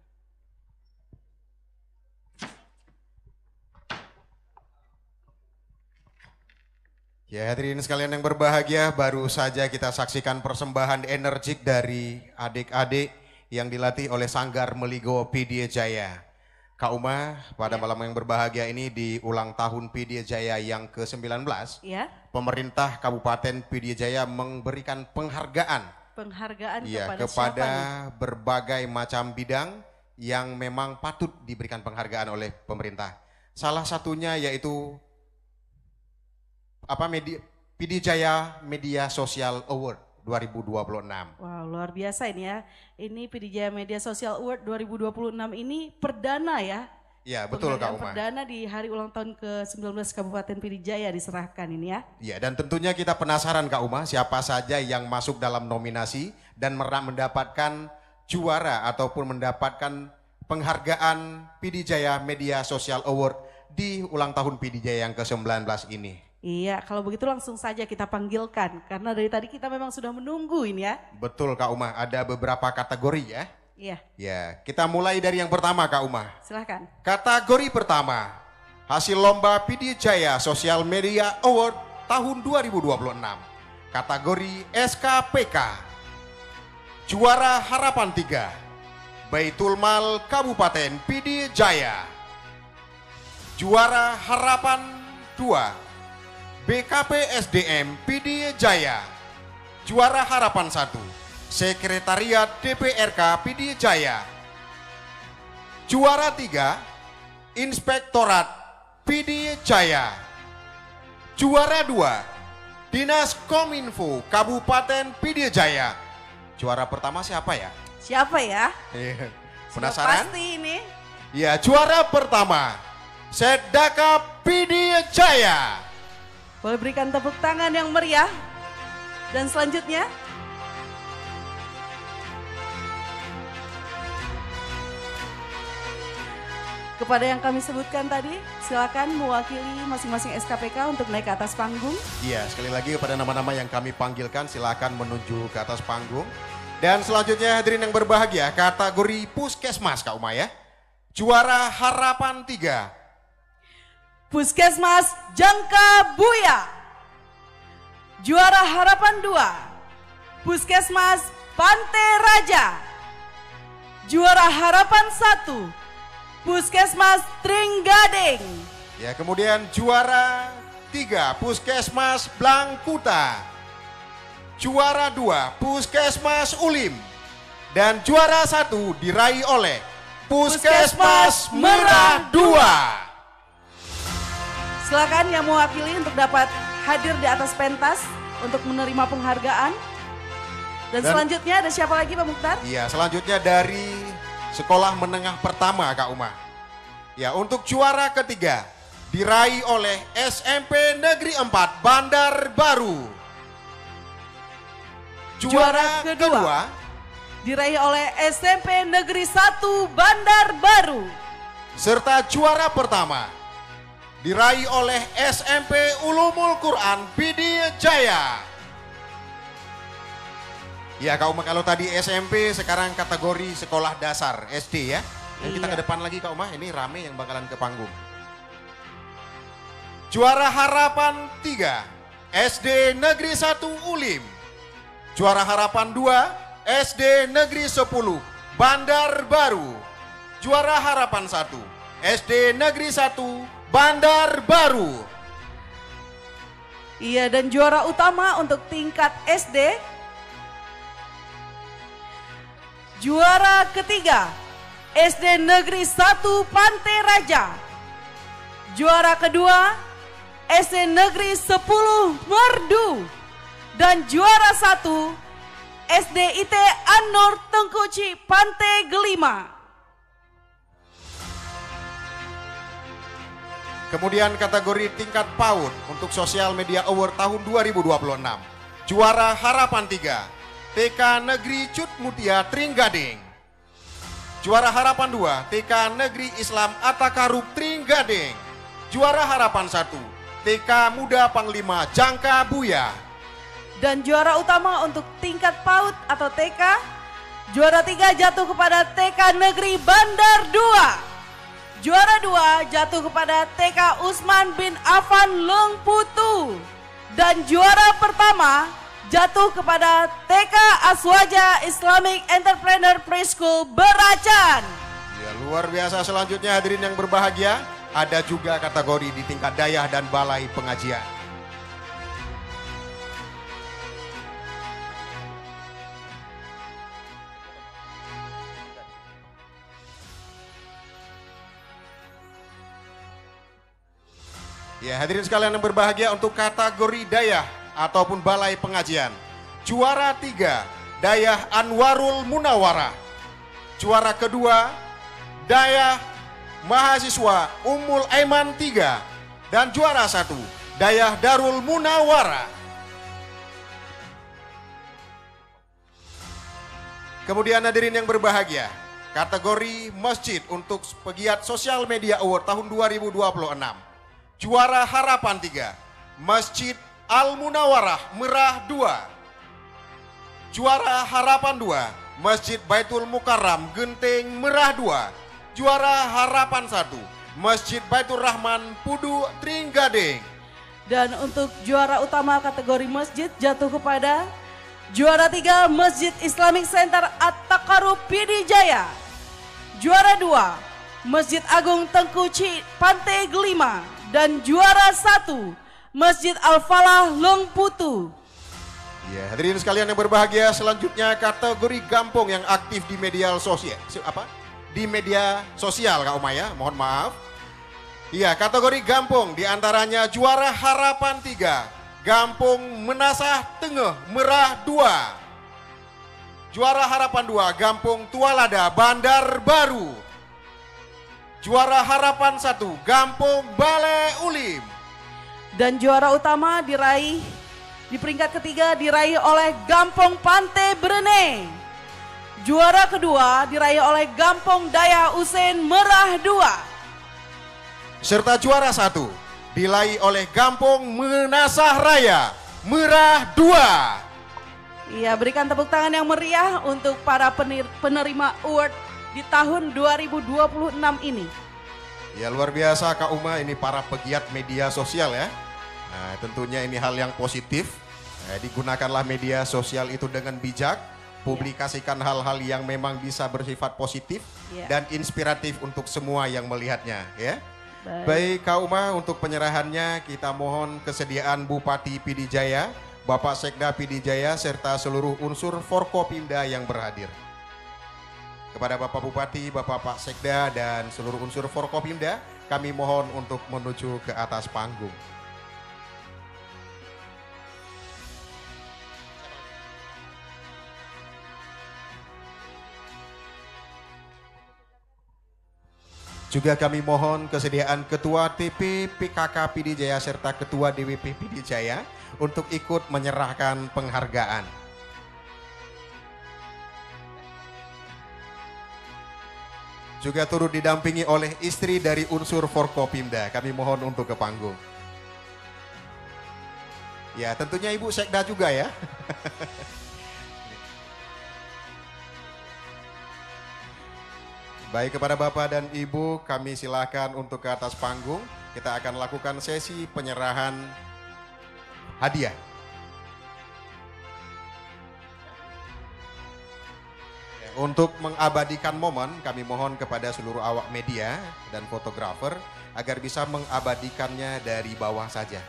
F: Ya hadirin sekalian yang berbahagia, baru saja kita saksikan persembahan energik dari adik-adik yang dilatih oleh Sanggar Meligo Pidie Jaya. Kak Uma, pada malam yang berbahagia ini di ulang tahun Pidie Jaya yang ke-19, pemerintah Kabupaten Pidie Jaya memberikan penghargaan kepada berbagai macam bidang yang memang patut diberikan penghargaan oleh pemerintah. Salah satunya yaitu Pidie Jaya Media Sosial Award 2026.
E: Wow, luar biasa ini ya. Ini Pidie Jaya Media Sosial Award 2026 ini perdana ya.
F: Ya betul Kak Uma.
E: Perdana di hari ulang tahun ke-19 Kabupaten Pidie Jaya diserahkan ini ya.
F: Ya dan tentunya kita penasaran Kak Uma siapa saja yang masuk dalam nominasi dan mendapatkan juara ataupun mendapatkan penghargaan Pidie Jaya Media Sosial Award di ulang tahun Pidie Jaya yang ke-19 ini.
E: Iya, kalau begitu langsung saja kita panggilkan karena dari tadi kita memang sudah menunggu ini ya.
F: Betul Kak Uma, ada beberapa kategori ya.
E: Iya.
F: Ya, kita mulai dari yang pertama Kak Uma.
E: Silahkan.
F: Kategori pertama, hasil lomba PD Jaya Social Media Award tahun 2026. Kategori SKPK. Juara Harapan 3, Baitul Mal Kabupaten PD Jaya. Juara Harapan 2, BKP SDM PD Jaya. Juara Harapan 1, Sekretariat DPRK PD Jaya. Juara 3, Inspektorat PD Jaya. Juara 2, Dinas Kominfo Kabupaten PD Jaya. Juara pertama siapa ya?
E: Siapa ya?
F: Penasaran?
E: Pasti ini.
F: Ya, juara pertama, Sedaka PD Jaya.
E: Boleh berikan tepuk tangan yang meriah. Dan selanjutnya, kepada yang kami sebutkan tadi, silakan mewakili masing-masing SKPK untuk naik ke atas panggung.
F: Iya, sekali lagi kepada nama-nama yang kami panggilkan, silakan menuju ke atas panggung. Dan selanjutnya hadirin yang berbahagia, kategori Puskesmas Kak Uma ya. Juara Harapan 3,
E: Puskesmas Jangka Buya. Juara Harapan 2, Puskesmas Pantai Raja. Juara Harapan 1, Puskesmas Trenggading.
F: Ya, kemudian juara 3, Puskesmas Blangkuta. Juara 2, Puskesmas Ulim. Dan juara 1 diraih oleh Puskesmas Merah 2.
E: Silakan yang mewakili untuk dapat hadir di atas pentas untuk menerima penghargaan. Dan selanjutnya ada siapa lagi Pak Mukhtar?
F: Iya, selanjutnya dari Sekolah Menengah Pertama Kak Uma. Ya, untuk juara ketiga diraih oleh SMP Negeri 4 Bandar Baru.
E: Juara kedua diraih oleh SMP Negeri 1 Bandar Baru.
F: Serta juara pertama diraih oleh SMP Ulumul Quran PD Jaya. Ya Kak Uma, kalau tadi SMP, sekarang kategori sekolah dasar SD ya. Dan kita ke depan lagi Kak Uma, ini rame yang bakalan ke panggung. Juara Harapan 3, SD Negeri 1 Ulim. Juara Harapan 2, SD Negeri 10 Bandar Baru. Juara Harapan 1, SD Negeri 1 Bandar Baru.
E: Iya, dan juara utama untuk tingkat SD. Juara ketiga, SD Negeri 1 Pantai Raja. Juara kedua, SD Negeri 10 Merdu. Dan juara 1, SD IT An-Nur Tengkuci Pantai Gelima.
F: Kemudian kategori tingkat PAUD untuk Sosial Media Award tahun 2026. Juara Harapan 3, TK Negeri Cut Mutia Trenggading. Juara Harapan 2, TK Negeri Islam Atakarub Trenggading. Juara Harapan 1, TK Muda Panglima Jangka Buya.
E: Dan juara utama untuk tingkat PAUD atau TK, juara 3 jatuh kepada TK Negeri Bandar 2. Juara 2 jatuh kepada TK Usman bin Affan Lengputu. Dan juara pertama jatuh kepada TK Aswaja Islamic Entrepreneur Preschool Beracan.
F: Ya, luar biasa. Selanjutnya hadirin yang berbahagia, ada juga kategori di tingkat dayah dan balai pengajian. Ya, hadirin sekalian yang berbahagia, untuk kategori dayah ataupun balai pengajian. Juara 3, Dayah Anwarul Munawarah. Juara kedua, Dayah Mahasiswa Ummul Aiman 3. Dan juara 1, Dayah Darul Munawarah. Kemudian hadirin yang berbahagia, kategori masjid untuk pegiat Sosial Media Award tahun 2026. Juara Harapan 3, Masjid Al Munawarah Merah 2. Juara Harapan 2, Masjid Baitul Mukarram Genting Merah 2. Juara Harapan 1, Masjid Baitur Rahman Pudu Trenggading.
E: Dan untuk juara utama kategori masjid jatuh kepada juara 3 Masjid Islamic Center At-Taqarrub PD Jaya. Juara 2 Masjid Agung Tengku Pantai Gelima. Dan juara 1 Masjid Al-Falah Longputu.
F: Ya, hadirin sekalian yang berbahagia, selanjutnya kategori Gampong yang aktif di media sosial. Di media sosial Kak Umay ya, mohon maaf. Iya, kategori Gampong diantaranya juara Harapan 3, Gampong Menasah Tengah Merah 2. Juara Harapan 2, Gampong Tualada Bandar Baru. Juara Harapan 1, Gampong Bale Ulim.
E: Dan juara utama di peringkat ketiga diraih oleh Gampong Pantai Brene. Juara kedua diraih oleh Gampong Daya Usen Merah 2.
F: Serta juara 1 diraih oleh Gampong Menasah Raya Merah 2.
E: Iya, berikan tepuk tangan yang meriah untuk para penerima award di tahun 2026 ini.
F: Ya, luar biasa Kak Uma, ini para pegiat media sosial ya. Nah, tentunya ini hal yang positif. Digunakanlah media sosial itu dengan bijak, publikasikan hal-hal yang memang bisa bersifat positif dan inspiratif untuk semua yang melihatnya ya. Baik Kak Uma, untuk penyerahannya kita mohon kesediaan Bupati PD Jaya, Bapak Sekda PD Jaya serta seluruh unsur Forkopimda yang berhadir. Kepada Bapak Bupati, Bapak Pak Sekda dan seluruh unsur Forkopimda, kami mohon untuk menuju ke atas panggung. Juga kami mohon kesediaan Ketua TP PKK PD Jaya serta Ketua DWP PD Jaya untuk ikut menyerahkan penghargaan. Juga turut didampingi oleh istri dari unsur Forkopimda. Kami mohon untuk ke panggung. Ya, tentunya Ibu Sekda juga ya. Baik, kepada Bapak dan Ibu, kami silakan untuk ke atas panggung. Kita akan lakukan sesi penyerahan hadiah. Untuk mengabadikan momen, kami mohon kepada seluruh awak media dan fotografer agar bisa mengabadikannya dari bawah saja.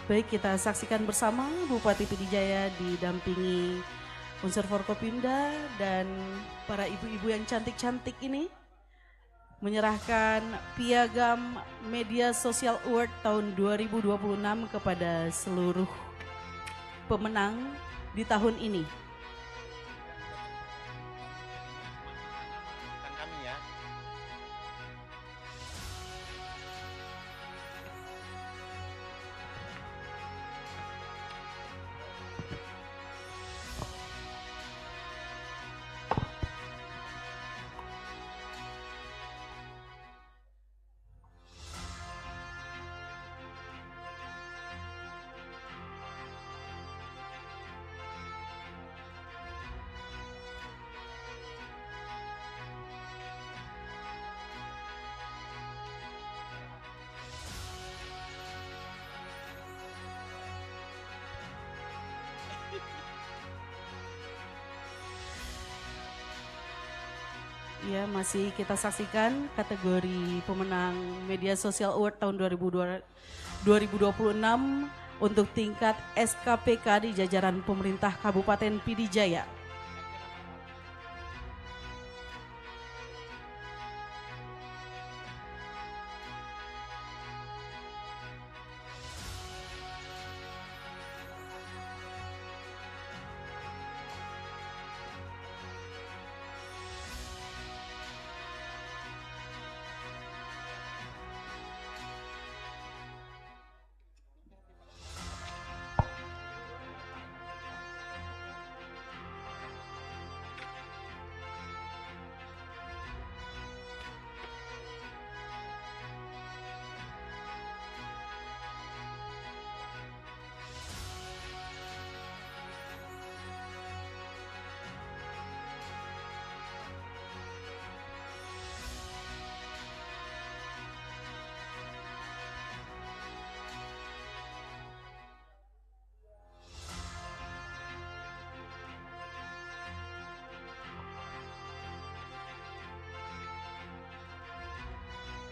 E: Baik, kita saksikan bersama Bupati PD Jaya didampingi unsur Forkopimda dan para ibu-ibu yang cantik-cantik ini menyerahkan piagam Media Sosial Award tahun 2026 kepada seluruh pemenang di tahun ini. Ya, masih kita saksikan kategori pemenang Media Sosial Award tahun 2026 untuk tingkat SKPK di jajaran pemerintah Kabupaten PD Jaya.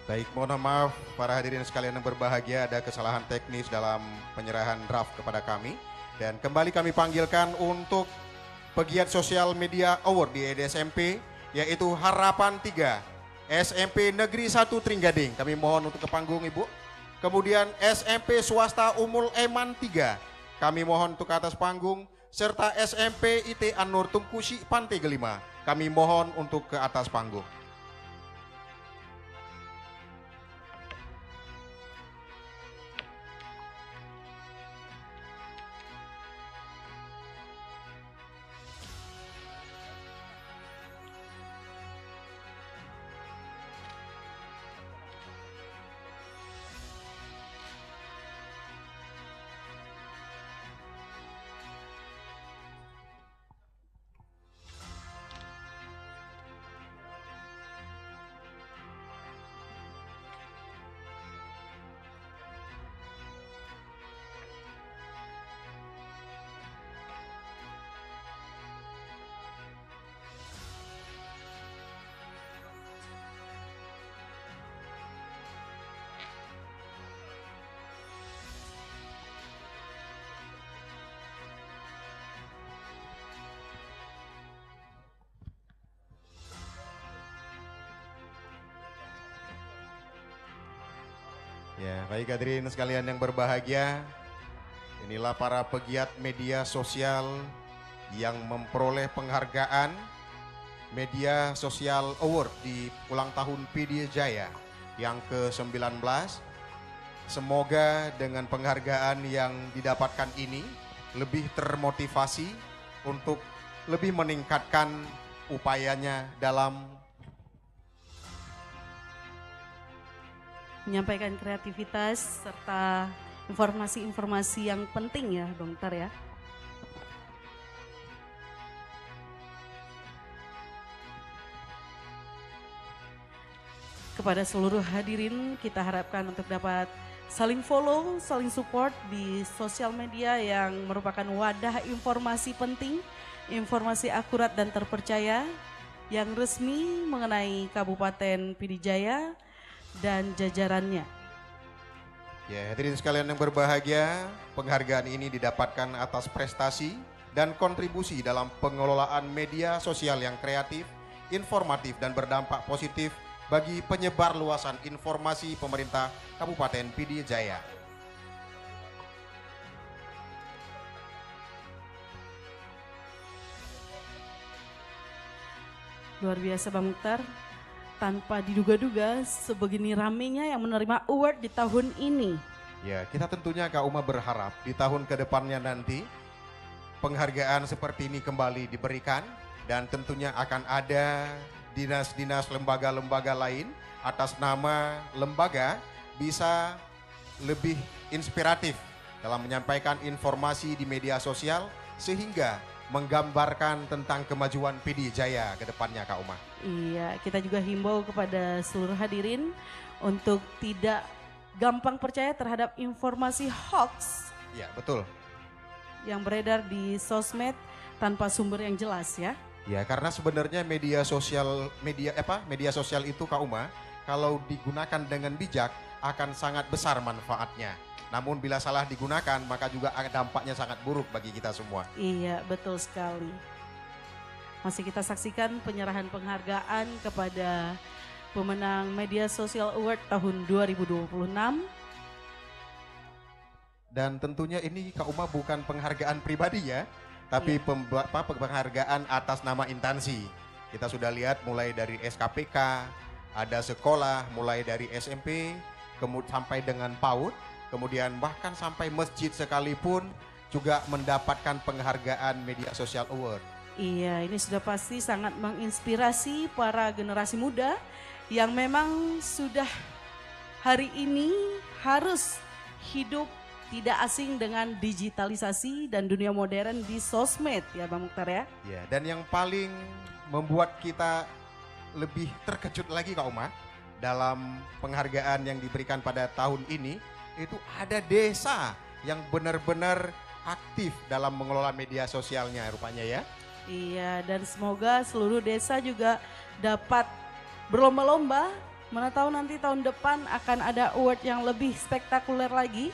F: Baik, mohon maaf para hadirin sekalian yang berbahagia, ada kesalahan teknis dalam penyerahan draft kepada kami. Dan kembali kami panggilkan untuk pegiat sosial media award di EDSMP, yaitu Harapan 3, SMP Negeri 1 Trenggading. Kami mohon untuk ke panggung Ibu. Kemudian SMP Swasta Umul Eman 3, kami mohon untuk ke atas panggung. Serta SMP IT An-Nur Tungkusi Pantai Gelima, kami mohon untuk ke atas panggung. Ya, baik hadirin sekalian yang berbahagia, inilah para pegiat media sosial yang memperoleh penghargaan Media Sosial Award di ulang tahun PD Jaya yang ke-19. Semoga dengan penghargaan yang didapatkan ini lebih termotivasi untuk lebih meningkatkan upayanya dalam
E: menyampaikan kreativitas serta informasi-informasi yang penting ya Bang Tar ya. Kepada seluruh hadirin kita harapkan untuk dapat saling follow, saling support di sosial media yang merupakan wadah informasi penting, informasi akurat dan terpercaya yang resmi mengenai Kabupaten PD Jaya dan jajarannya.
F: Ya, hadirin sekalian yang berbahagia, penghargaan ini didapatkan atas prestasi dan kontribusi dalam pengelolaan media sosial yang kreatif, informatif dan berdampak positif bagi penyebar luasan informasi pemerintah Kabupaten PD Jaya.
E: Luar biasa Bang Mukhtar. Tanpa diduga-duga sebegini ramenya yang menerima award di tahun ini.
F: Ya, kita tentunya Kak Uma berharap di tahun ke depannya nanti penghargaan seperti ini kembali diberikan dan tentunya akan ada dinas-dinas lembaga-lembaga lain atas nama lembaga bisa lebih inspiratif dalam menyampaikan informasi di media sosial sehingga menggambarkan tentang kemajuan PD Jaya ke depannya Kak Uma.
E: Iya, kita juga himbau kepada seluruh hadirin untuk tidak gampang percaya terhadap informasi hoax.
F: Iya, betul.
E: Yang beredar di sosmed tanpa sumber yang jelas ya.
F: Ya, karena sebenarnya media sosial itu Kak Uma kalau digunakan dengan bijak akan sangat besar manfaatnya. Namun bila salah digunakan maka juga dampaknya sangat buruk bagi kita semua.
E: Iya, betul sekali. Masih kita saksikan penyerahan penghargaan kepada pemenang Media Sosial Award tahun 2026.
F: Dan tentunya ini Kak Uma bukan penghargaan pribadi ya, tapi penghargaan atas nama instansi. Kita sudah lihat mulai dari SKPK, ada sekolah mulai dari SMP, kemudian sampai dengan PAUD, kemudian bahkan sampai masjid sekalipun juga mendapatkan penghargaan Media Sosial Award.
E: Iya, ini sudah pasti sangat menginspirasi para generasi muda yang memang sudah hari ini harus hidup tidak asing dengan digitalisasi dan dunia modern di sosmed ya Bang Mukhtar ya.
F: Ya, dan yang paling membuat kita lebih terkejut lagi Kak Uma dalam penghargaan yang diberikan pada tahun ini itu ada desa yang benar-benar aktif dalam mengelola media sosialnya rupanya ya.
E: Iya, dan semoga seluruh desa juga dapat berlomba-lomba Mana tahu nanti tahun depan akan ada award yang lebih spektakuler lagi.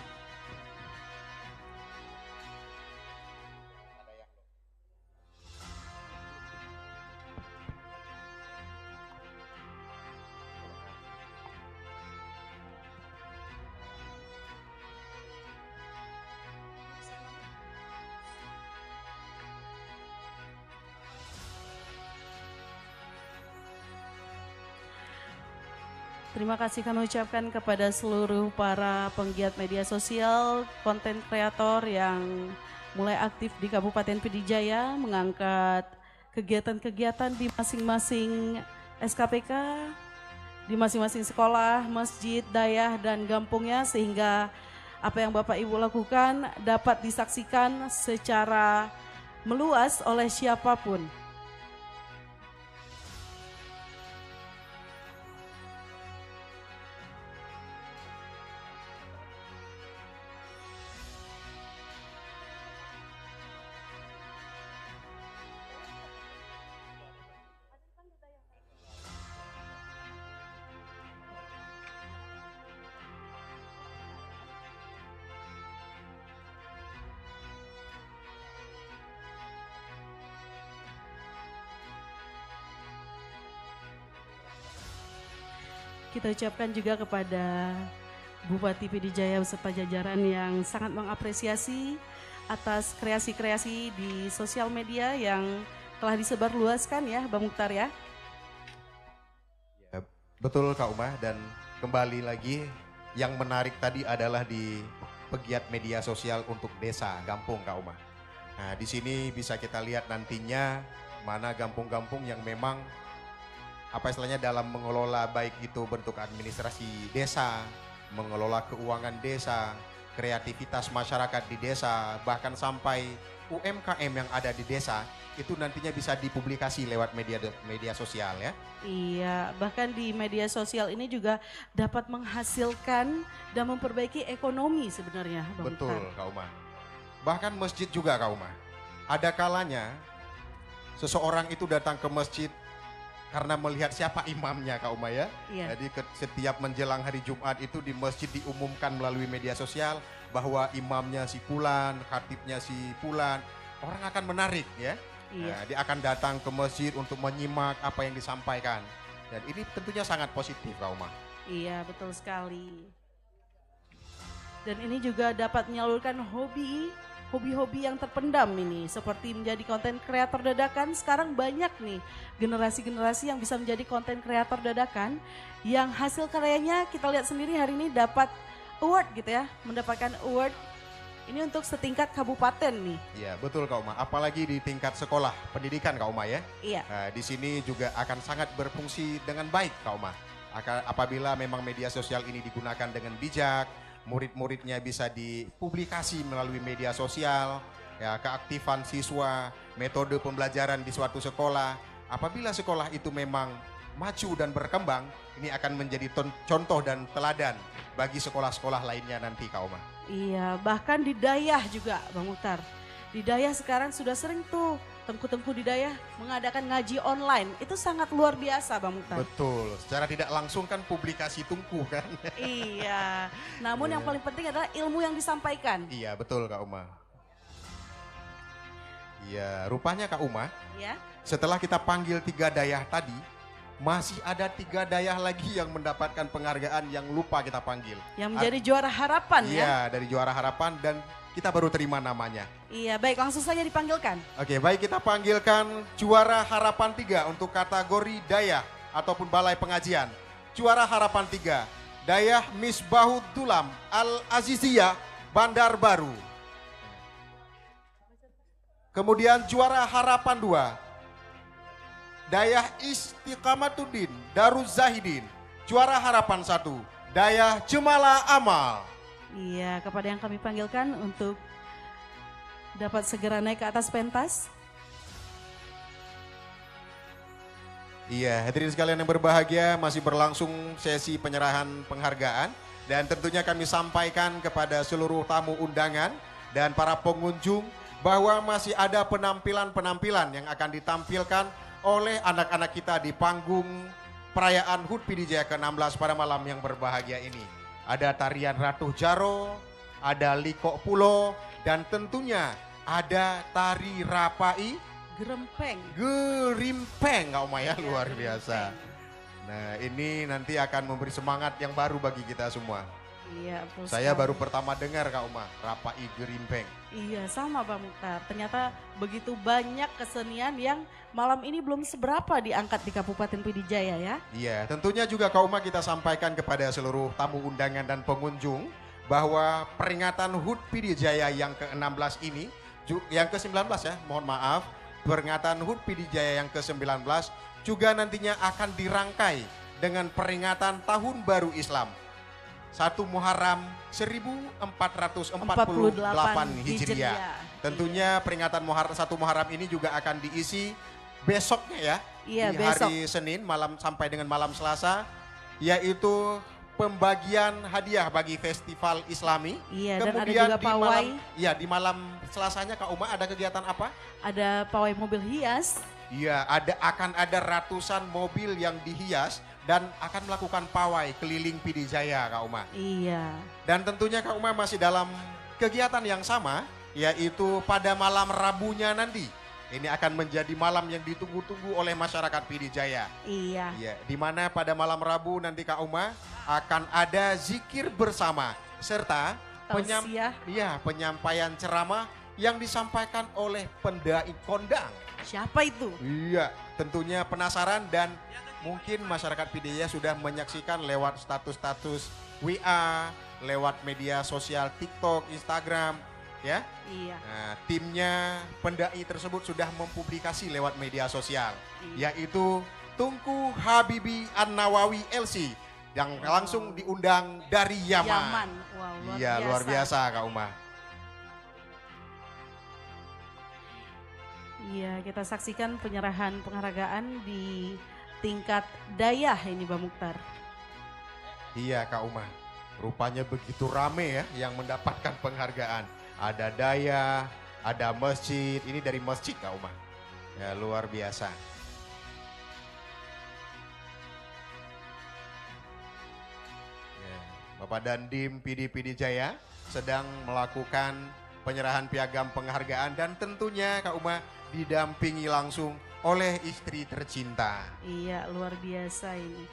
E: Terima kasih kami ucapkan kepada seluruh para penggiat media sosial, konten kreator yang mulai aktif di Kabupaten Pidijaya mengangkat kegiatan-kegiatan di masing-masing SKPK, di masing-masing sekolah, masjid, dayah, dan kampungnya sehingga apa yang Bapak Ibu lakukan dapat disaksikan secara meluas oleh siapapun. Kita ucapkan juga kepada Bupati Pidijaya beserta jajaran yang sangat mengapresiasi atas kreasi-kreasi di sosial media yang telah disebarluaskan ya Bang Mukhtar ya.
F: Ya, betul Kak Uma, dan kembali lagi yang menarik tadi adalah di pegiat media sosial untuk desa, kampung Kak Uma. Nah di sini bisa kita lihat nantinya mana kampung-kampung yang memang apa istilahnya dalam mengelola baik itu bentuk administrasi desa, mengelola keuangan desa, kreativitas masyarakat di desa, bahkan sampai UMKM yang ada di desa itu nantinya bisa dipublikasi lewat media sosial ya.
E: Iya, bahkan di media sosial ini juga dapat menghasilkan dan memperbaiki ekonomi sebenarnya Bang
F: Betul
E: Mukhtar.
F: Kak Uma. Bahkan masjid juga Kak Uma. Ada kalanya seseorang itu datang ke masjid karena melihat siapa imamnya Kak Uma ya.
E: Iya.
F: Jadi setiap menjelang hari Jumat itu di masjid diumumkan melalui media sosial bahwa imamnya si Fulan, khatibnya si Fulan. Orang akan menarik ya.
E: Iya.
F: Nah, dia akan datang ke masjid untuk menyimak apa yang disampaikan. Dan ini tentunya sangat positif Kak Uma.
E: Iya, betul sekali. Dan ini juga dapat menyalurkan hobi-hobi yang terpendam ini, seperti menjadi konten kreator dadakan. Sekarang banyak nih generasi-generasi yang bisa menjadi konten kreator dadakan yang hasil karyanya kita lihat sendiri hari ini dapat award gitu ya, mendapatkan award ini untuk setingkat kabupaten nih.
F: Iya betul Kak Uma, apalagi di tingkat sekolah pendidikan Kak Uma ya.
E: Iya.
F: Nah, di sini juga akan sangat berfungsi dengan baik Kak Uma. Apabila memang media sosial ini digunakan dengan bijak, murid-muridnya bisa dipublikasi melalui media sosial, ya, keaktifan siswa, metode pembelajaran di suatu sekolah. Apabila sekolah itu memang maju dan berkembang, ini akan menjadi contoh dan teladan bagi sekolah-sekolah lainnya nanti Kak Oma.
E: Iya, bahkan di Dayah juga Bang Mukhtar. Di Dayah sekarang sudah sering tuh tengku-tengku di Dayah mengadakan ngaji online. Itu sangat luar biasa Bang Mukhtar.
F: Betul, secara tidak langsung kan publikasi tungku kan.
E: Iya, namun yang paling penting adalah ilmu yang disampaikan.
F: Iya betul Kak Uma. Iya, rupanya Kak Uma,
E: Ya.
F: setelah kita panggil 3 dayah tadi, masih ada 3 dayah lagi yang mendapatkan penghargaan yang lupa kita panggil.
E: Yang menjadi juara harapan ya.
F: Iya, dari juara harapan dan kita baru terima namanya.
E: Iya, baik langsung saja dipanggilkan.
F: Oke, baik kita panggilkan juara harapan 3 untuk kategori dayah ataupun balai pengajian. Juara harapan 3, Dayah Misbahud Dulam Al-Aziziyah Bandar Baru. Kemudian juara harapan 2, Dayah Istiqamatuddin Daruz Zahidin. Juara harapan 1, Dayah Jemala Amal.
E: Iya, kepada yang kami panggilkan untuk dapat segera naik ke atas pentas.
F: Iya, hadirin sekalian yang berbahagia, masih berlangsung sesi penyerahan penghargaan. Dan tentunya kami sampaikan kepada seluruh tamu undangan dan para pengunjung bahwa masih ada penampilan-penampilan yang akan ditampilkan oleh anak-anak kita di panggung perayaan HUT Pidijaya ke-16 pada malam yang berbahagia ini. Ada tarian Ratu Jaro, ada Liko Pulo, dan tentunya ada tari Rapai Gerimpeng Kak Uma ya, luar biasa. Nah ini nanti akan memberi semangat yang baru bagi kita semua.
E: Iya,
F: saya baru pertama dengar Kak Uma, Rapai Gerimpeng.
E: Iya sama Bang Mukhtar, ternyata begitu banyak kesenian yang malam ini belum seberapa diangkat di Kabupaten Pidijaya ya.
F: Iya, tentunya juga Kak Uma kita sampaikan kepada seluruh tamu undangan dan pengunjung bahwa peringatan HUT Pidijaya yang ke-16 ini, yang ke-19 ya, mohon maaf, peringatan HUT Pidijaya yang ke-19 juga nantinya akan dirangkai dengan peringatan Tahun Baru Islam. 1 Muharram 1448 Hijriah. Tentunya peringatan 1 Muharram ini juga akan diisi besoknya ya.
E: Iya,
F: di
E: besok.
F: hari Senin malam sampai dengan malam Selasa, yaitu pembagian hadiah bagi festival Islami.
E: Iya, dan ada
F: kemudian
E: juga pawai.
F: di malam Selasanya Kak Uma ada kegiatan apa?
E: Ada pawai mobil hias.
F: Iya, akan ada ratusan mobil yang dihias dan akan melakukan pawai keliling Pidijaya Kak Uma.
E: Iya.
F: Dan tentunya Kak Uma masih dalam kegiatan yang sama, yaitu pada malam Rabunya nanti. Ini akan menjadi malam yang ditunggu-tunggu oleh masyarakat Pidijaya.
E: Iya.
F: Ya, di mana pada malam Rabu nanti Kak Uma akan ada zikir bersama serta penyampaian ceramah yang disampaikan oleh pendai kondang.
E: Siapa itu?
F: Iya, tentunya penasaran dan mungkin masyarakat Pidijaya sudah menyaksikan lewat status-status WA, lewat media sosial TikTok, Instagram, ya.
E: Iya.
F: Nah, timnya pendai tersebut sudah mempublikasi lewat media sosial, yaitu Tunku Habibi An-Nawawi LC yang langsung diundang dari Yaman.
E: Wow,
F: Iya, luar biasa Kak Uma.
E: Iya, kita saksikan penyerahan penghargaan di tingkat dayah ini Bang Mukhtar.
F: Iya Kak Uma, rupanya begitu rame ya yang mendapatkan penghargaan. Ada dayah, ada masjid, ini dari masjid Kak Uma. Ya luar biasa. Ya, Bapak Dandim Pidijaya sedang melakukan penyerahan piagam penghargaan dan tentunya Kak Uma didampingi langsung oleh istri tercinta.
E: Iya, luar biasa ini.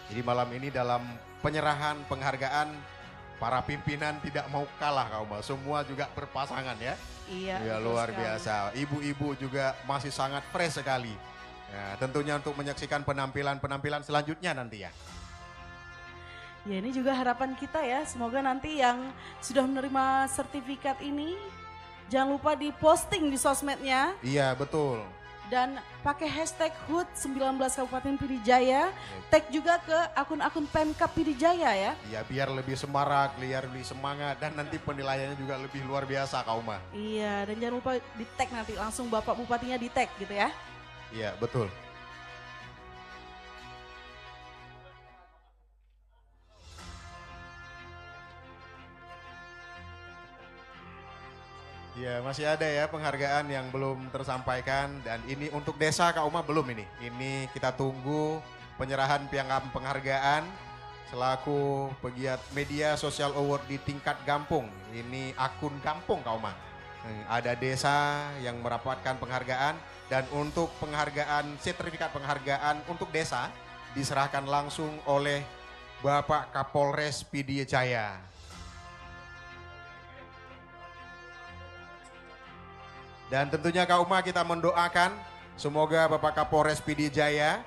F: Jadi malam ini dalam penyerahan penghargaan, para pimpinan tidak mau kalah Kak Uma. Semua juga berpasangan ya.
E: Iya.
F: Ya luar biasa. Ibu-ibu juga masih sangat fresh sekali. Ya, tentunya untuk menyaksikan penampilan-penampilan selanjutnya nanti ya.
E: Ya ini juga harapan kita ya, semoga nanti yang sudah menerima sertifikat ini jangan lupa diposting di sosmednya.
F: Iya betul.
E: Dan pakai hashtag HUT 19 Kabupaten Pidijaya, tag juga ke akun-akun Pemkab Pidijaya ya.
F: Iya biar lebih semarak, biar lebih semangat dan nanti penilaiannya juga lebih luar biasa Kak Uma.
E: Iya dan jangan lupa di tag nanti langsung Bapak Bupatinya di tag gitu ya.
F: Iya betul. Ya masih ada ya penghargaan yang belum tersampaikan dan ini untuk desa Kak Uma belum ini. Ini kita tunggu penyerahan piagam penghargaan selaku pegiat media sosial award di tingkat kampung. Ini akun kampung Kak Uma. Ada desa yang mendapatkan penghargaan dan untuk penghargaan sertifikat penghargaan untuk desa diserahkan langsung oleh Bapak Kapolres Pidijaya. Dan tentunya Kak Uma kita mendoakan semoga Bapak Kapolres Pidijaya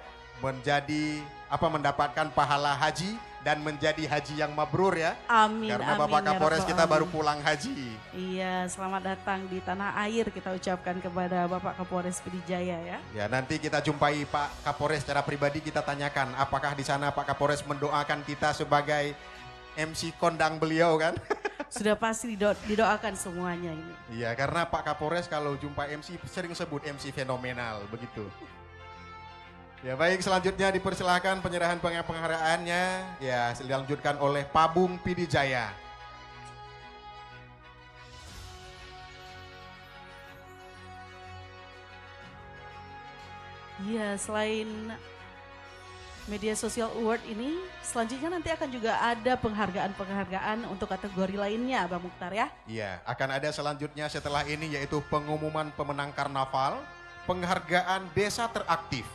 F: mendapatkan pahala haji dan menjadi haji yang mabrur ya.
E: Amin.
F: Karena
E: amin,
F: Bapak
E: ya
F: Kapolres
E: Rabbal
F: kita baru
E: alamin.
F: pulang haji.
E: Iya, selamat datang di tanah air kita ucapkan kepada Bapak Kapolres Pidijaya ya.
F: Ya nanti kita jumpai Pak Kapolres secara pribadi, kita tanyakan apakah di sana Pak Kapolres mendoakan kita sebagai MC kondang beliau kan.
E: Sudah pasti didoakan semuanya ini.
F: Iya karena Pak Kapolres kalau jumpa MC sering sebut MC fenomenal begitu. Ya baik selanjutnya dipersilahkan penyerahan penghargaannya ya dilanjutkan oleh Pabung Pidijaya.
E: Iya, selain Media Sosial Award ini, selanjutnya nanti akan juga ada penghargaan-penghargaan untuk kategori lainnya, Bang Mukhtar ya?
F: Iya, akan ada selanjutnya setelah ini yaitu pengumuman pemenang karnaval, penghargaan desa teraktif,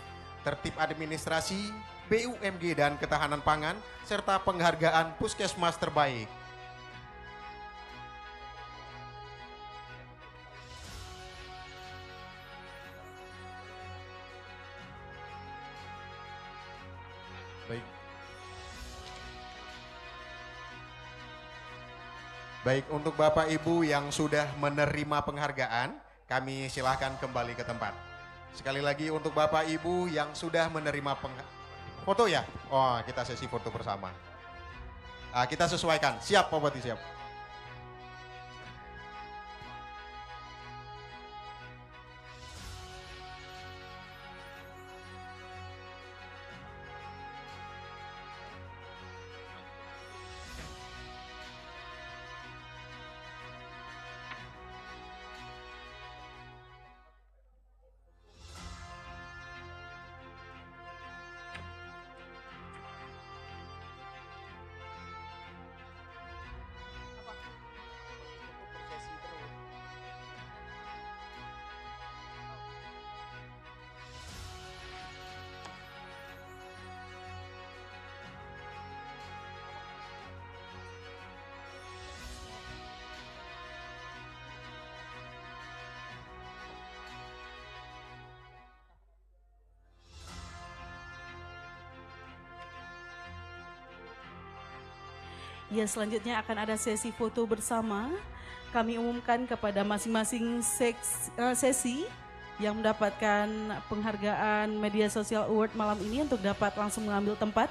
F: tertib administrasi, BUMG dan ketahanan pangan, serta penghargaan puskesmas terbaik. Baik. Baik, untuk Bapak Ibu yang sudah menerima penghargaan, kami silahkan kembali ke tempat. Sekali lagi untuk Bapak Ibu yang sudah menerima foto ya? Oh, kita sesi foto bersama. Kita sesuaikan. Siap, Pak Bupati, siap.
E: Ya, selanjutnya akan ada sesi foto bersama. Kami umumkan kepada masing-masing sesi yang mendapatkan penghargaan Media Sosial Award malam ini untuk dapat langsung mengambil tempat,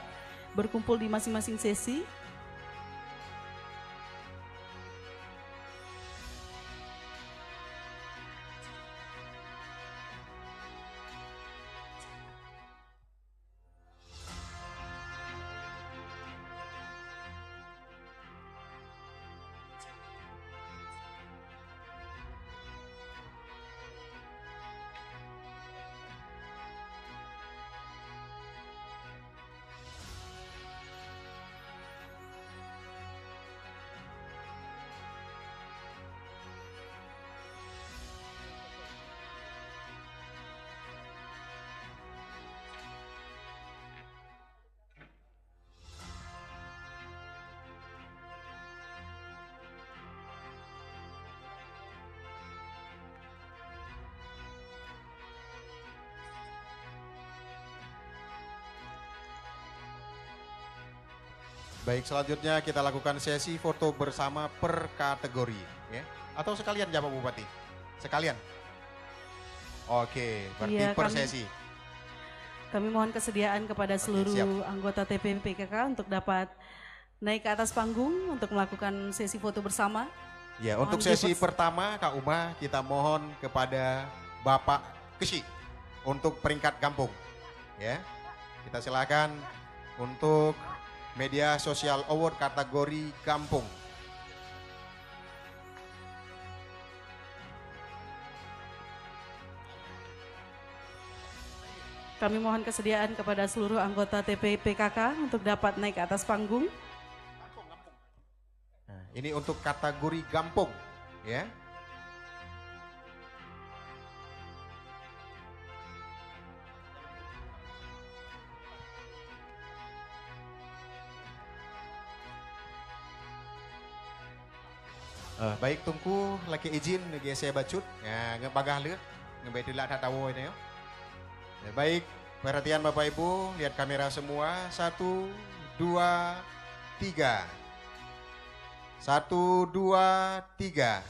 E: berkumpul di masing-masing sesi. Baik, selanjutnya kita lakukan sesi foto bersama per kategori, ya. Atau sekalian ya Pak Bupati? Sekalian? Oke, berarti Ya,
F: per sesi.
E: Kami mohon kesediaan kepada seluruh anggota TPM PKK untuk dapat naik ke atas panggung untuk melakukan sesi foto bersama.
F: Ya,
E: Mohon
F: untuk sesi
E: dipersilakan.
F: pertama Kak Uma kita mohon kepada Bapak Kesi untuk peringkat kampung. Ya. Kita silakan untuk Media Sosial Award kategori kampung.
E: Kami mohon kesediaan kepada seluruh anggota TPM PKK untuk dapat naik ke atas panggung.
F: Nah, ini untuk kategori kampung, ya. Baik tungku laki izin lagi saya bacut ya ngebagah lihat ngebay dulu tak tahu ini ya. Baik perhatian Bapak Ibu lihat kamera semua 1 2 3 1 2 3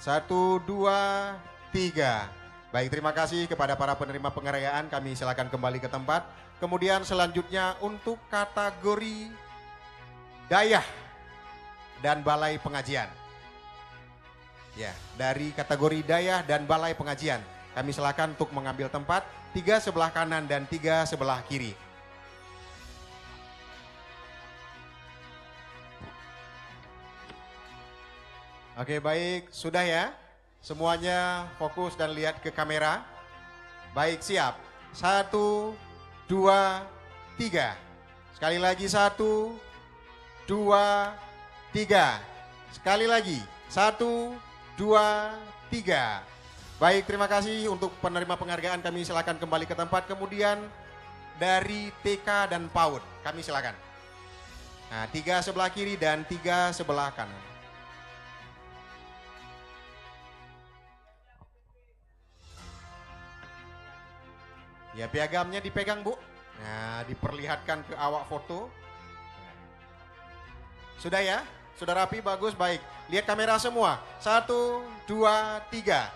F: 1 2 3. Baik, terima kasih kepada para penerima penghargaan. Kami silakan kembali ke tempat. Kemudian selanjutnya untuk kategori Dayah dan Balai Pengajian. Ya, dari kategori Dayah dan Balai Pengajian. Kami silakan untuk mengambil tempat 3 sebelah kanan dan 3 sebelah kiri. Oke, baik, sudah ya. Semuanya fokus dan lihat ke kamera. Baik, siap. 1, 2, 3. Sekali lagi 1, 2, 3. Sekali lagi 1, 2, 3. Baik, terima kasih untuk penerima penghargaan. Kami silakan kembali ke tempat. Kemudian dari TK dan PAUD, kami silakan. Nah, 3 sebelah kiri dan 3 sebelah kanan. Ya, piagamnya dipegang, Bu. Nah, diperlihatkan ke awak foto. Sudah ya? Sudah rapi, bagus, baik. Lihat kamera semua. 1, 2, 3.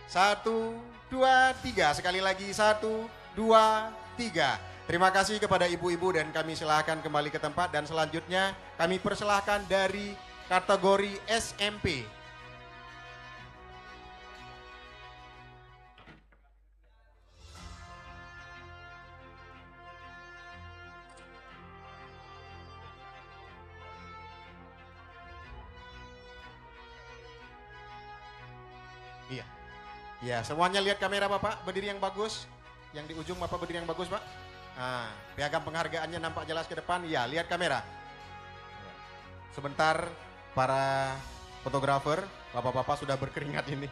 F: 1, 2, 3. Sekali lagi 1, 2, 3. Terima kasih kepada ibu-ibu dan kami silahkan kembali ke tempat. Dan selanjutnya kami persilahkan dari kategori SMP. Iya. Ya, semuanya lihat kamera Bapak, berdiri yang bagus. Yang di ujung Bapak berdiri yang bagus, Pak. Nah, piagam penghargaannya nampak jelas ke depan. Ya, lihat kamera. Sebentar para fotografer, Bapak-bapak sudah berkeringat ini.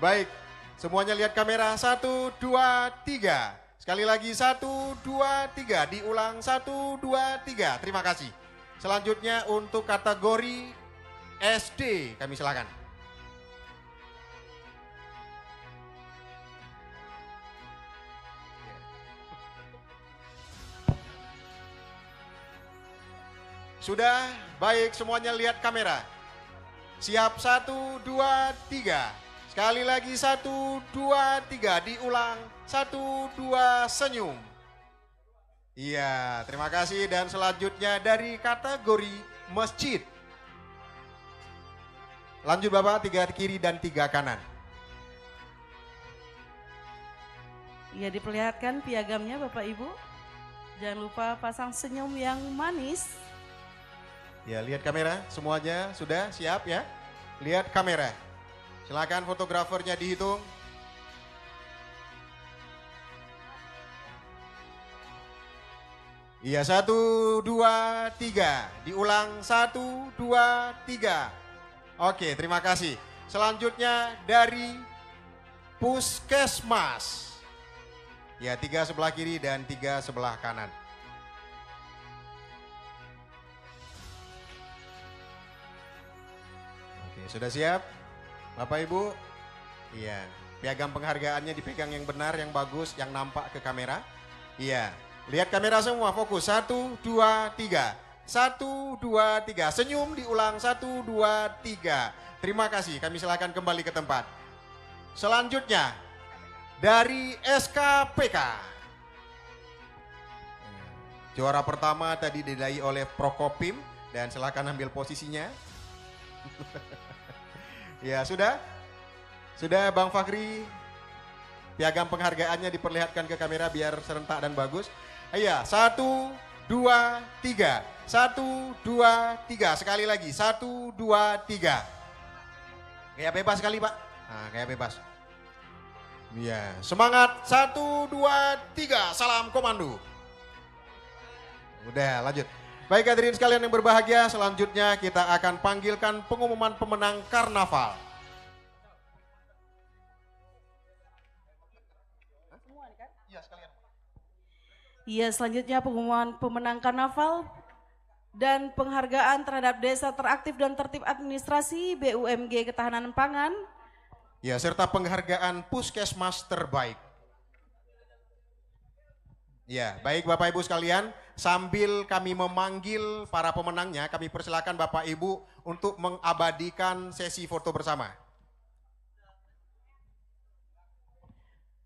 F: Baik, semuanya lihat kamera. 1, 2, 3. Sekali lagi 1, 2, 3. Diulang 1, 2, 3. Terima kasih. Selanjutnya untuk kategori SD, kami silakan. Sudah, baik, semuanya lihat kamera. Siap 1, 2, 3. Sekali lagi 1, 2, 3. Diulang 1, 2, senyum. Iya, terima kasih. Dan selanjutnya dari kategori masjid. Lanjut Bapak, 3 kiri dan 3 kanan.
E: Ya, diperlihatkan piagamnya Bapak Ibu. Jangan lupa pasang senyum yang manis.
F: Ya, lihat kamera, semuanya sudah siap ya? Lihat kamera. Silakan fotografernya dihitung. Iya, 1, 2, 3. Diulang 1, 2, 3. Oke, terima kasih. Selanjutnya dari Puskesmas. Ya, 3 sebelah kiri dan 3 sebelah kanan. Sudah siap? Bapak Ibu? Iya. Piagam penghargaannya dipegang yang benar, yang bagus, yang nampak ke kamera. Iya. Lihat kamera semua, fokus. 1, 2, 3. 1, 2, 3. Senyum diulang 1, 2, 3. Terima kasih, kami silakan kembali ke tempat. Selanjutnya, dari SKPK. Juara pertama tadi diraih oleh Prokopim. Dan silakan ambil posisinya. Ya, sudah? Sudah Bang Fakri? Piagam penghargaannya diperlihatkan ke kamera biar serentak dan bagus. Iya, 1, 2, 3. 1, 2, 3. Sekali lagi, 1, 2, 3. Kayak bebas kali Pak. Nah, kayak bebas. Iya, semangat. 1, 2, 3. Salam komando. Udah, lanjut. Baik hadirin sekalian yang berbahagia, selanjutnya kita akan panggilkan pengumuman pemenang karnaval.
E: Iya, selanjutnya pengumuman pemenang karnaval dan penghargaan terhadap desa teraktif dan tertib administrasi BUMG Ketahanan Pangan.
F: Ya, serta penghargaan Puskesmas terbaik. Ya, baik Bapak Ibu sekalian, sambil kami memanggil para pemenangnya, kami persilakan Bapak Ibu untuk mengabadikan sesi foto bersama.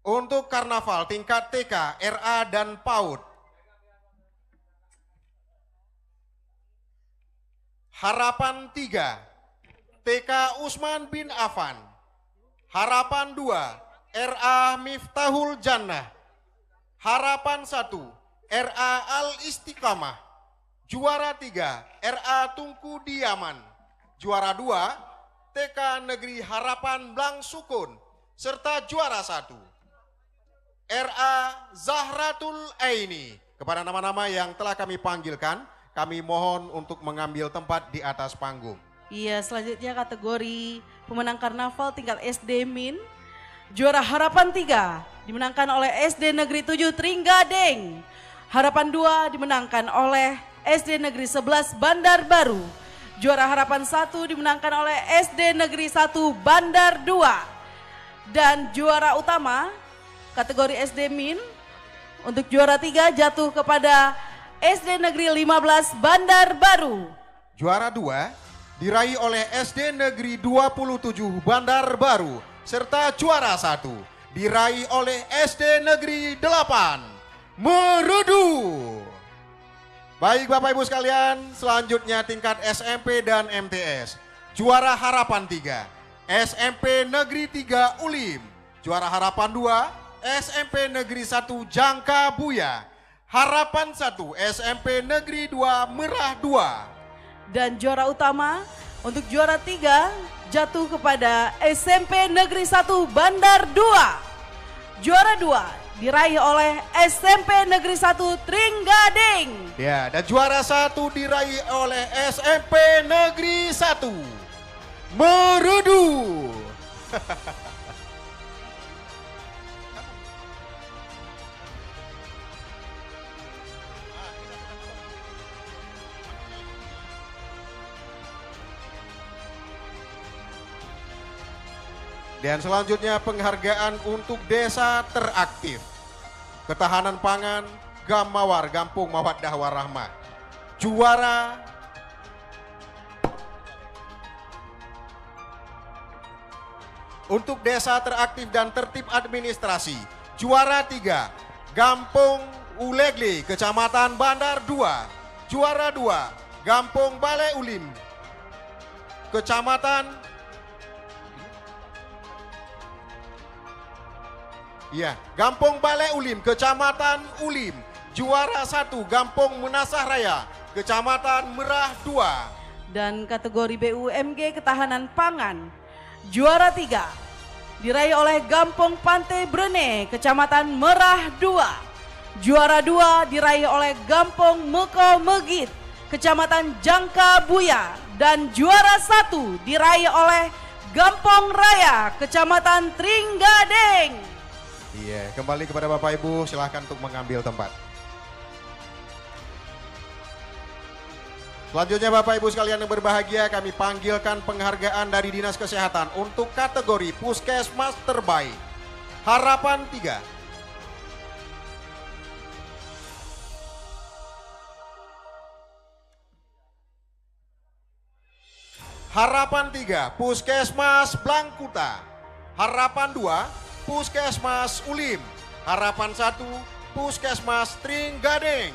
F: Untuk karnaval tingkat TK, RA, dan PAUD. Harapan 3, TK Usman bin Affan. Harapan 2, RA Miftahul Jannah. Harapan 1, RA Al-Istiqamah. Juara 3, RA Tungku Diaman. Juara 2, TK Negeri Harapan Blang Sukun. Serta juara 1, RA Zahratul Aini. Kepada nama-nama yang telah kami panggilkan, kami mohon untuk mengambil tempat di atas panggung.
E: Iya, selanjutnya kategori pemenang karnaval tingkat SD Min. Juara harapan 3 dimenangkan oleh SD Negeri 7 Trenggading. Harapan 2 dimenangkan oleh SD Negeri 11 Bandar Baru. Juara harapan 1 dimenangkan oleh SD Negeri 1 Bandar 2. Dan juara utama kategori SD Min untuk juara 3 jatuh kepada SD Negeri 15 Bandar Baru.
F: Juara 2 diraih oleh SD Negeri 27 Bandar Baru. Serta juara 1 diraih oleh SD Negeri 8 Merudu. Baik Bapak Ibu sekalian, selanjutnya tingkat SMP dan MTS. Juara harapan 3 SMP Negeri 3 Ulim. Juara harapan 2 SMP Negeri 1 Jangkabuya. Harapan 1 SMP Negeri 2 Merah 2.
E: Dan juara utama untuk juara 3 jatuh kepada SMP Negeri 1 Bandar 2. Juara 2 diraih oleh SMP Negeri 1 Trenggading.
F: Ya, dan juara 1 diraih oleh SMP Negeri 1 Merudu. Dan selanjutnya penghargaan untuk desa teraktif. Ketahanan pangan Gamawar, Gampung Mawaddah Warahmah. Juara untuk desa teraktif dan tertib administrasi. Juara 3 Gampung Ulegle, Kecamatan Bandar 2. Juara 2 Gampung Balai Ulim, Kecamatan Gampung Balai Ulim, Kecamatan Ulim. Juara 1 Gampung Menasah Raya, Kecamatan Merah 2.
E: Dan kategori BUMG Ketahanan Pangan, juara 3 diraih oleh Gampung Pantai Brene, Kecamatan Merah 2. Juara 2 diraih oleh Gampung Meko Megit, Kecamatan Jangkabuya. Dan juara 1 diraih oleh Gampung Raya, Kecamatan Trenggading.
F: Iya, kembali kepada Bapak Ibu, silahkan untuk mengambil tempat. Selanjutnya Bapak Ibu sekalian yang berbahagia, kami panggilkan penghargaan dari Dinas Kesehatan untuk kategori Puskesmas Terbaik. Harapan 3. Harapan 3, Puskesmas Blangkuta. Harapan 2, Puskesmas Ulim. Harapan 1 Puskesmas Trenggading.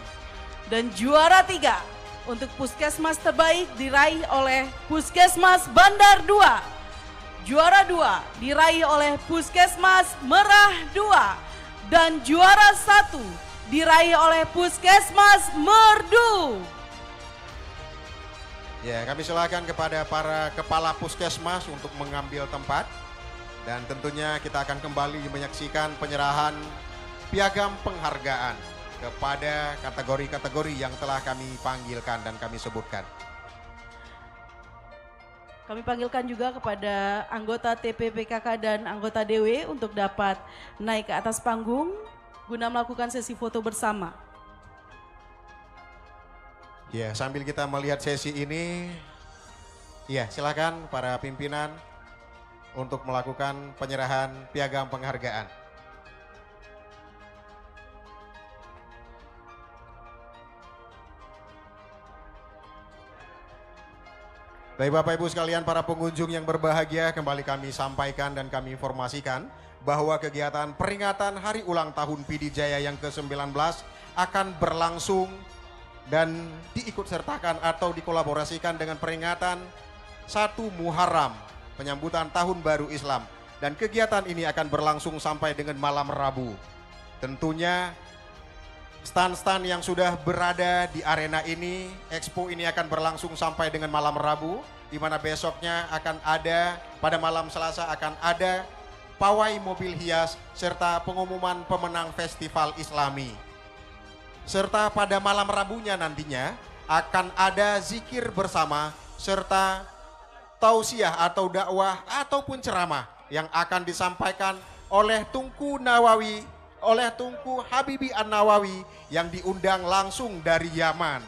E: Dan juara 3 untuk Puskesmas terbaik diraih oleh Puskesmas Bandar 2. Juara 2 diraih oleh Puskesmas Merah 2. Dan juara 1 diraih oleh Puskesmas Merdu.
F: Ya, kami silakan kepada para kepala puskesmas untuk mengambil tempat. Dan tentunya kita akan kembali menyaksikan penyerahan piagam penghargaan kepada kategori-kategori yang telah kami panggilkan dan kami sebutkan.
E: Kami panggilkan juga kepada anggota TPPKK dan anggota DW untuk dapat naik ke atas panggung guna melakukan sesi foto bersama.
F: Ya, sambil kita melihat sesi ini, ya silakan para pimpinan untuk melakukan penyerahan piagam penghargaan. Baik Bapak Ibu sekalian, para pengunjung yang berbahagia, kembali kami sampaikan dan kami informasikan bahwa kegiatan peringatan hari ulang tahun PD Jaya yang ke-19 akan berlangsung dan diikut sertakan atau dikolaborasikan dengan peringatan 1 Muharram, penyambutan Tahun Baru Islam. Dan kegiatan ini akan berlangsung sampai dengan malam Rabu. Tentunya stand-stand yang sudah berada di arena ini, expo ini akan berlangsung sampai dengan malam Rabu, di mana besoknya akan ada, pada malam Selasa akan ada pawai mobil hias, serta pengumuman pemenang festival Islami. Serta pada malam Rabunya nantinya akan ada zikir bersama serta tausiah atau dakwah ataupun ceramah yang akan disampaikan oleh Tunku Habibi An-Nawawi yang diundang langsung dari Yaman.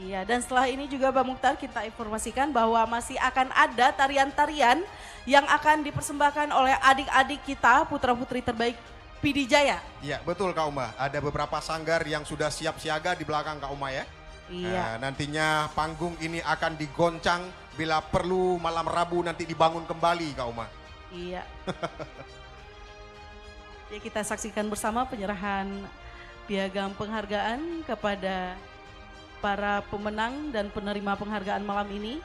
E: Iya, dan setelah ini juga Bang Mukhtar kita informasikan bahwa masih akan ada tarian-tarian yang akan dipersembahkan oleh adik-adik kita, putra-putri terbaik PD Jaya.
F: Iya, betul Kak Uma. Ada beberapa sanggar yang sudah siap siaga di belakang Kak Uma ya.
E: Iya.
F: Nantinya panggung ini akan digoncang bila perlu malam Rabu nanti dibangun kembali Kak Uma.
E: Iya. Ya, kita saksikan bersama penyerahan piagam penghargaan kepada para pemenang dan penerima penghargaan malam ini.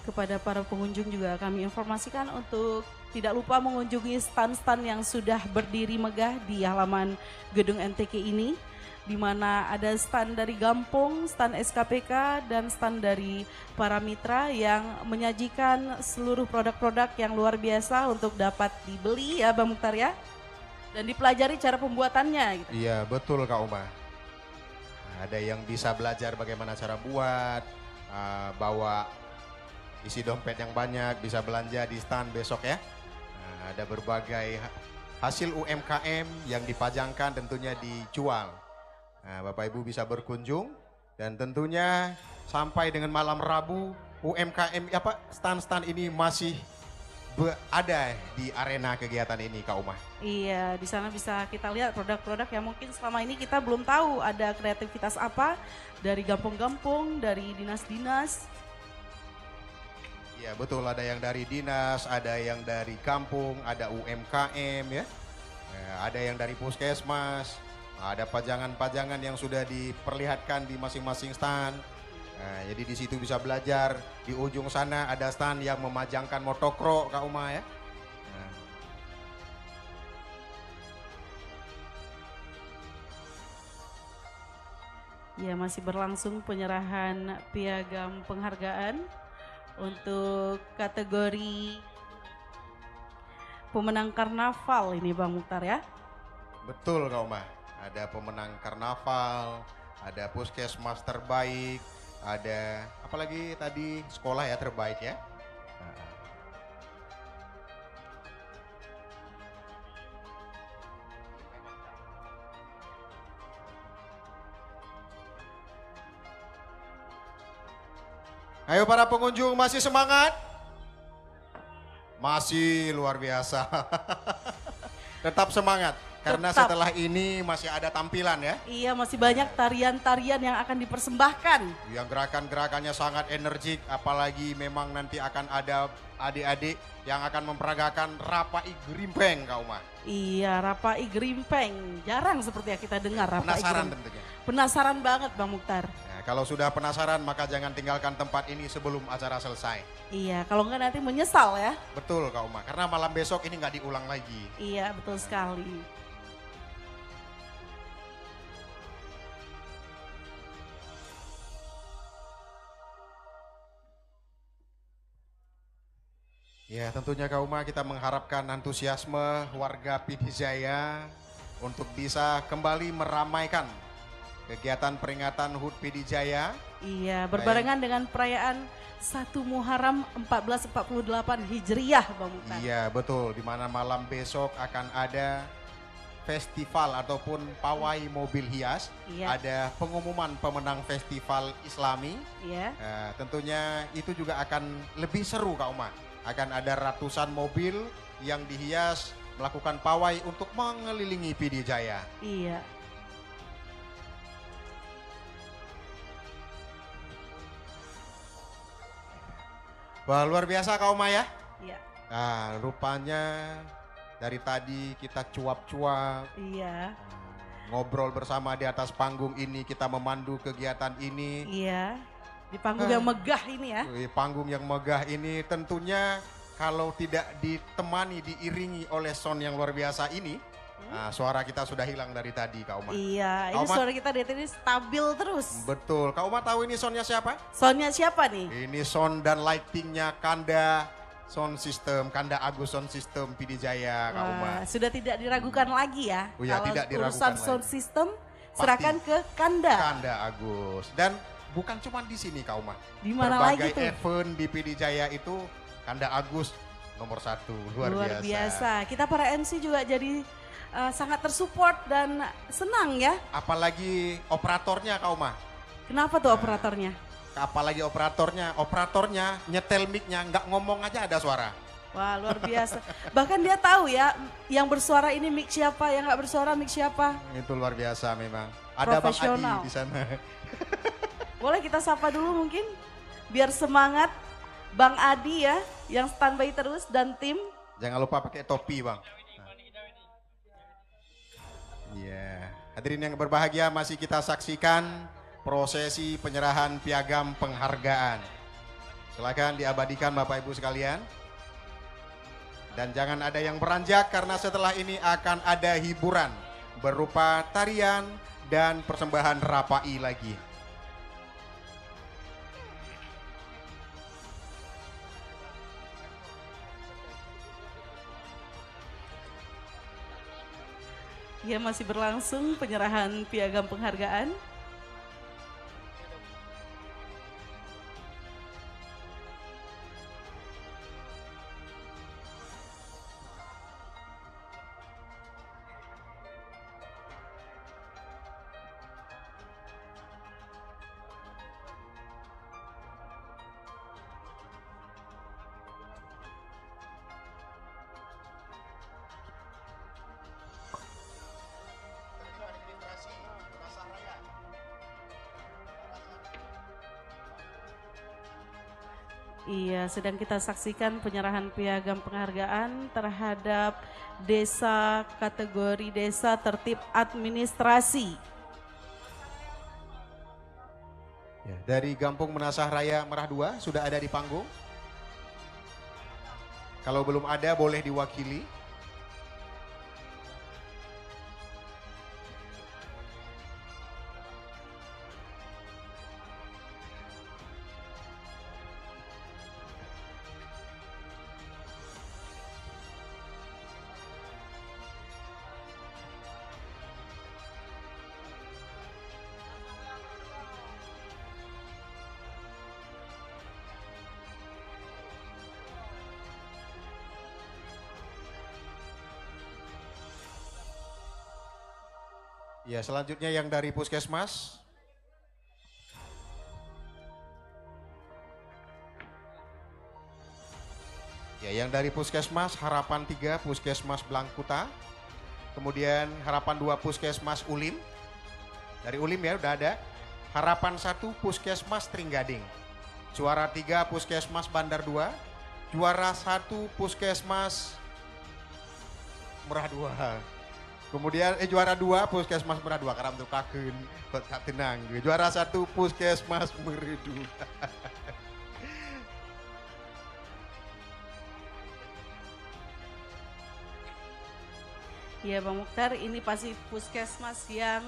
E: Kepada para pengunjung juga kami informasikan untuk tidak lupa mengunjungi stand-stand yang sudah berdiri megah di halaman gedung NTK ini, di mana ada stand dari Gampong, stand SKPK, dan stand dari para mitra yang menyajikan seluruh produk-produk yang luar biasa untuk dapat dibeli ya Bang Mukhtar ya, dan dipelajari cara pembuatannya gitu.
F: Iya betul Kak Uma. Ada yang bisa belajar bagaimana cara buat, bawa isi dompet yang banyak, bisa belanja di stand besok ya. Ada berbagai hasil UMKM yang dipajangkan tentunya dijual. Bapak Ibu bisa berkunjung dan tentunya sampai dengan malam Rabu UMKM stand-stand ini masih ada di arena kegiatan ini Kak Uma.
E: Iya, di sana bisa kita lihat produk-produk yang mungkin selama ini kita belum tahu ada kreativitas apa dari gampung-gampung, dari dinas-dinas.
F: Ya betul, ada yang dari dinas, ada yang dari kampung, ada UMKM ya, ada yang dari puskesmas, ada pajangan-pajangan yang sudah diperlihatkan di masing-masing stand. Jadi di situ bisa belajar. Di ujung sana ada stand yang memajangkan motokro Kak Uma ya.
E: Ya, masih berlangsung penyerahan piagam penghargaan untuk kategori pemenang karnaval ini Bang Mukhtar ya.
F: Betul Kak Uma, ada pemenang karnaval, ada puskesmas terbaik, ada apalagi tadi sekolah ya terbaik ya. Ayo para pengunjung, masih semangat? Masih luar biasa. Tetap semangat, karena setelah ini masih ada tampilan ya.
E: Iya, masih banyak tarian-tarian yang akan dipersembahkan.
F: Yang gerakan-gerakannya sangat energik, apalagi memang nanti akan ada adik-adik yang akan memperagakan Rapai Gerimpeng Kak Uma.
E: Iya, Rapai Gerimpeng. Jarang seperti yang kita dengar Rapai
F: Penasaran
E: Gerimpeng.
F: tentunya.
E: Penasaran banget Bang Mukhtar.
F: Nah, kalau sudah penasaran maka jangan tinggalkan tempat ini sebelum acara selesai.
E: Iya, kalau enggak nanti menyesal ya.
F: Betul Kak Uma, karena malam besok ini nggak diulang lagi.
E: Iya, betul sekali.
F: Ya tentunya Kak Uma, kita mengharapkan antusiasme warga PD Jaya untuk bisa kembali meramaikan kegiatan peringatan HUT PD Jaya.
E: Iya, berbarengan dengan perayaan 1 Muharram 1448 Hijriah Bang Mukhtar.
F: Iya betul, di mana malam besok akan ada festival ataupun pawai mobil hias.
E: Iya.
F: Ada pengumuman pemenang festival Islami.
E: Iya.
F: Tentunya itu juga akan lebih seru Kak Uma. Akan ada ratusan mobil yang dihias melakukan pawai untuk mengelilingi PD Jaya.
E: Iya.
F: Wah, luar biasa Kak Oma ya.
E: Iya.
F: Nah, rupanya dari tadi kita cuap-cuap.
E: Iya.
F: Ngobrol bersama di atas panggung ini, kita memandu kegiatan ini.
E: Iya. Di panggung yang megah ini ya.
F: Panggung yang megah ini tentunya kalau tidak ditemani, diiringi oleh sound yang luar biasa ini, nah, suara kita sudah hilang dari tadi Kak Oma.
E: Iya,
F: Kak
E: ini
F: Oma,
E: suara kita dari tadi stabil terus.
F: betul. Kak Oma tahu ini soundnya siapa?
E: Soundnya siapa nih?
F: Ini sound dan lightingnya Kanda Sound System, Kanda Agus Sound System PD Jaya, Kak Uma.
E: Wah, sudah tidak diragukan lagi ya.
F: Oh ya,
E: Kalau
F: tidak diragukan
E: urusan
F: lagi.
E: sound system, serahkan ke Kanda.
F: Kanda Agus. Dan bukan cuma di sini Kak Uma.
E: Di mana lagi
F: Berbagai
E: tuh?
F: event di PD Jaya itu Kanda Agus nomor 1, luar biasa.
E: Kita para MC juga jadi sangat tersupport dan senang ya.
F: Apalagi operatornya Kak Uma.
E: Kenapa tuh operatornya?
F: Apalagi operatornya nyetel mic-nya, nggak ngomong aja ada suara.
E: Wah, luar biasa. Bahkan dia tahu ya, yang bersuara ini mic siapa, yang nggak bersuara mic siapa.
F: Itu luar biasa memang. Ada Bang
E: Profesional.
F: Adi di sana.
E: Boleh kita sapa dulu mungkin, biar semangat Bang Adi ya, yang standby terus dan tim.
F: Jangan lupa pakai topi Bang. Iya, hadirin yang berbahagia, masih kita saksikan prosesi penyerahan piagam penghargaan. Silakan diabadikan Bapak Ibu sekalian. Dan jangan ada yang beranjak karena setelah ini akan ada hiburan berupa tarian dan persembahan rapai lagi.
E: Ya, masih berlangsung penyerahan piagam penghargaan. Iya, sedang kita saksikan penyerahan piagam penghargaan terhadap desa kategori desa tertib administrasi.
F: Ya, dari Gampung Menasah Raya Merah 2 sudah ada di panggung. Kalau belum ada boleh diwakili. Ya, selanjutnya yang dari Puskesmas. Ya, yang dari Puskesmas Harapan 3 Puskesmas Blangkuta. Kemudian Harapan 2 Puskesmas Ulim. Dari Ulim ya udah ada. Harapan 1 Puskesmas Trenggading. Juara 3 Puskesmas Bandar 2. Juara 1 Puskesmas Merah 2. Kemudian juara 2 Puskesmas Merah 2 karena untuk kaken tak tenang. Juara 1 Puskesmas Meredu.
E: Ya Bang Mukhtar, ini pasti puskesmas yang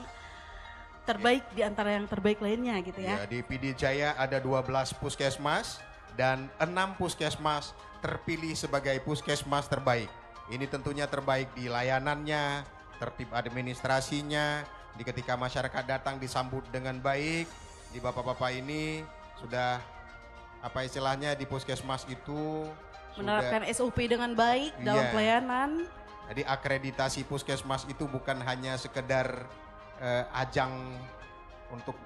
E: terbaik di antara yang terbaik lainnya gitu ya.
F: Ya, di PD Jaya ada 12 puskesmas dan 6 puskesmas terpilih sebagai puskesmas terbaik. Ini tentunya terbaik di layanannya, tertib administrasinya, di ketika masyarakat datang disambut dengan baik, di bapak-bapak ini sudah apa istilahnya di puskesmas itu
E: menerapkan SOP dengan baik dalam pelayanan.
F: Jadi akreditasi puskesmas itu bukan hanya sekedar ajang untuk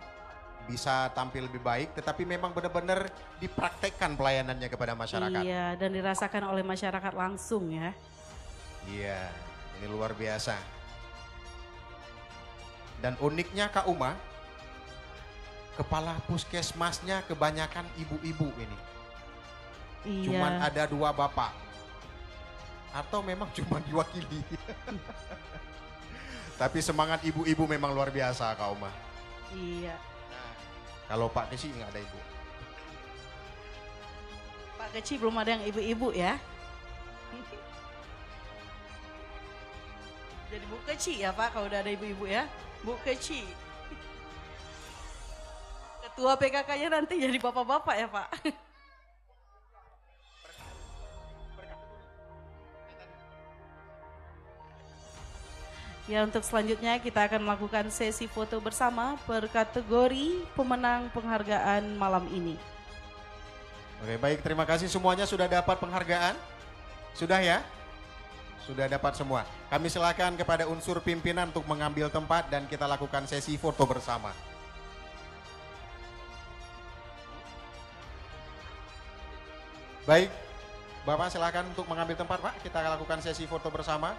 F: bisa tampil lebih baik, tetapi memang benar-benar dipraktekkan pelayanannya kepada masyarakat.
E: Iya, dan dirasakan oleh masyarakat langsung ya.
F: Iya, ini luar biasa. Dan uniknya Kak Uma, kepala puskesmasnya kebanyakan ibu-ibu ini.
E: Iya.
F: Cuman ada 2 bapak. Atau memang cuma diwakili. Tapi semangat ibu-ibu memang luar biasa Kak Uma.
E: Iya.
F: Kalau Pak Keci nggak ada ibu.
E: Pak Keci belum ada yang ibu-ibu ya. Jadi Bu Keci ya Pak kalau udah ada ibu-ibu ya. Bu Keci. Ketua PKK-nya nanti jadi bapak-bapak ya Pak. Ya, untuk selanjutnya kita akan melakukan sesi foto bersama per kategori pemenang penghargaan malam ini.
F: Oke, baik, terima kasih semuanya sudah dapat penghargaan. Sudah ya? Sudah dapat semua. Kami silakan kepada unsur pimpinan untuk mengambil tempat dan kita lakukan sesi foto bersama. Baik, Bapak silakan untuk mengambil tempat Pak. Kita lakukan sesi foto bersama.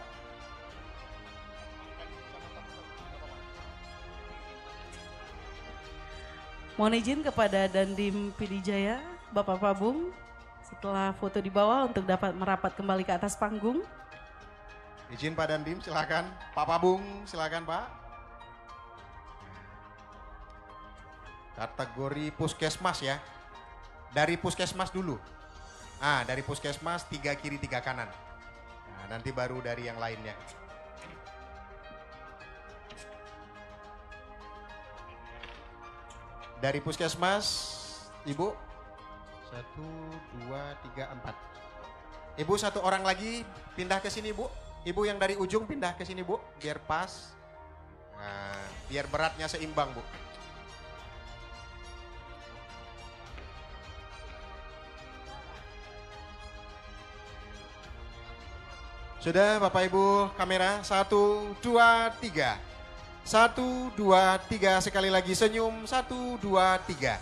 E: Mohon izin kepada Dandim PD Jaya, Bapak Pabung, setelah foto di bawah untuk dapat merapat kembali ke atas panggung.
F: Izin Pak Dandim, silakan. Pak Pabung, silakan Pak. Kategori puskesmas ya. Dari puskesmas dulu. Dari puskesmas 3 kiri 3 kanan. Nah, nanti baru dari yang lainnya. Dari puskesmas, Ibu. 1, 2, 3, 4. Ibu 1 orang lagi pindah ke sini Bu. Ibu yang dari ujung pindah ke sini Bu, biar pas. Nah, biar beratnya seimbang Bu. Sudah Bapak Ibu, kamera 1, 2, 3. 1, 2, 3, sekali lagi senyum, 1, 2, 3.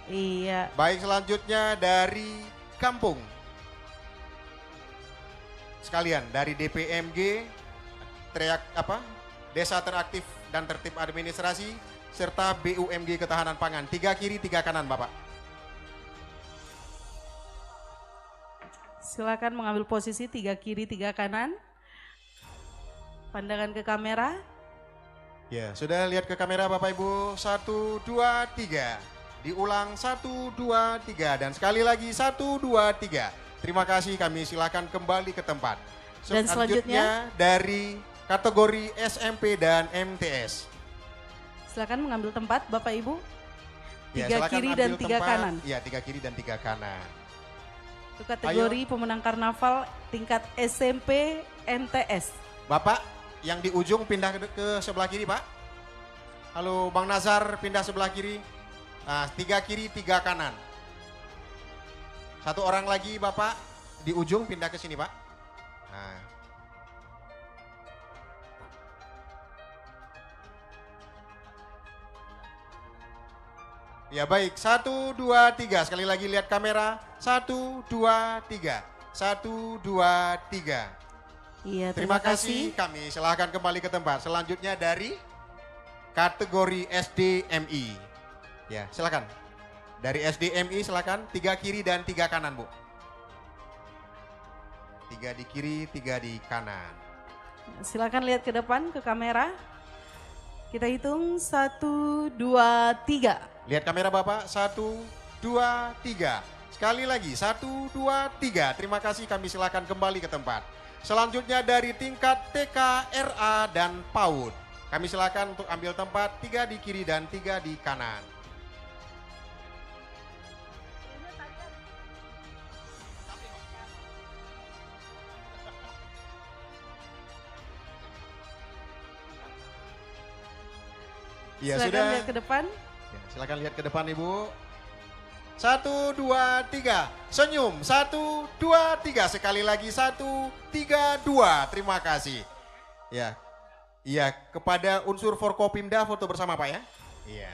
E: Iya.
F: Baik, selanjutnya dari kampung. Sekalian dari DPMG, Desa Teraktif dan Tertib Administrasi, serta BUMG Ketahanan Pangan. 3 kiri 3 kanan Bapak.
E: Silakan mengambil posisi 3 kiri 3 kanan. Pandangan ke kamera.
F: Ya, sudah lihat ke kamera Bapak Ibu. 1, 2, 3. Diulang 1, 2, 3. Dan sekali lagi 1, 2, 3. Terima kasih, kami silakan kembali ke tempat.
E: Dan selanjutnya
F: dari kategori SMP dan MTS.
E: Silakan mengambil tempat Bapak Ibu. 3
F: silakan
E: kiri
F: ambil
E: dan 3
F: tempat.
E: kanan.
F: Iya, 3 kiri dan 3 kanan.
E: Itu kategori pemenang karnaval tingkat SMP MTS.
F: Bapak yang di ujung pindah ke sebelah kiri Pak. Halo Bang Nazar, pindah sebelah kiri. Nah, 3 kiri 3 kanan. 1 orang lagi Bapak di ujung pindah ke sini Pak. Nah. Ya baik, 1, 2, 3. Sekali lagi lihat kamera. 1, 2, 3. 1, 2, 3.
E: Iya,
F: terima kasih. Kami silahkan kembali ke tempat. Selanjutnya dari kategori SDMI. Ya, silakan. Dari SDMI silakan. 3 kiri dan 3 kanan, Bu. 3 di kiri, 3 di kanan.
E: Silakan lihat ke depan ke kamera. Kita hitung 1, 2, 3.
F: Lihat kamera Bapak. 1, 2, 3. Sekali lagi 1, 2, 3. Terima kasih, kami silakan kembali ke tempat. Selanjutnya dari tingkat TK, RA, dan PAUD. Kami silakan untuk ambil tempat 3 di kiri dan 3 di kanan. Ya,
E: silakan
F: sudah.
E: lihat ke depan.
F: Ya, silakan lihat ke depan Ibu. 1, 2, 3. Senyum. 1, 2, 3. Sekali lagi 1, 3, 2. Terima kasih. Ya. Iya, kepada unsur Forkopimda foto bersama Pak ya. Iya.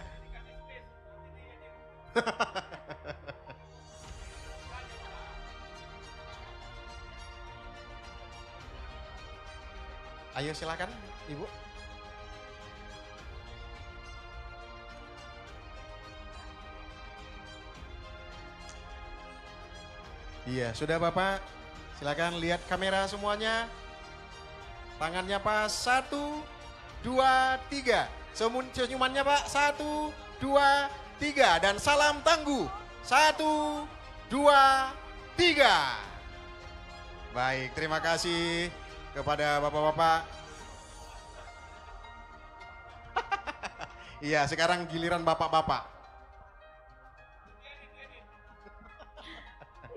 F: Ayo silakan, Ibu. Iya, sudah Bapak. Silakan lihat kamera semuanya. Tangannya pas, 1, 2, 3. Senyumannya Pak, 1, 2, 3. Dan salam tangguh, 1, 2, 3. Baik, terima kasih kepada Bapak-Bapak. Iya, sekarang giliran Bapak-Bapak.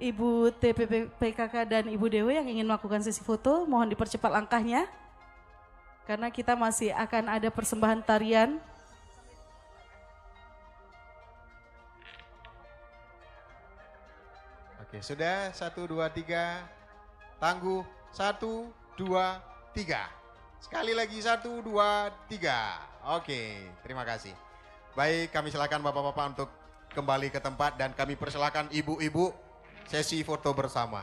E: Ibu TPPKK dan Ibu Dewi yang ingin melakukan sesi foto, mohon dipercepat langkahnya. Karena kita masih akan ada persembahan tarian.
F: Oke, sudah 1, 2, 3. Tangguh, 1, 2, 3. Sekali lagi 1, 2, 3. Oke, terima kasih. Baik, kami silakan Bapak-Bapak untuk kembali ke tempat dan kami persilakan Ibu-ibu sesi foto bersama.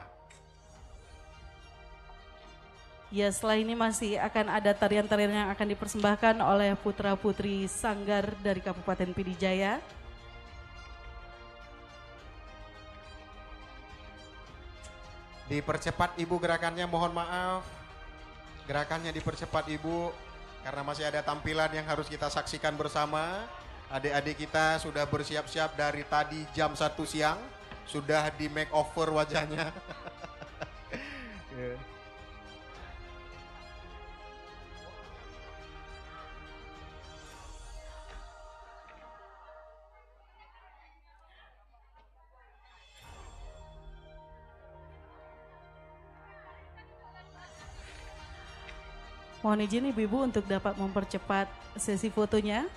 E: Ya, setelah ini masih akan ada tarian-tarian yang akan dipersembahkan oleh putra-putri Sanggar dari Kabupaten Pidijaya.
F: Dipercepat Ibu gerakannya, mohon maaf. Gerakannya dipercepat Ibu, karena masih ada tampilan yang harus kita saksikan bersama. Adik-adik kita sudah bersiap-siap dari tadi jam 1 siang. Sudah di make over wajahnya.
E: Mohon izin Ibu-Ibu untuk dapat mempercepat sesi fotonya.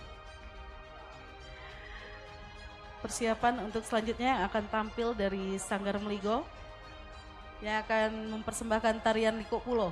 E: Persiapan untuk selanjutnya yang akan tampil dari Sanggar Meligo yang akan mempersembahkan tarian Liko Pulo.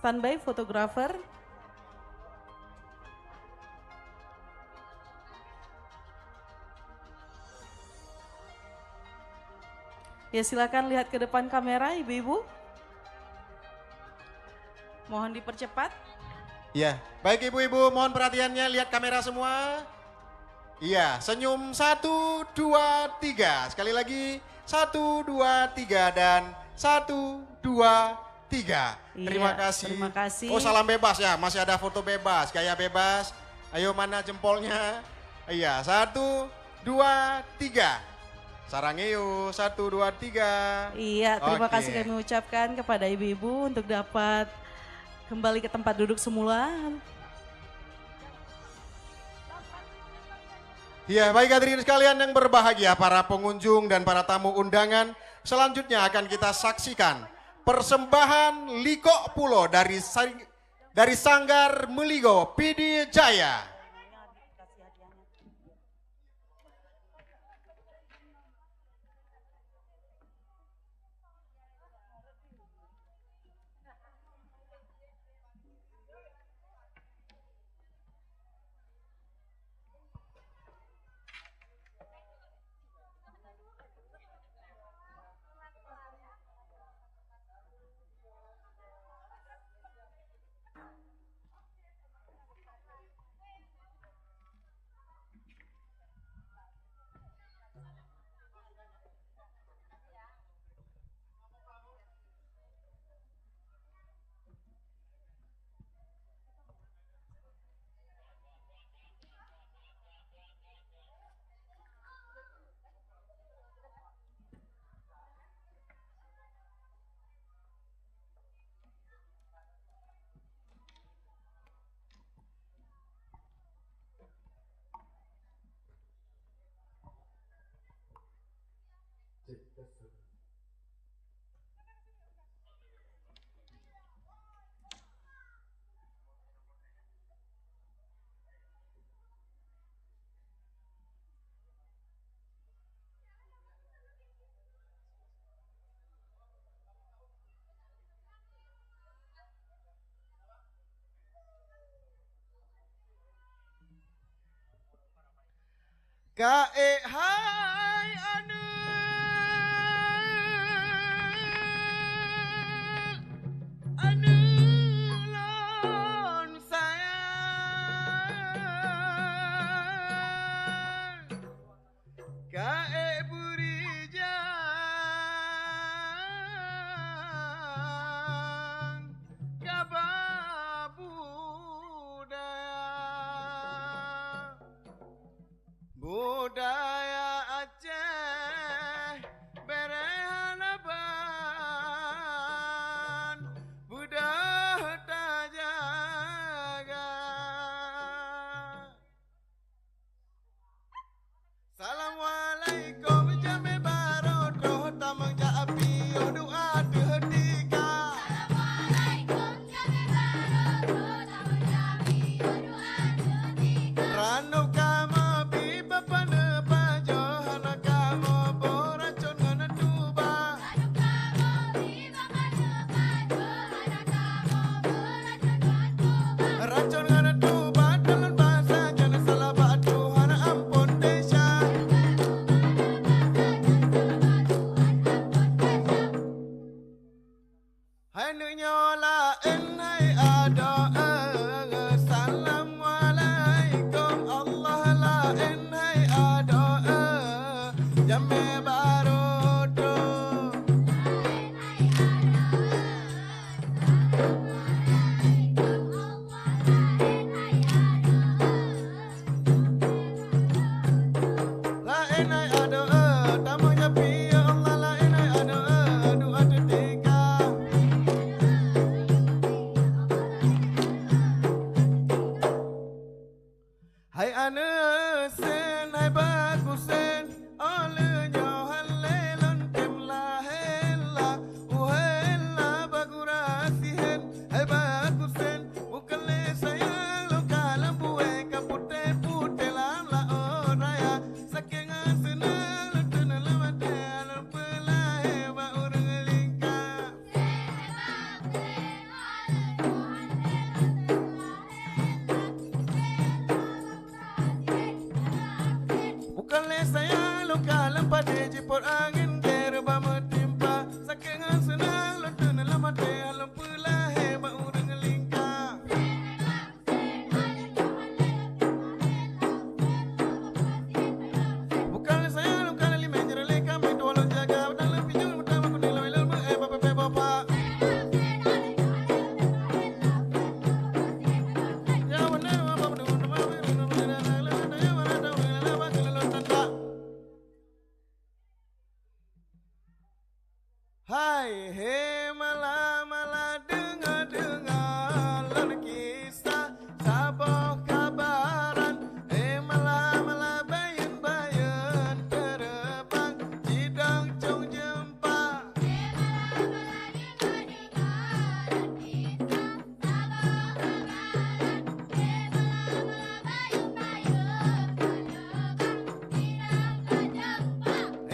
E: Standby fotografer. Ya, silakan lihat ke depan kamera Ibu-ibu. Mohon dipercepat.
F: Iya, baik Ibu-ibu, mohon perhatiannya, lihat kamera semua. Iya, senyum 1, 2, 3. Sekali lagi 1, 2, 3 dan 1, 2, 3. Terima
E: Iya,
F: kasih.
E: terima kasih.
F: Oh, salam bebas ya, masih ada foto bebas, gaya bebas. Ayo mana jempolnya? Iya, 1, 2, 3. Sarangeo, 1, 2, 3.
E: Iya, terima
F: Oke.
E: kasih kami ucapkan kepada Ibu-ibu untuk dapat kembali ke tempat duduk semula.
F: Ya, baik hadirin sekalian yang berbahagia, para pengunjung dan para tamu undangan. Selanjutnya akan kita saksikan persembahan Liko Pulo dari Sanggar Meligo Pidijaya.
C: Kae hai anu lon sayang kae burijang kabah budaya Aceh berehanaban budah tajaga Assalamualaikum jame barodoh tamang jaapi doa dehdika Assalamualaikum jame barodoh tamang jaapi doa dehdika Rano kama Hai anesen hai bagusen ole nyohan lelon temla hela uhela bagurasihen hai bagusen ukale sayang lo kalam buwe kapute pute lam la oraya saking senang lo tenala mate lo pelahe ba urang lingka saya lokal pada jipur angin derba metimpa saking senang lo tenala mate alam pula heba urang lingka bukan saya lokal lima jerele kami dua lo jaga dalam pijul pertama ku nilai ilmu bapak bapak Hai he mala mala dengar lan kisah saboh kabaran he mala mala bayan bayan terbang jidang cung jempa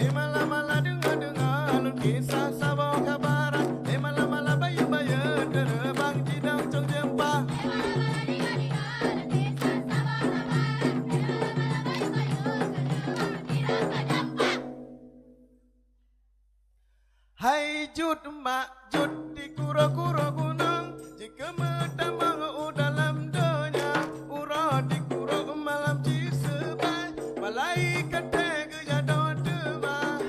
C: he mala mala dengar lan kisah saboh kabaran he mala mala bayan bayan terbang jidang cung jempa he mala mala dengar lan kisah Hai jut mak jut di kuro-kuro gunung jika metamang dalam donya ura di kuro malam cisebai malaikat tegeja doa dema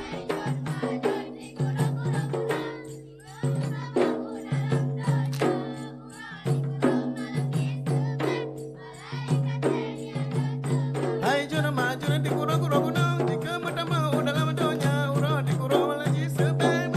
C: Hai jut mak jut di kuro-kuro gunung jika metamang dalam donya ura di kuro malam cisebai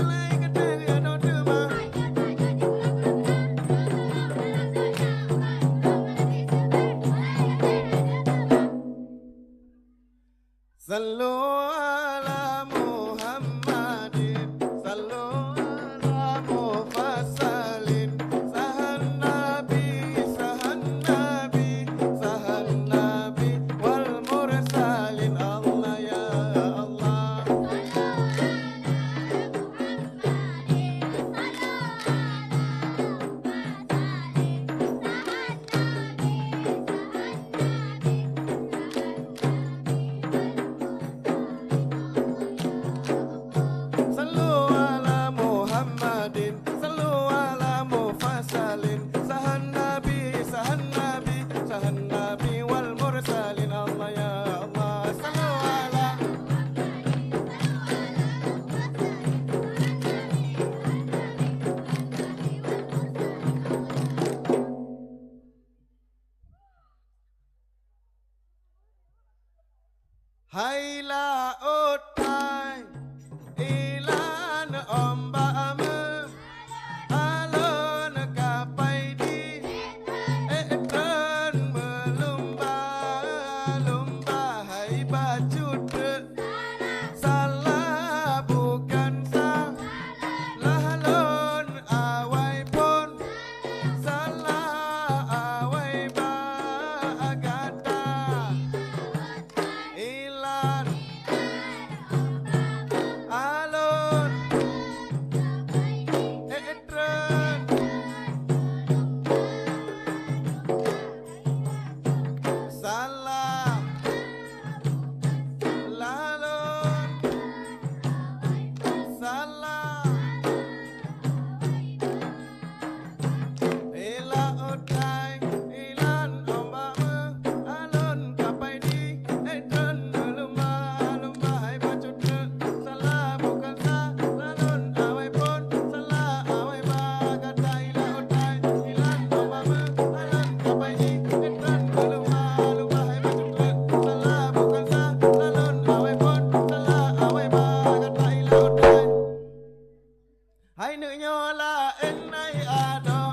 C: la enai ado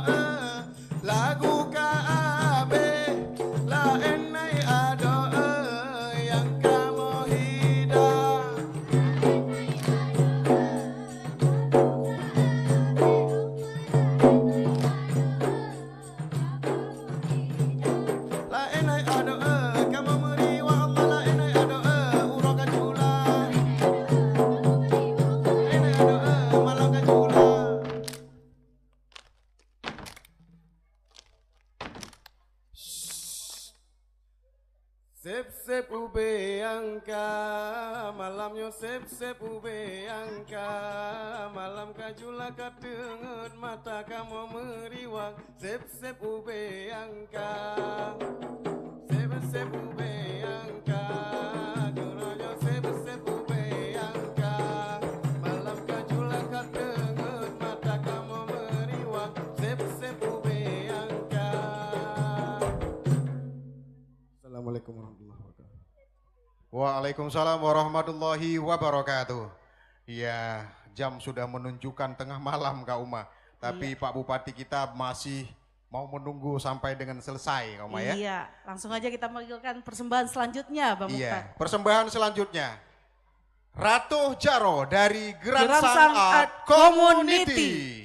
C: lagu kaabe la enai ado yang kamu hidang. La enai ado kamu meriwa Allah la enai ado urang kajula. Enai ado malam kajula. Sep-sep ube angka malamnya sep-sep ube angka malam kajula kadenget mata kamu meriwang sep-sep ube angka sep-sep ube angka geronyo sep-sep ube angka malam kajula kadenget mata kamu meriwang sep-sep ube angka. Assalamualaikum warahmatullahi wabarakatuh.
F: Waalaikumsalam warahmatullahi wabarakatuh. Ya, jam sudah menunjukkan tengah malam Kak Uma. Tapi Pak Bupati kita masih mau menunggu sampai dengan selesai Kak Uma ya.
E: Iya, langsung aja kita panggilkan persembahan selanjutnya Bang Mukhtar.
F: Iya, persembahan selanjutnya. Ratu Jaro dari Geransang
E: Geransang
F: Art
E: Art
F: Community.
E: Community.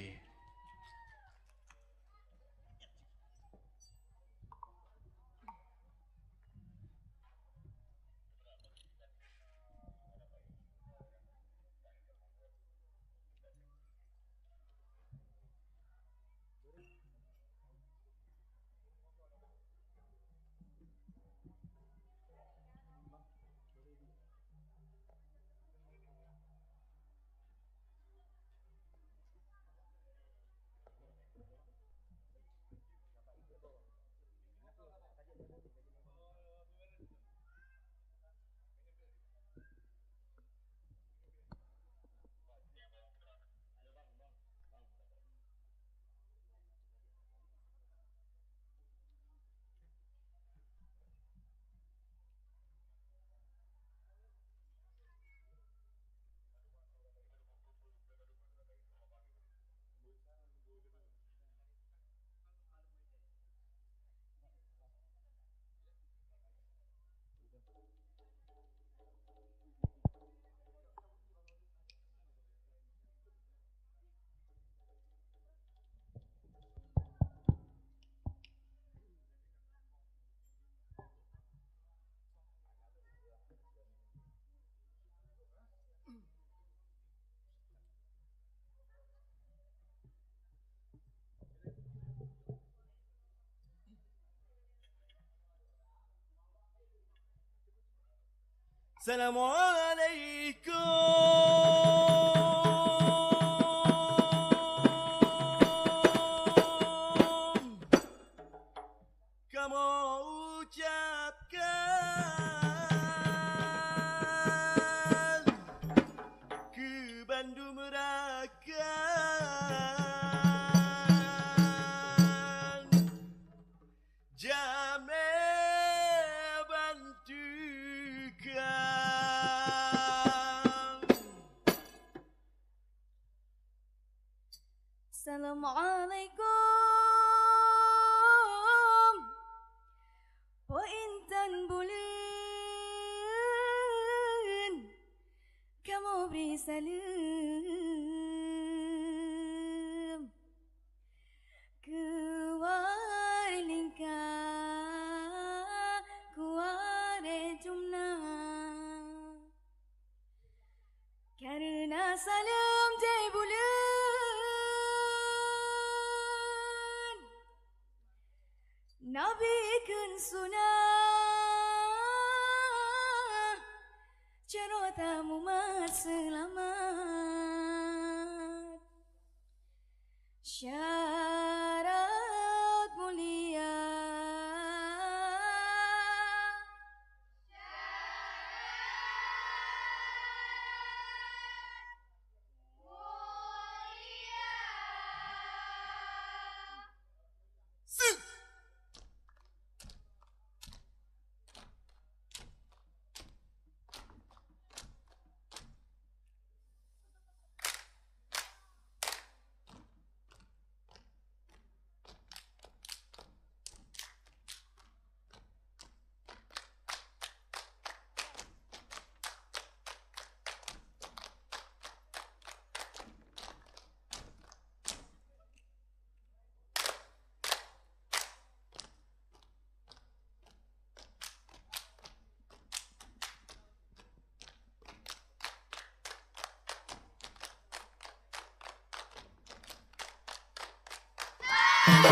G: Assalamualaikum. Kamu ucapkan ke Bandung Merakan Jame bantukan.
M: Assalamualaikum. Po intan bulan kamu beri salam keluar lingkar keluar jumna karena salam jai bulan Nabi kan sunnah cerita mumat selamat syarat mulia Hey,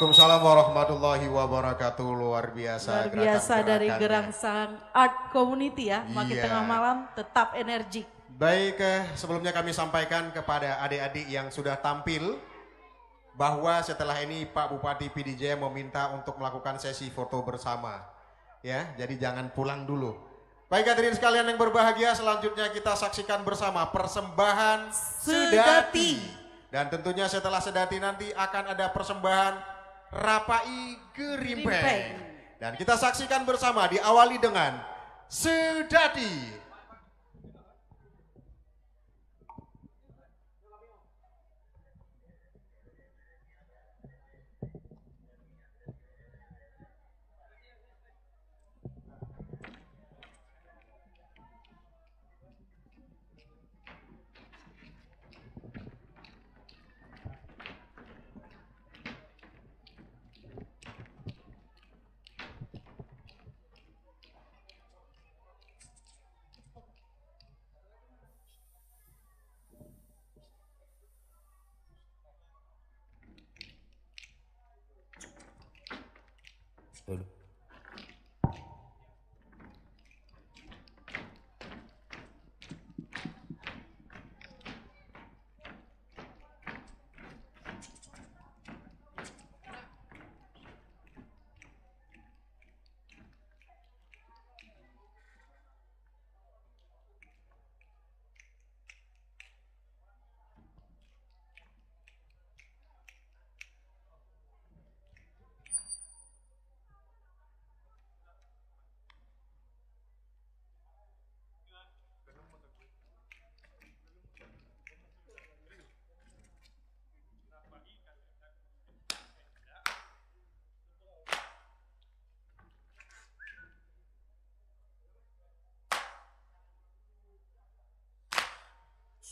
F: Waalaikumsalam warahmatullahi wabarakatuh. Luar biasa.
E: Luar biasa dari
F: gerakan-gerakannya.
E: Gerangsang Art Community ya. Makin
F: Iya.
E: tengah malam tetap energik.
F: Baik, sebelumnya kami sampaikan kepada adik-adik yang sudah tampil bahwa setelah ini Pak Bupati PD Jaya meminta untuk melakukan sesi foto bersama. Ya, jadi jangan pulang dulu. Baik hadirin sekalian yang berbahagia, selanjutnya kita saksikan bersama persembahan Sedati. Dan tentunya setelah Sedati nanti akan ada persembahan Rapai Gerimpeng. Dan kita saksikan bersama diawali dengan Sedati.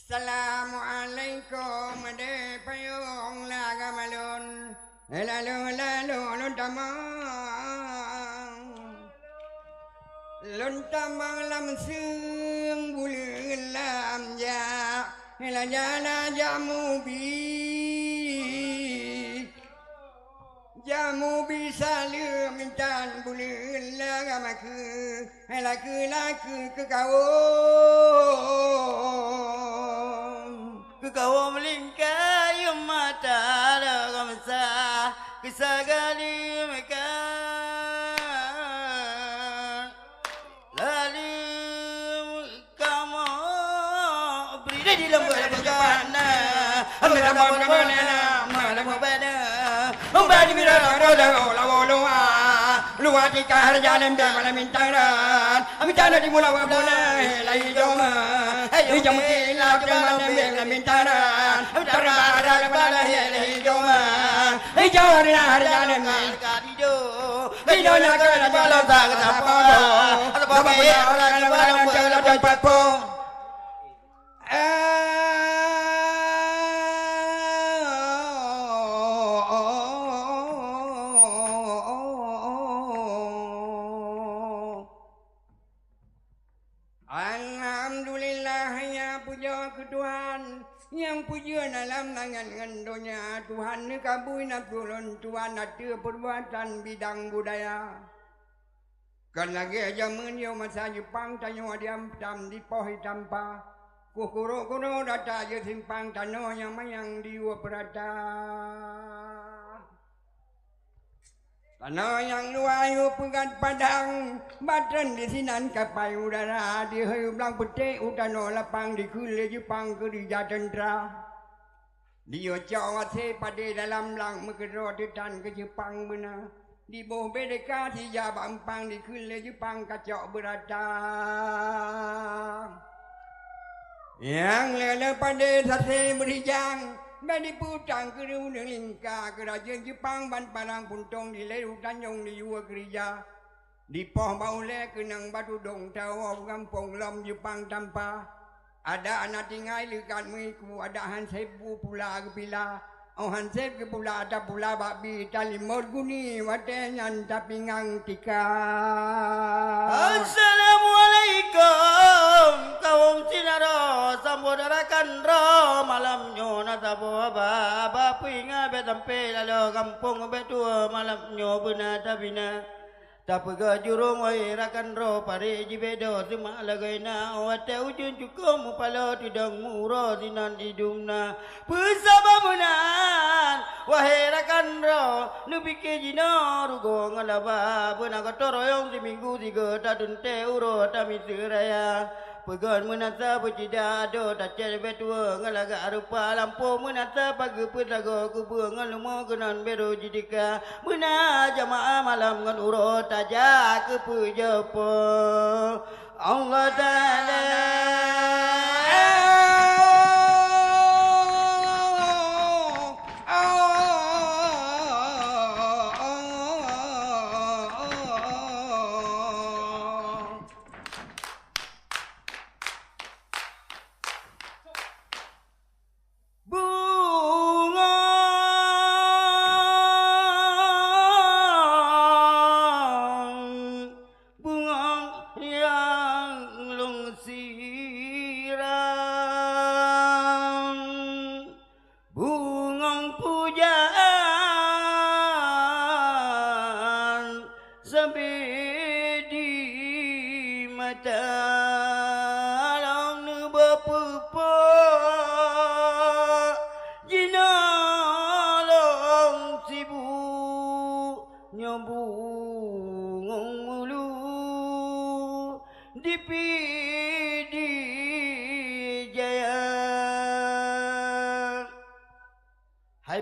N: Assalamualaikum de payung laga malun lalu tamang lam sung bulan lam ja jana jamu bisa mintan bulan laga maku laku ke kau kau melingkai mata dalam sah kesagali mereka lalu kamu beri di lembut bagaimana ambil malam pada membagi mira lawa luar di kahar jalan malam mintaran ambil di mula bola lagi joma jom kilau jalan malam mintaran terbara bala lagi joma jauh di kahar jalan video nak kena bala tak apa apa ya orang bala tempat po yang puja dalam tangan ngendonya Tuhan kabui nafsulun Tuhan ada perbuatan bidang budaya kan lagi aja menyo masa Jepang tanyo diam tam di pohi tanpa kukuro data je simpang tano yang mayang diwa berada tanah yang luayu pegat padang batran di sinan kapai udara di hayu belang putih utano lapang di kule Jepang ke di jatendra di Jawa se pada dalam lang mekero detan ke Jepang benar di bawah bedeka di Jabampang di kule Jepang kacau berada yang lele pada sate berijang Badi putang kerun lingka kerajaan Jepang ban parang puntong di leru tanjung di Yua gereja di poh baule kenang batu dong tawa kampung lom Jepang tanpa ada anak tinggal likan miku ada hansebu pula kepila oh hanseb ke pula ada pula babi tali morguni watenyan tapingang tika
G: Assalamualaikum
N: Om sinaro sambodarakan ro malamnyo natabo baba puinga betampe lalu kampung betua malamnyo benata bina tapega jurung oi rakan ro pare jibedo sema lagaina wate ujun cukum palo tidang muro sinan idumna pesaba munan wahai rakan ro nu bike jino rugo ngalaba bena katoroyong di minggu tiga tadun te uro tami seraya pegon menata pecida do tacel betua ngalaga arupa lampu menata pagi pedago kubu ngalumo kenan beru jidika mena jamaah malam ngan uro taja kepujopo Allah Ta'ala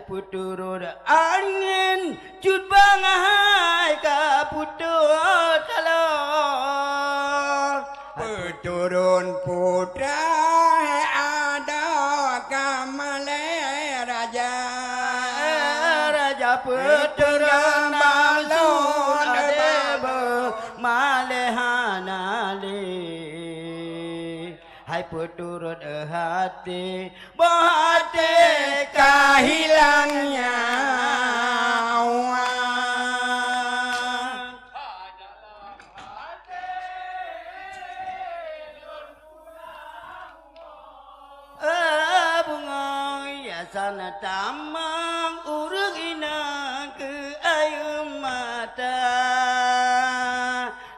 N: puturun angin cut bangai ka putur talo puturun putra ada kamale raja raja puturun balon debe malehanale hai puturun hati bahate kahilangnya bunga sana tamang urug ina ke ayu mata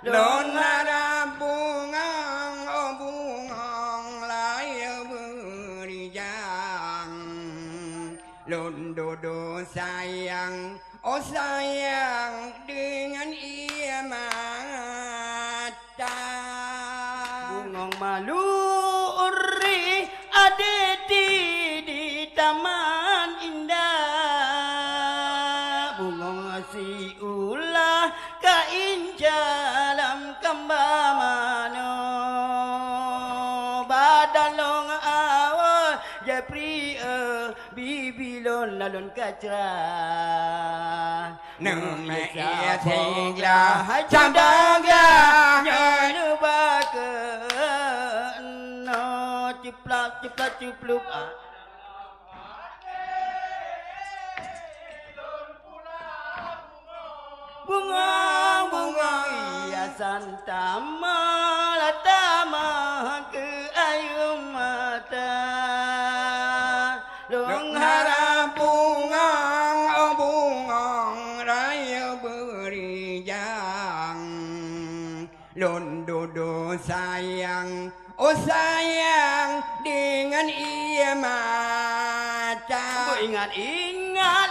N: lon harap bunga oh bunga layu berijang lon dodo sayang oh sayang dengan ia mata bungong malu uri ada di taman indah bungong si ulah kain jalam kambamano badalong awal japri bibilon lalon kacra nume ia tingla candaga nyanyi baka no ciplak ciplak cipluk bunga bunga hiasan tamal tamah ke ayu mata long harap bunga oh bunga raya berijang lon dodo sayang oh sayang dengan ia mata ingat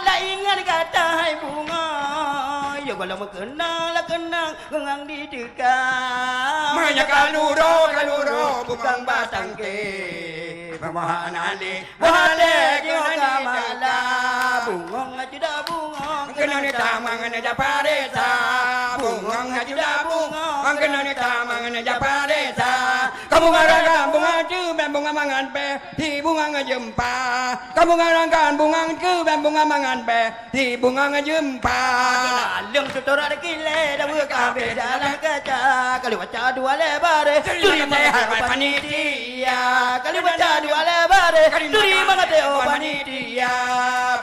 N: lah ingat kata hai bunga ya kalau mengenang lah kenang gengang di dekat maya kaluro bukan batang ke mamahanali bahale kita mala bungong tidak bungong kena ni tamang ni japareta bungong tidak bungong kena ni tamang ni japareta kamu ngarangkan bunga cubem bunga mangan pe di bunga ngejempa kamu ngarangkan bunga cubem bunga mangan pe di bunga ngejempa alim tutur ada kile dah buka beda dalam kaca kali baca dua lebar curi sehat panitia kali baca dua lebar curi mengateo panitia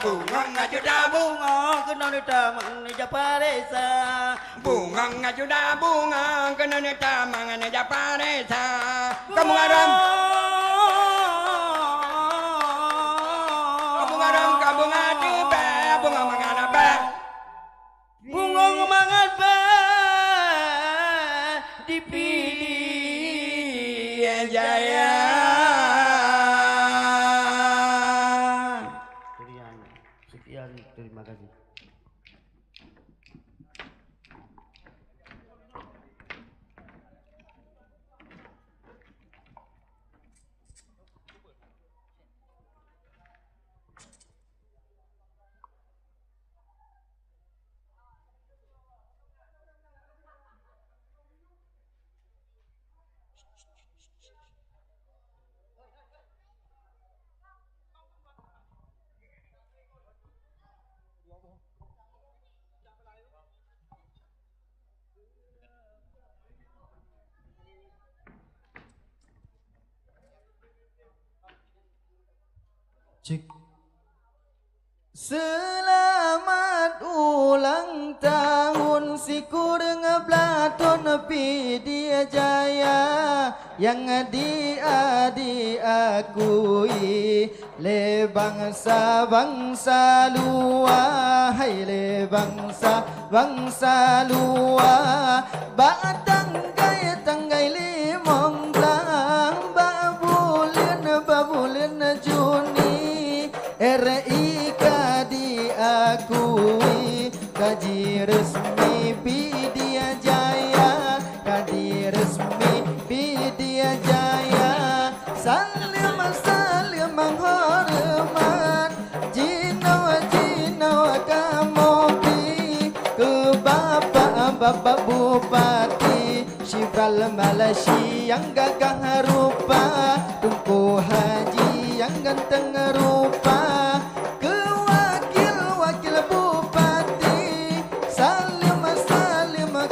N: bunga ngaju dah bunga kena ni tamang ni japaresa bunga ngajuda bunga kena tamangan japaresa kamu ngaram kamu ngadu ba bunga mangana ba bunga mangan ba dipilih jaya
O: sekian terima kasih.
P: Cik. Selamat ulang tahun si kurang Platon Pidia Jaya yang diakui le bangsa luar, hai le bangsa luar, batang tanggai limong belang babulen Juni RIK diakui kaji resmi Pidia Jaya, kaji resmi Pidia Jaya, salim menghormat jino kamopi ke bapak bupati Syifral Malaysia yang gagah rupa, Tunku Haji yang ganteng rupa, ke wakil bupati salim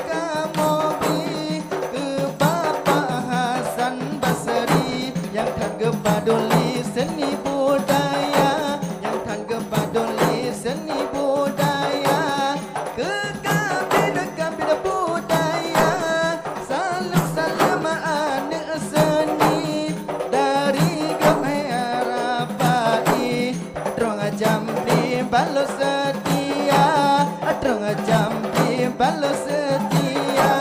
P: kamobi, ke Bapak Hasan Basri yang tak peduli seni budaya, yang tak peduli seni budaya, ke kabin budaya salim anak seni dari Gemera Pai, drong jambi balos setia, drong jambi balos setia.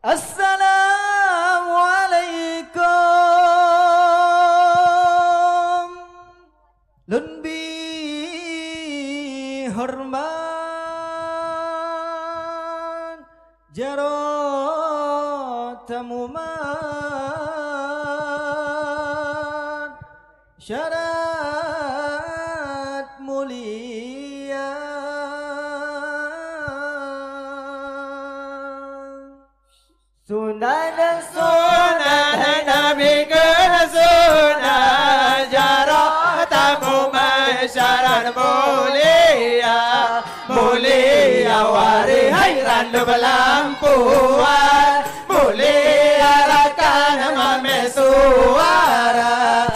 P: Assalamualaikum Lunbi hormat Jarot tamuman Syarat mulia Sunan Nabi ke sunan Jarot tamuman Syarat mulia wari hairan belampuan mulia rakan mame suara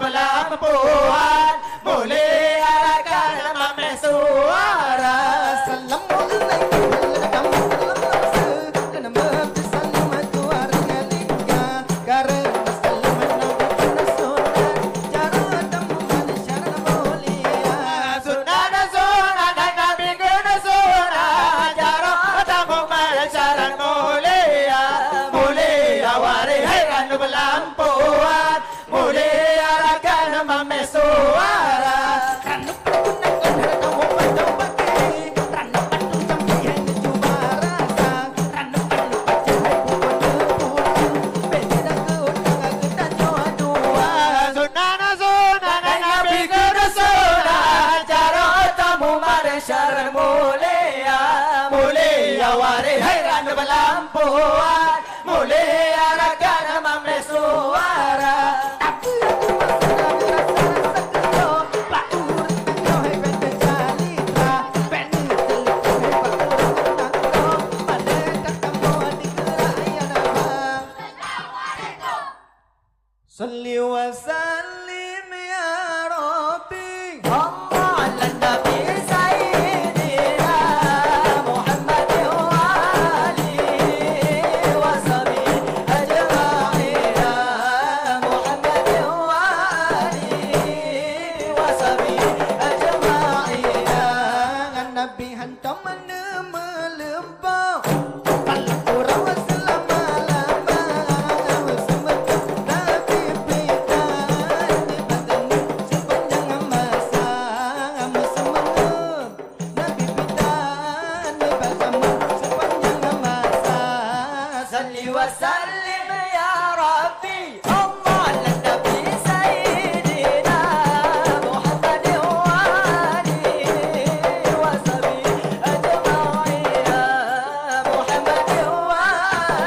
P: belampuan Mulai arahkan mame suara Belampuan mulai arahkan mame suara belampuan mulai arahkan mame suara Salli wa sallim ya Rabbi Allah ala Nabi Sayyidina Muhammad wa alihi wa sahbihi ajma'ina Muhammad wa alihi wa sahbihi ajma'ina Nabi hantam melempau kalau kurang selama-lama Salli wa sallim ya Rabbi Allah ala Nabi Sayyidina Muhammad wa alihi wa sahbihi ajma'ina Muhammad wa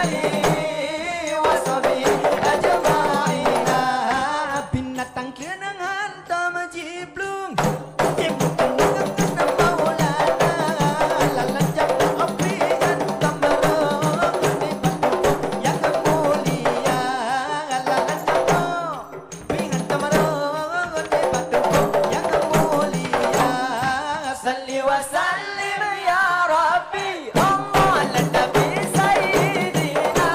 P: alihi wa sahbihi ajma'ina binatang kenang hantam jiblung Salli wa sallim ya Rabbi Allah ala Nabi Sayyidina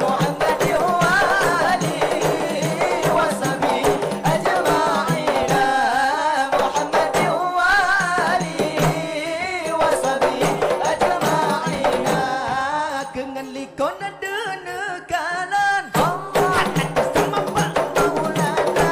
P: Muhammad wa alihi wa sahbihi ajma'ina Muhammad wa alihi wa sahbihi ajma'ina Kengan likon ada nekalan Allah sama Pak Maulana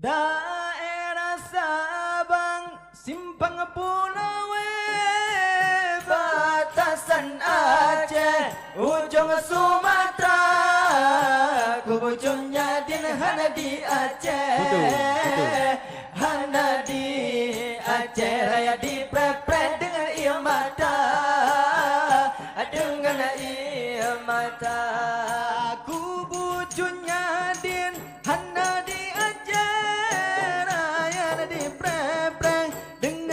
P: Daerah Sabang, Simpang Punawe, batasan Aceh, ujung Sumatera, kubujungnya din hana di Aceh, hana di Aceh raya di prepret dengan ia mata, dengan ia mata, kubujungnya din hana di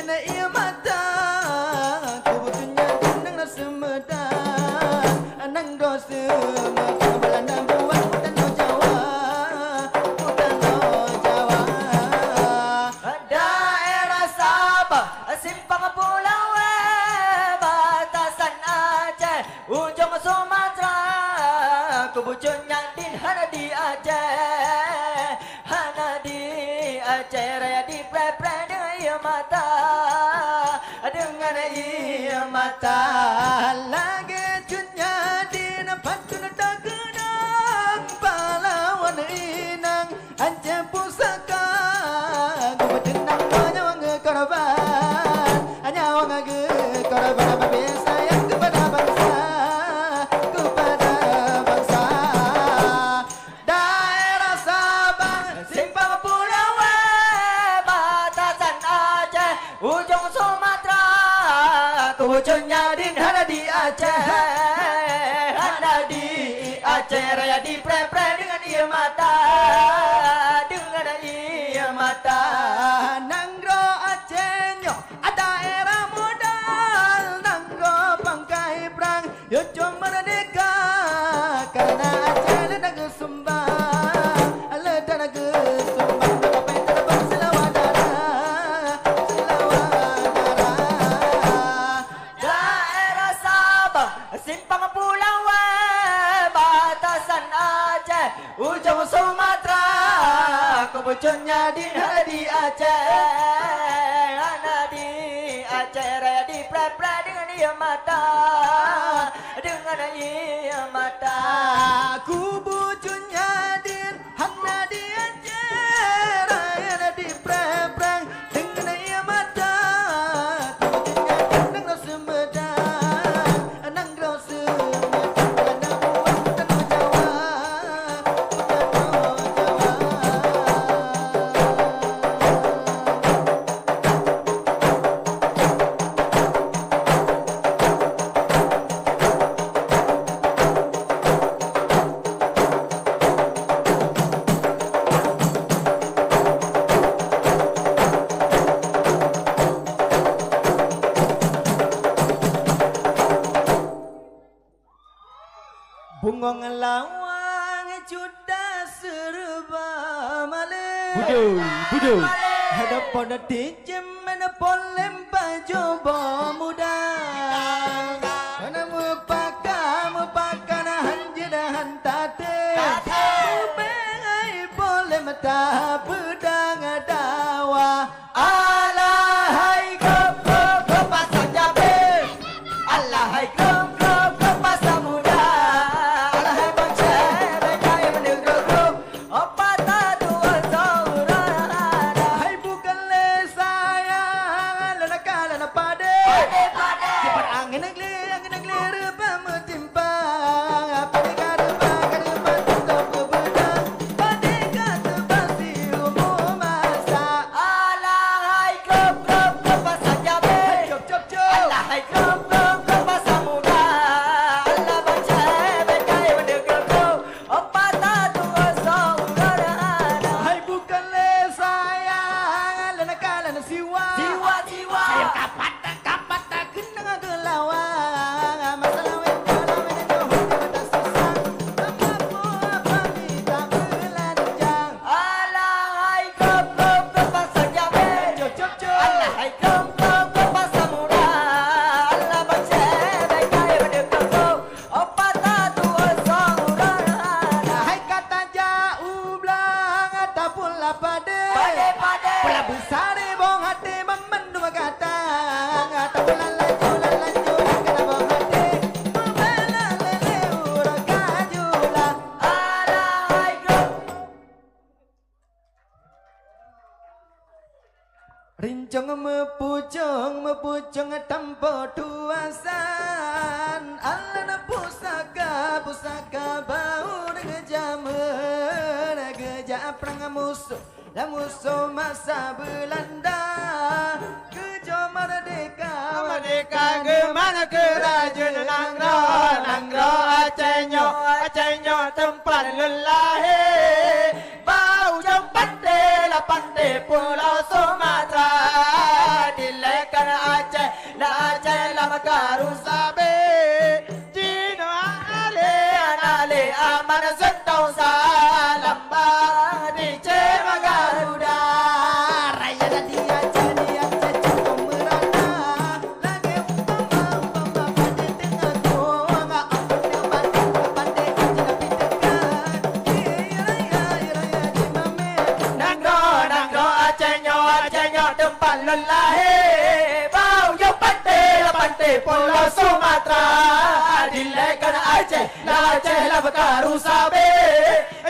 P: dengan ia mata kebutuhnya dengan Sumedang anang dosa Belanda buat Utano Jawa daerah Sabah Simpang Pulau batasan Aceh ujung Sumatera kebutuhnya din hana di Aceh raya di prepre mata dengan ia mata lagi junnya di nampak tak genang pahlawan inang anja pusaka ku tenang hanya wang korban hanya wang Aceh Raya di pre-pre dengan ia mata, dengan ia mata.
N: Nanggro Acehnya ada era modal, Nanggro pangkai perang, yo cuma merdeka. Karena Aceh ledaga sumbang, ledaga sumbang, gapai terbang selawadara, selawadara.
P: Daerah Sabah, simpang Pulau batasan Aceh, ujung Sumatera, kebucunnya di Aceh, di Aceh Raya di pre-pre dengan ia mata, dengan ia mata.
N: Kubucunnya din hana di Aceh Raya di pre-pre dengan ia mata. Kubucunnya din nang Sumedang, nang Sumedang, nang buat tanah Jawa, bunga ngelawang juda serba male.
P: Budul.
N: Ada pada tijem mana polem baju muda. Mana mupaka na hanjida hantate. Mubengai polem ta pedang dawa.
P: Alahai kop pasang jabe, alahai kop pasang muda, alahai bangsa mereka yang menegak apa tak dua saudara.
N: Hai bukan le sayang lana kala na pade. Cepat angin negli rupa metimpang. Pade karupa tutup kebudang. Pade kata si umum masa.
P: Alahai kop pasang jabe,
N: Cop.
P: alahai kop pasang muda, alah bangsa mereka yang menegak apa tak dua saudara.
N: Hai bukan le sayang lana kala na siwa.
P: Jiwa.
N: Sayang kapat tak kena gelawang. Masalah wetana menentuh pada susah. Apa kita melanjang.
P: Alahai kop pasang jabe,
N: Cop.
P: alahai kop pasang muda, alah bangsa mereka yang menegak apa tak dua saudara.
N: Hai kata jauh belang ataupun lapade.
P: Pade.
N: Pula besar bong hati memendua kata. Ataupun laju kena bong hati. Membela lele urang kajula.
P: Alahai kop.
N: Rincong mepucung tanpa tuasan. Alana pusaka bau dengan jaman. Gejak perang musuh. Lah musuh masa Belanda. Kejo merdeka gemana kerajaan Nanggro Acehnya tempat lelahe. Bau jam pante pulau Sumatera. Dilekan Aceh la makaru sabe. Jino ale aman sentau salam di Cemagaruda. Raya di Aceh cukup merana. Lagi umpama pada tengah gua. Ampun yang pandai Aceh tapi dekat. Raya di mame.
P: Nanggro Acehnya tempat lelahe. Bau yo pante pulau Sumatera. Dilekan Aceh la bekaru sabe.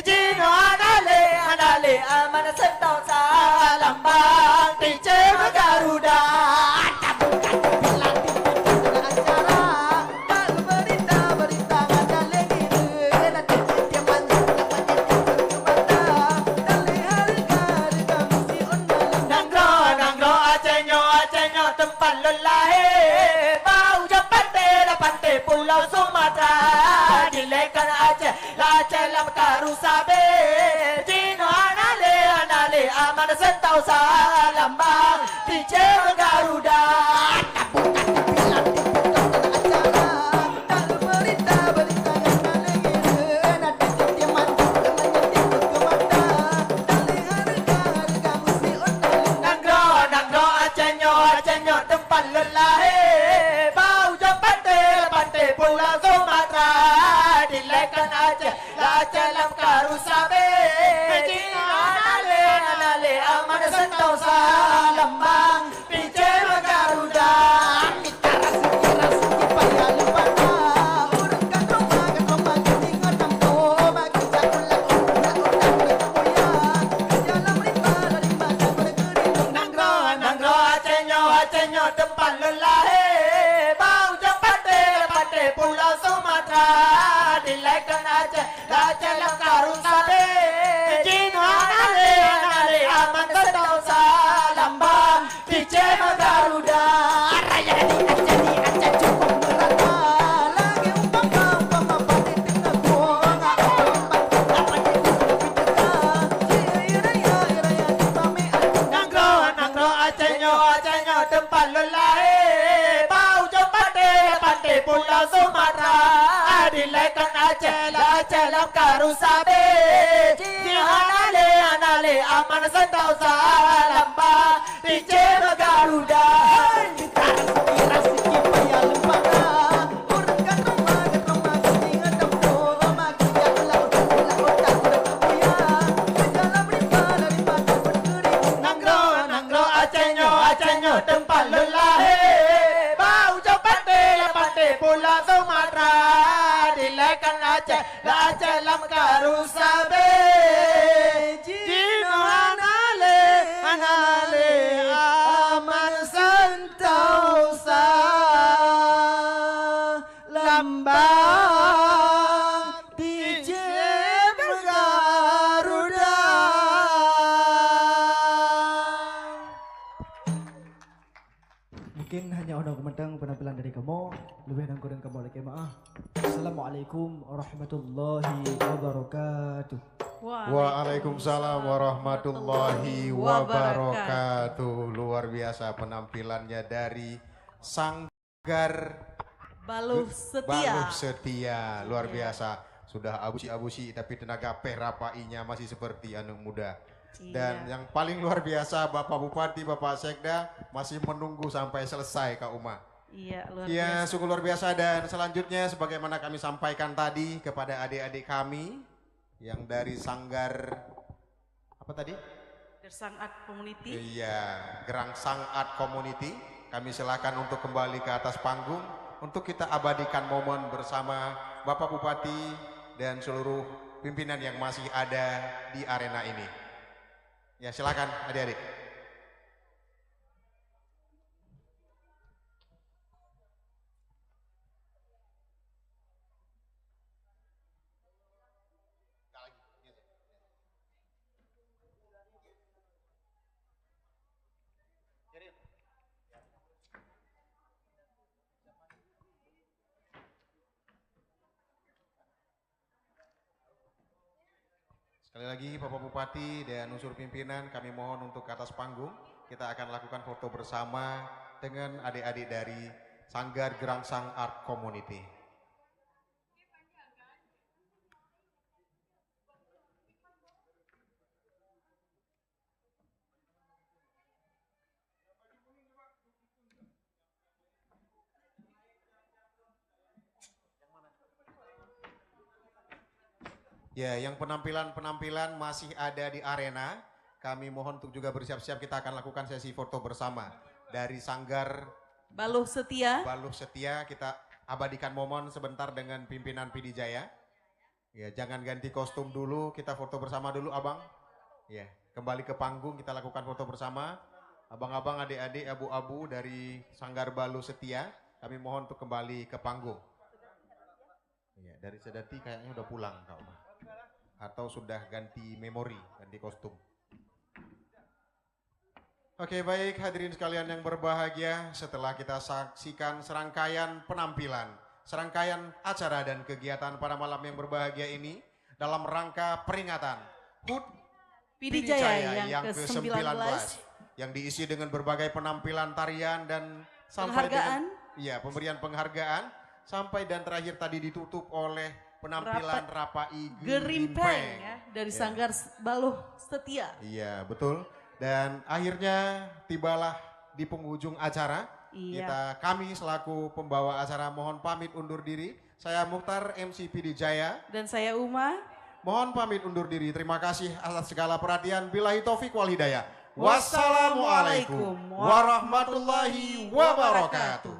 P: Jino anale aman sentau salam bang di Cemagaruda.
N: Berita ada lagi. Nanti tiap
P: Nanggro Acehnya tempat lelahe. Bau yo pante pulau Sumatera. Dilekan Aceh Aceh lam karusabe Jino anale aman sentau salambang DJ Garuda tempat lelahe bau jom pantai pulau Sumatera dilekan Aceh Aceh lam karusabe anale aman sentau salambang DJ Garuda mitara suki payah lupana urut katoma gini ngotam toma kijakula jalan rimba bergeri nangro Aceh tempat lelahe bau jom pantai pulau Sumatera dilekan Aceh Aceh lam karusabe Jino anale aman sentau salambang DJ Garuda raya di Aceh cukup merata lagi umpang pada tengah kuanga apa di nangro Aceh tempat lelahe bau jom pantai pulau Sumatera dilekan Aceh lam karusabe Jino anale aman sentau salambang DJ Garuda Rasuki payah lempana urut katoma gini ngotam toma kijakula jalan rimba bergeri nangro Aceh tempat lelahe bau jom pantai pulau Sumatera dilekan Aceh lam karusabe Jino anale aman sentau salambang DJ Garuda.
Q: Mungkin hanya ono kementang penampilan dari kamu. Lebih dan kurang kamu lagi maaf. Assalamualaikum warahmatullahi wabarakatuh.
F: Waalaikumsalam warahmatullahi wabarakatuh. Luar biasa penampilannya dari Sanggar
E: Baluh Setia.
F: Luar biasa. Sudah abusi-abusi tapi tenaga perapainya masih seperti anak muda. Dan yang paling luar biasa Bapak Bupati, Bapak Sekda masih menunggu sampai selesai Kak Uma.
E: Iya, luar
F: Ya,
E: biasa.
F: sungguh luar biasa. Dan selanjutnya sebagaimana kami sampaikan tadi kepada adik-adik kami yang dari Sanggar apa tadi?
E: Gersang Art Community.
F: Iya, Gerangsang Art Community. Kami silakan untuk kembali ke atas panggung untuk kita abadikan momen bersama Bapak Bupati dan seluruh pimpinan yang masih ada di arena ini. Ya, silakan adik-adik. Sekali lagi Bapak Bupati dan unsur pimpinan kami mohon untuk ke atas panggung. Kita akan lakukan foto bersama dengan adik-adik dari Sanggar Gerangsang Art Community. Ya, yang penampilan-penampilan masih ada di arena. Kami mohon untuk juga bersiap-siap, kita akan lakukan sesi foto bersama. Dari Sanggar
E: Baluh Setia.
F: Baluh Setia, kita abadikan momen sebentar dengan pimpinan PD Jaya. Ya, jangan ganti kostum dulu, kita foto bersama dulu Abang. Ya, kembali ke panggung, kita lakukan foto bersama. Abang-abang, adik-adik, abu-abu dari Sanggar Baluh Setia, kami mohon untuk kembali ke panggung. Ya, dari Sedati kayaknya udah pulang Kak Oma. Atau sudah ganti memori, ganti kostum. Oke, baik hadirin sekalian yang berbahagia, setelah kita saksikan serangkaian penampilan serangkaian acara dan kegiatan pada malam yang berbahagia ini dalam rangka peringatan HUT
E: PD Jaya yang
F: ke-19 yang diisi dengan berbagai penampilan tarian dan sampai
E: penghargaan.
F: dengan pemberian penghargaan sampai dan terakhir tadi ditutup oleh penampilan Rapai
E: Gerimpeng ya, dari Sanggar Baloh Setia.
F: Iya, betul. Dan akhirnya tibalah di penghujung acara. Kami selaku pembawa acara mohon pamit undur diri. Saya Mukhtar MC PD Jaya.
E: Dan saya Uma.
F: Mohon pamit undur diri. Terima kasih atas segala perhatian. Billahi taufik wal hidayah. Wassalamualaikum warahmatullahi wabarakatuh.